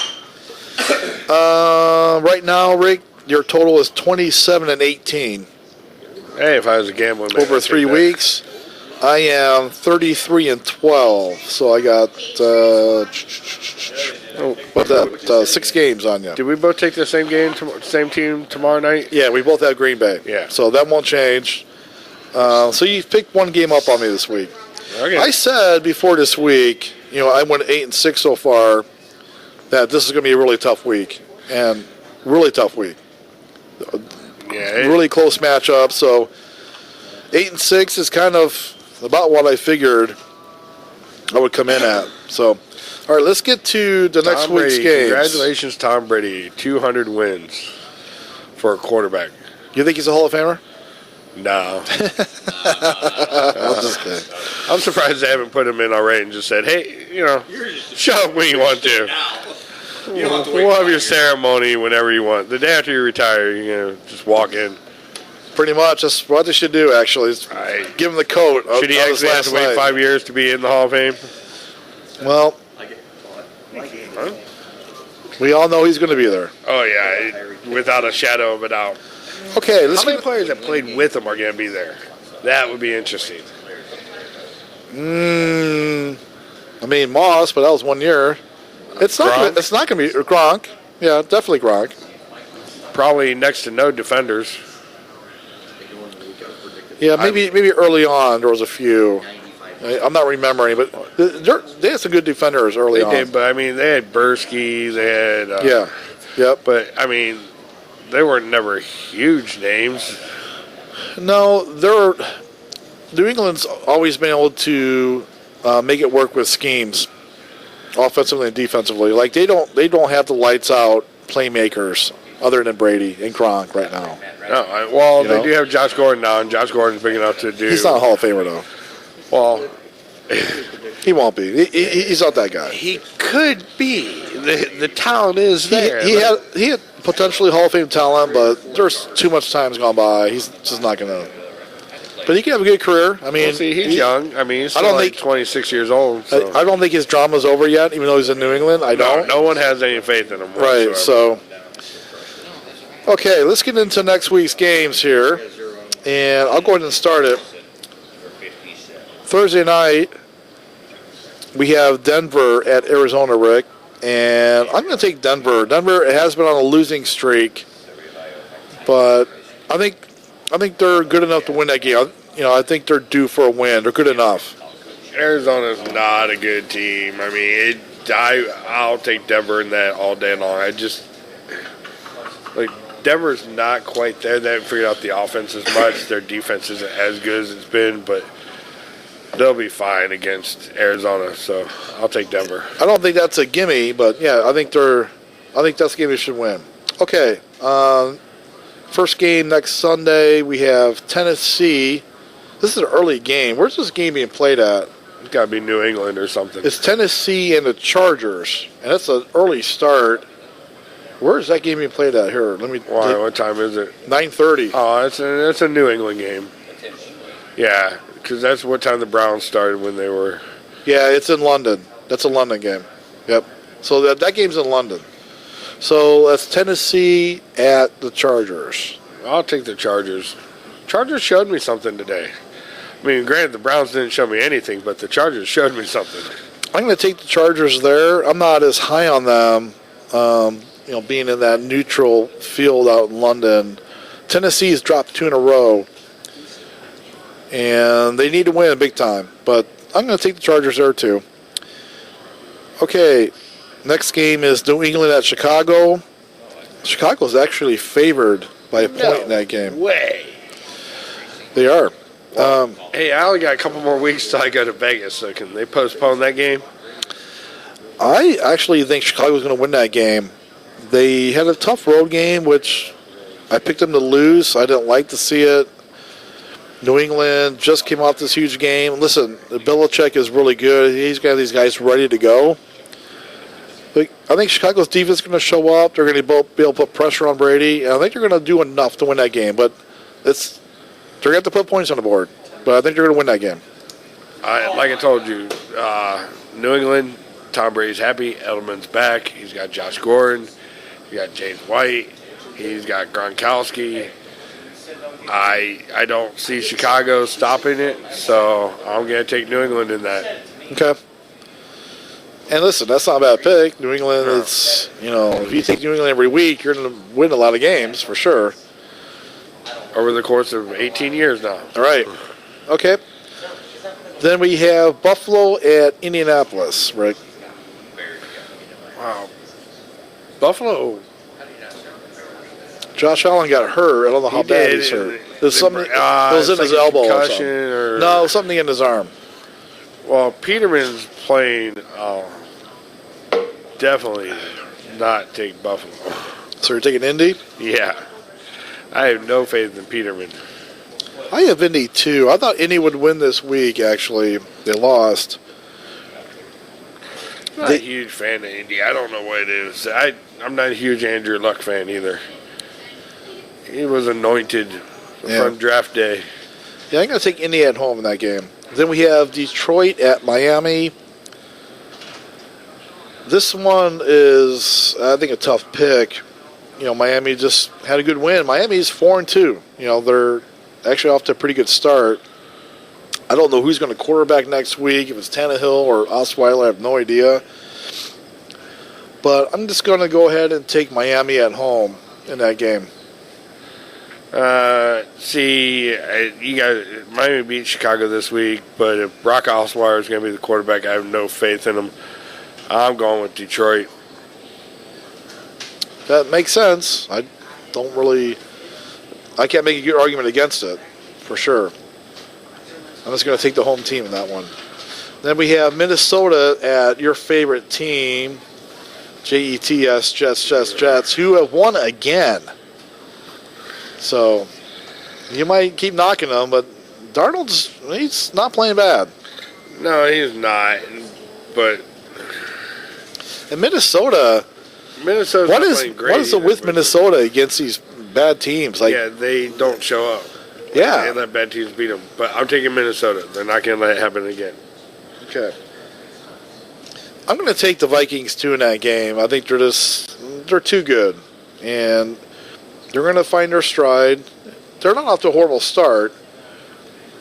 Right now, Rick, your total is 27-18. Hey, if I was a gambling man, over 3 weeks, I am 33-12. So I got 6 games on you. Did we both take the same game, same team tomorrow night? Yeah, we both have Green Bay. Yeah. So that won't change. So you picked one game up on me this week. Okay. I said before this week, I went 8-6 so far, that this is going to be a really tough week. And really tough week. Yeah. Really close matchup. So 8-6 is kind of about what I figured I would come in at. So, all right, let's get to the next week's games. Congratulations, Tom Brady. 200 wins for a quarterback. You think he's a Hall of Famer? No. I'm just kidding. I'm surprised they haven't put him in already and just said, hey, show up when you want to. We'll have your ceremony whenever you want. The day after you retire, just walk in. Pretty much. That's what they should do, actually. Is give him the coat. Should he actually have to wait 5 years to be in the Hall of Fame? Well, we all know he's going to be there. Oh, yeah, without a shadow of a doubt. Okay, how many players that played with him are going to be there? That would be interesting. Moss, but that was 1 year. It's not going to be Gronk. Yeah, definitely Gronk. Probably next to no defenders. Yeah, maybe early on there was a few. I'm not remembering, but they had some good defenders early on. They did, but they had Bursky, they had... Yep. But, they were never huge names. No, New England's always been able to make it work with schemes, offensively and defensively. Like they don't have the lights out playmakers other than Brady and Gronk right now. No, they do have Josh Gordon now, and Josh Gordon's big enough to do. He's not a Hall of Famer though. Well, he won't be. He's not that guy. He could be. The talent is there. He had potentially Hall of Fame talent, but there's too much time's gone by. He's just not gonna. But he can have a good career. I mean, he's young. I mean, he's still 26 years old. So. I don't think his drama's over yet, even though he's in New England. I don't. No one has any faith in him. Whatsoever. Right. So, okay, let's get into next week's games here, and I'll go ahead and start it. Thursday night, we have Denver at Arizona, Rick, and I'm going to take Denver. Denver has been on a losing streak, but I think they're good enough to win that game. I think they're due for a win. They're good enough. Arizona's not a good team. I mean, I'll take Denver in that all day long. Denver's not quite there. They haven't figured out the offense as much. Their defense isn't as good as it's been, but they'll be fine against Arizona. So I'll take Denver. I don't think that's a gimme, but yeah, I think that's the game they should win. Okay. First game next Sunday, we have Tennessee. This is an early game. Where's this game being played at? It's got to be New England or something. It's Tennessee and the Chargers, and that's an early start. Where is that game being played at? Here, let me. Why? What time is it? 9:30. Oh, it's a New England game. Yeah, because that's what time the Browns started when they were. Yeah, it's in London. That's a London game. Yep. So that game's in London. So that's Tennessee at the Chargers. I'll take the Chargers. Chargers showed me something today. I mean, granted, the Browns didn't show me anything, but the Chargers showed me something. I'm going to take the Chargers there. I'm not as high on them, being in that neutral field out in London. Tennessee's dropped 2 in a row, and they need to win big time. But I'm going to take the Chargers there, too. Okay. Next game is New England at Chicago. Chicago's actually favored by a point in that game. Way. They are. Hey, I only got a couple more weeks till I go to Vegas, so can they postpone that game? I actually think Chicago's going to win that game. They had a tough road game, which I picked them to lose. I didn't like to see it. New England just came off this huge game. Listen, Belichick is really good. He's got these guys ready to go. I think Chicago's defense is going to show up. They're going to be able to put pressure on Brady. And I think they're going to do enough to win that game. But they're going to have to put points on the board. But I think they're going to win that game. Like I told you, New England, Tom Brady's happy. Edelman's back. He's got Josh Gordon. He's got James White. He's got Gronkowski. I don't see Chicago stopping it. So I'm going to take New England in that. Okay. And listen, that's not a bad pick. New England, it's, if you take New England every week, you're going to win a lot of games for sure. Over the course of 18 years now. All right. Okay. Then we have Buffalo at Indianapolis, Rick. Wow. Buffalo. Josh Allen got hurt. I don't know how bad he's hurt. There's something. It was in his elbow or something. No, something in his arm. Well, Peterman's playing. Definitely not take Buffalo. So you're taking Indy? Yeah. I have no faith in Peterman. I have Indy, too. I thought Indy would win this week, actually. They lost. I'm not a huge fan of Indy. I don't know what it is. I'm not a huge Andrew Luck fan either. He was anointed from draft day. Yeah, I'm going to take Indy at home in that game. Then we have Detroit at Miami. This one is, I think, a tough pick. Miami just had a good win. Miami's 4-2. They're actually off to a pretty good start. I don't know who's going to quarterback next week, if it's Tannehill or Osweiler. I have no idea. But I'm just going to go ahead and take Miami at home in that game. You guys, Miami beat Chicago this week, but if Brock Osweiler is going to be the quarterback, I have no faith in him. I'm going with Detroit. That makes sense. I I can't make a good argument against it, for sure. I'm just going to take the home team in that one. Then we have Minnesota at your favorite team, Jets, Jets, who have won again. So you might keep knocking them, but he's not playing bad. No, he's not. But and Minnesota's not playing great. What is it with Minnesota against these bad teams? Yeah, they don't show up. Yeah. They let bad teams beat them. But I'm taking Minnesota. They're not going to let it happen again. Okay. I'm going to take the Vikings, too, in that game. I think they're too good. And they're going to find their stride. They're not off to a horrible start.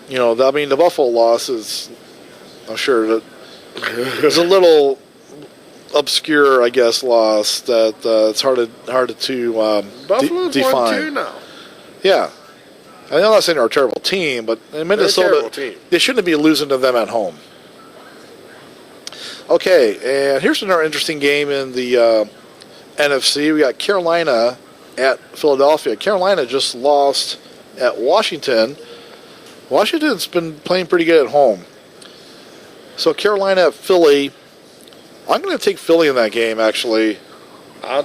The Buffalo loss is, I'm sure, that it's a little obscure, I guess, loss that it's hard to Buffalo's define. 1-2 now. Yeah. I'm not saying they're a terrible team, but in Minnesota, they shouldn't be losing to them at home. Okay, and here's another interesting game in the NFC. We got Carolina at Philadelphia. Carolina just lost at Washington. Washington's been playing pretty good at home. So Carolina at Philly. I'm going to take Philly in that game, actually. I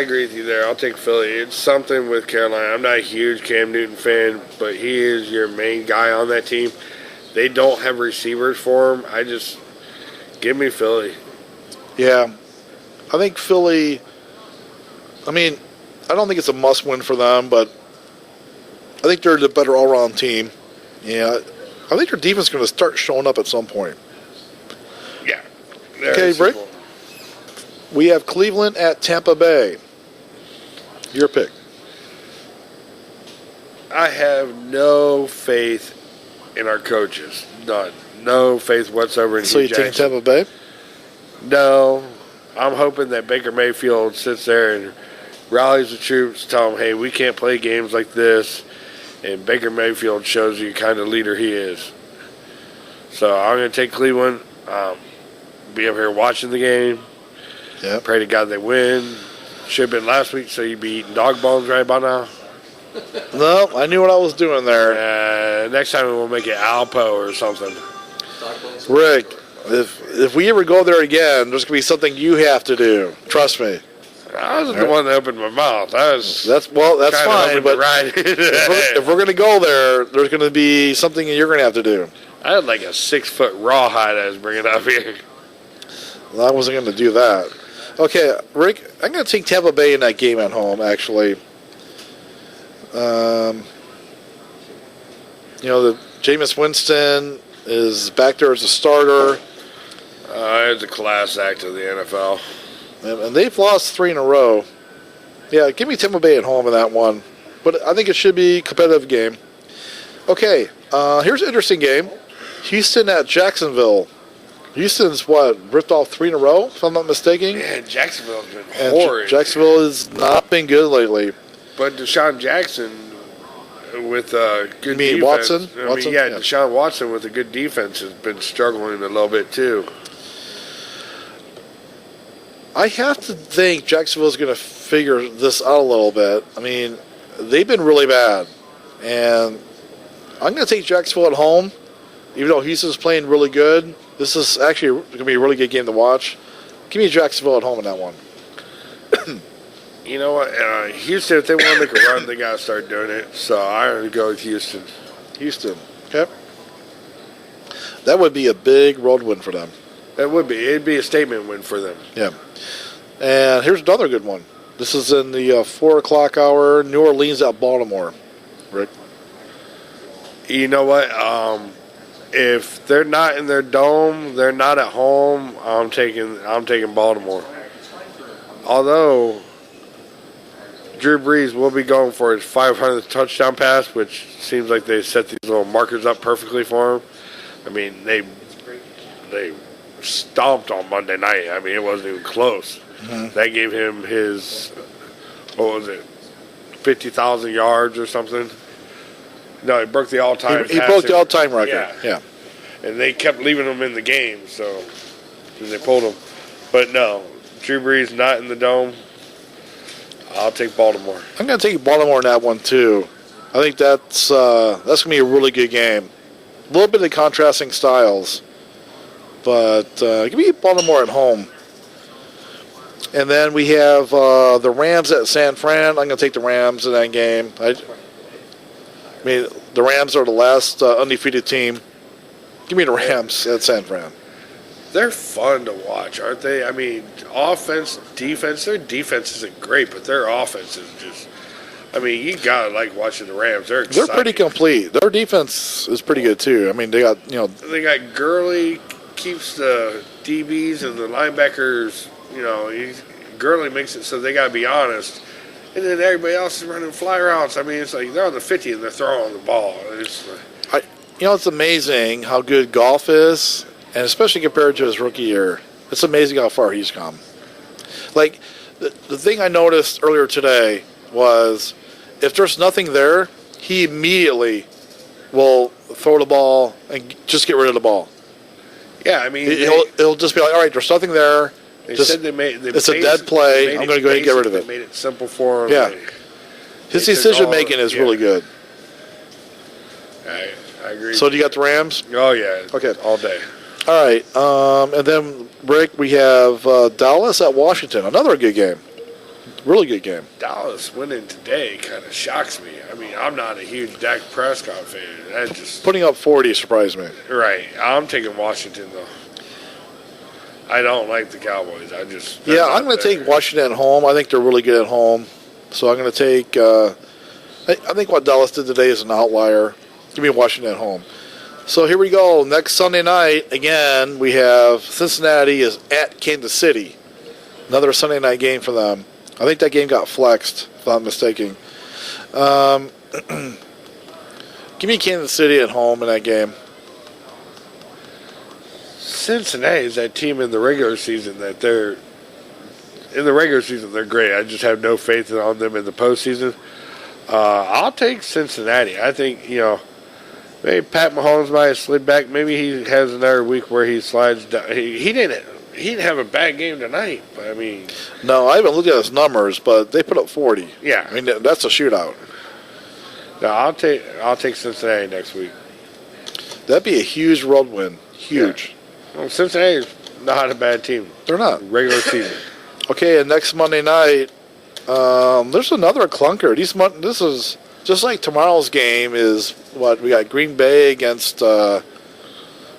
agree with you there. I'll take Philly. It's something with Carolina. I'm not a huge Cam Newton fan, but he is your main guy on that team. They don't have receivers for him. Give me Philly. Yeah. I think Philly, I don't think it's a must-win for them, but I think they're the better all-around team. Yeah. I think their defense is going to start showing up at some point. Yeah. Okay, Rick. We have Cleveland at Tampa Bay. Your pick. I have no faith in our coaches. None. No faith whatsoever in So you take Tampa Bay? No. I'm hoping that Baker Mayfield sits there and rallies the troops, tell them, hey, we can't play games like this. And Baker Mayfield shows you kind of leader he is. So I'm going to take Cleveland. Be up here watching the game. Yeah. Pray to God they win. Should have been last week, so you'd be eating dog bones right by now. No, I knew what I was doing there. Next time we'll make it Alpo or something. Rick, if we ever go there again, there's going to be something you have to do. Trust me. I wasn't the one that opened my mouth. That's fine, but if we're going to go there, there's going to be something you're going to have to do. I had like a 6-foot rawhide I was bringing up here. Well, I wasn't going to do that. Okay, Rick, I'm going to take Tampa Bay in that game at home, actually. The Jameis Winston is back there as a starter. It's a class act of the NFL. And they've lost 3 in a row. Yeah, give me Tampa Bay at home in that one. But I think it should be a competitive game. Okay, here's an interesting game. Houston at Jacksonville. Houston's, ripped off 3 in a row, if I'm not mistaken? Yeah, Jacksonville's been and horrid. Jacksonville has not been good lately. But Deshaun Jackson with good defense. Watson? Deshaun Watson with a good defense has been struggling a little bit too. I have to think Jacksonville's going to figure this out a little bit. They've been really bad. And I'm going to take Jacksonville at home, even though Houston's playing really good. This is actually going to be a really good game to watch. Give me Jacksonville at home in that one. You know what? Houston, if they want to make a run, they got to start doing it. So I'm going to go with Houston. Houston. Okay. That would be a big road win for them. That would be. It'd be a statement win for them. Yeah. And here's another good one. This is in the 4 o'clock hour, New Orleans at Baltimore. Rick? You know what? If they're not in their dome, they're not at home. I'm taking Baltimore. Although Drew Brees will be going for his 500th touchdown pass, which seems like they set these little markers up perfectly for him. They stomped on Monday night. It wasn't even close. Mm-hmm. That gave him his 50,000 yards or something. No, he broke the all-time. He broke the all-time record. Yeah. And they kept leaving him in the game, and they pulled him. But no, Drew Brees not in the dome. I'll take Baltimore. I'm going to take Baltimore in that one, too. I think that's going to be a really good game. A little bit of contrasting styles, but give me Baltimore at home. And then we have the Rams at San Fran. I'm going to take the Rams in that game. I mean, the Rams are the last undefeated team. Give me the Rams at San Fran. They're fun to watch, aren't they? I mean, offense, defense, their defense isn't great, but their offense is just, I mean, you got to like watching the Rams. They're exciting. They're pretty complete. Their defense is pretty good, too. I mean, they got, They got Gurley, keeps the DBs and the linebackers, Gurley makes it so they got to be honest. And then everybody else is running fly routes. I mean, it's like they're on the 50 and they're throwing the ball. It's amazing how good Goff is, and especially compared to his rookie year. It's amazing how far he's come. Like, the thing I noticed earlier today was if there's nothing there, he immediately will throw the ball and just get rid of the ball. Yeah, I mean, he'll just be like, all right, there's nothing there. It's a dead play. I'm going to go ahead and get rid of it. They made it simple for him. Yeah. His decision making is really good. I agree. So do you got the Rams? Oh, yeah. Okay. All day. All right. And then, Rick, we have Dallas at Washington. Another good game. Really good game. Dallas winning today kind of shocks me. I mean, I'm not a huge Dak Prescott fan. Putting up 40 surprised me. Right. I'm taking Washington, though. I don't like the Cowboys. I'm going to take Washington at home. I think they're really good at home. So I'm going to take I think what Dallas did today is an outlier. Give me Washington at home. So here we go. Next Sunday night, again, we have Cincinnati is at Kansas City. Another Sunday night game for them. I think that game got flexed, if I'm not mistaken. Give me Kansas City at home in that game. Cincinnati is that team in the regular season that they're great. I just have no faith on them in the postseason. I'll take Cincinnati. I think, maybe Pat Mahomes might have slid back. Maybe he has another week where he slides down. He didn't have a bad game tonight, but I mean. No, I haven't looked at his numbers, but they put up 40. Yeah. I mean, that's a shootout. No, I'll take Cincinnati next week. That'd be a huge road win. Huge. Yeah. Well, Cincinnati's not a bad team. They're not. Regular season. Okay, and next Monday night, there's another clunker. This is just like tomorrow's game is what we got Green Bay against who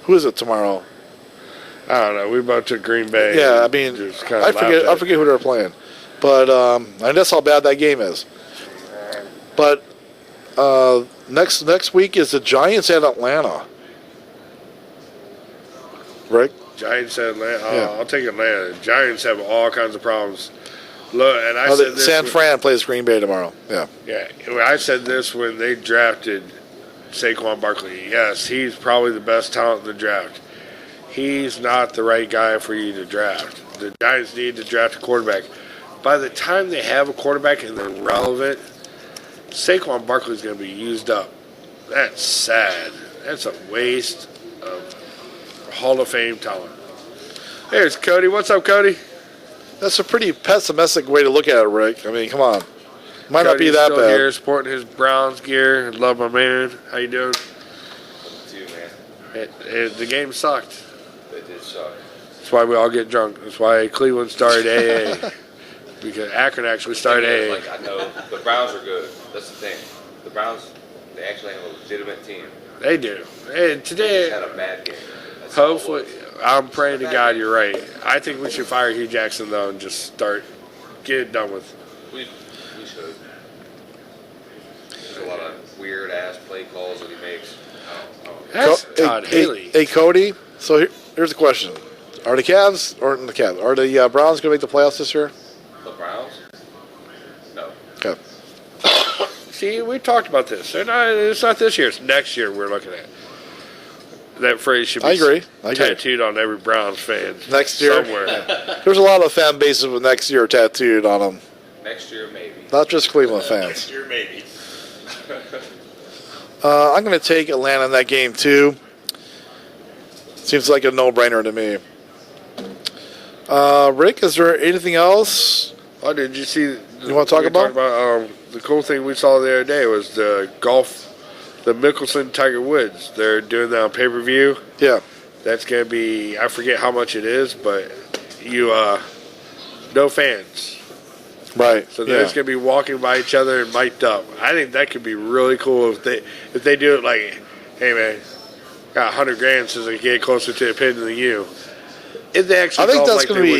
is it tomorrow? I don't know. We both took Green Bay. Yeah, I mean, I forget who they're playing, but and that's how bad that game is. But next week is the Giants at Atlanta. Rick? Giants at Atlanta. Yeah. I'll take Atlanta. Giants have all kinds of problems. Look, and I said this. San Fran plays Green Bay tomorrow. Yeah. Yeah. I said this when they drafted Saquon Barkley. Yes, he's probably the best talent in the draft. He's not the right guy for you to draft. The Giants need to draft a quarterback. By the time they have a quarterback and they're relevant, Saquon Barkley is going to be used up. That's sad. That's a waste of Hall of Fame talent. There's Cody. What's up, Cody? That's a pretty pessimistic way to look at it, Rick. I mean, come on. Might Cody's not be that still bad. Here sporting his Browns gear. Love my man. How you doing? Too, man. The game sucked. It did suck. That's why we all get drunk. That's why Cleveland started AA. Because Akron actually started AA. Like, I know the Browns are good. That's the thing. The Browns, they actually have a legitimate team. They do. And today, they just had a bad game. Hopefully, I'm praying to God you're right. I think we should fire Hugh Jackson, though, and just get it done with. We should. There's a lot of weird-ass play calls that he makes. That's Todd Haley. Hey, Cody, so here's the question. Are the Cavs, or the Cavs, are the Browns going to make the playoffs this year? The Browns? No. Okay. See, we talked about this. It's not this year. It's next year we're looking at. That phrase should be tattooed on every Browns fan. Next year? Somewhere. There's a lot of fan bases with next year tattooed on them. Next year, maybe. Not just Cleveland fans. Next year, maybe. I'm going to take Atlanta in that game, too. Seems like a no-brainer to me. Rick, is there anything else? Oh, did you see You want to talk about? The cool thing we saw the other day was the golf, the Mickelson Tiger Woods. They're doing that on pay-per-view. Yeah. That's going to be, I forget how much it is, but no fans. Right. So they're just going to be walking by each other and mic'd up. I think that could be really cool if they do it like, hey man, got $100,000 so they can get closer to the pin than you. If they actually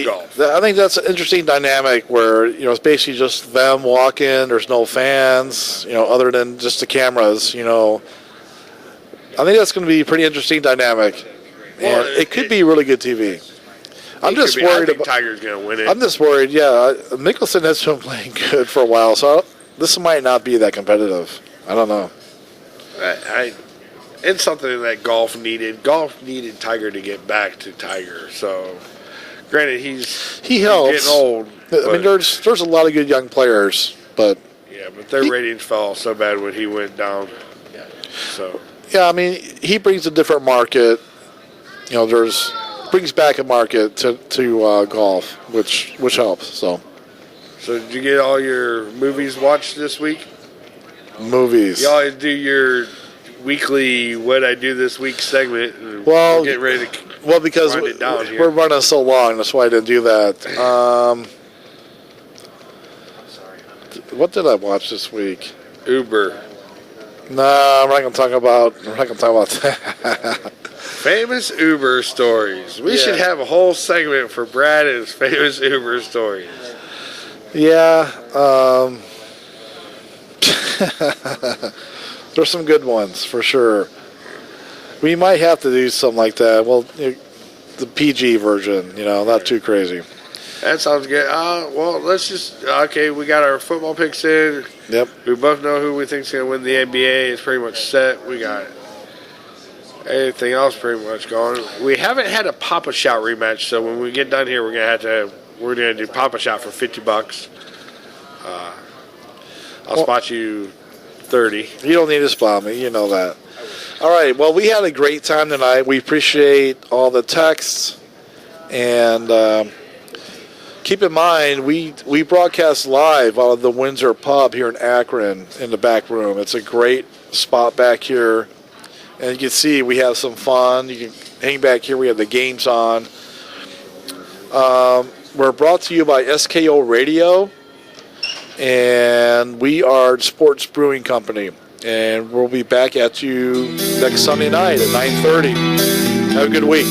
golf. I think that's an interesting dynamic where, it's basically just them walking, there's no fans, other than just the cameras, I think that's going to be a pretty interesting dynamic. Well, and it could be really good TV. I'm just worried I think about Tiger's going to win it. I'm just worried, yeah. Mickelson has been playing good for a while, so this might not be that competitive. I don't know. It's something that golf needed. Golf needed Tiger to get back to Tiger. So, granted, he helps. He's getting old. I mean, there's a lot of good young players, but but their ratings fell so bad when he went down. Yeah. So. Yeah, I mean, he brings a different market. Brings back a market to golf, which helps. So did you get all your movies watched this week? Movies. You always do your weekly "What I Do This Week" segment. And well, get ready to because wind it down here. We're running so long, that's why I didn't do that. What did I watch this week? Uber. No, I'm not going to talk about that. Famous Uber stories. We should have a whole segment for Brad and his famous Uber stories. Yeah. There's some good ones, for sure. We might have to do something like that. Well, the PG version, not too crazy. That sounds good. Well, let's just... Okay, we got our football picks in. Yep. We both know who we think is going to win the NBA. It's pretty much set. We got everything else pretty much going. We haven't had a Papa Shot rematch, so when we get done here, we're going to do Papa Shot for $50. I'll spot you 30. You don't need to spot me. You know that. All right. Well, we had a great time tonight. We appreciate all the texts. And keep in mind, we broadcast live out of the Windsor Pub here in Akron in the back room. It's a great spot back here. And you can see we have some fun. You can hang back here. We have the games on. We're brought to you by SKO Radio. And we are the Sports Brewing Company. And we'll be back at you next Sunday night at 9:30. Have a good week.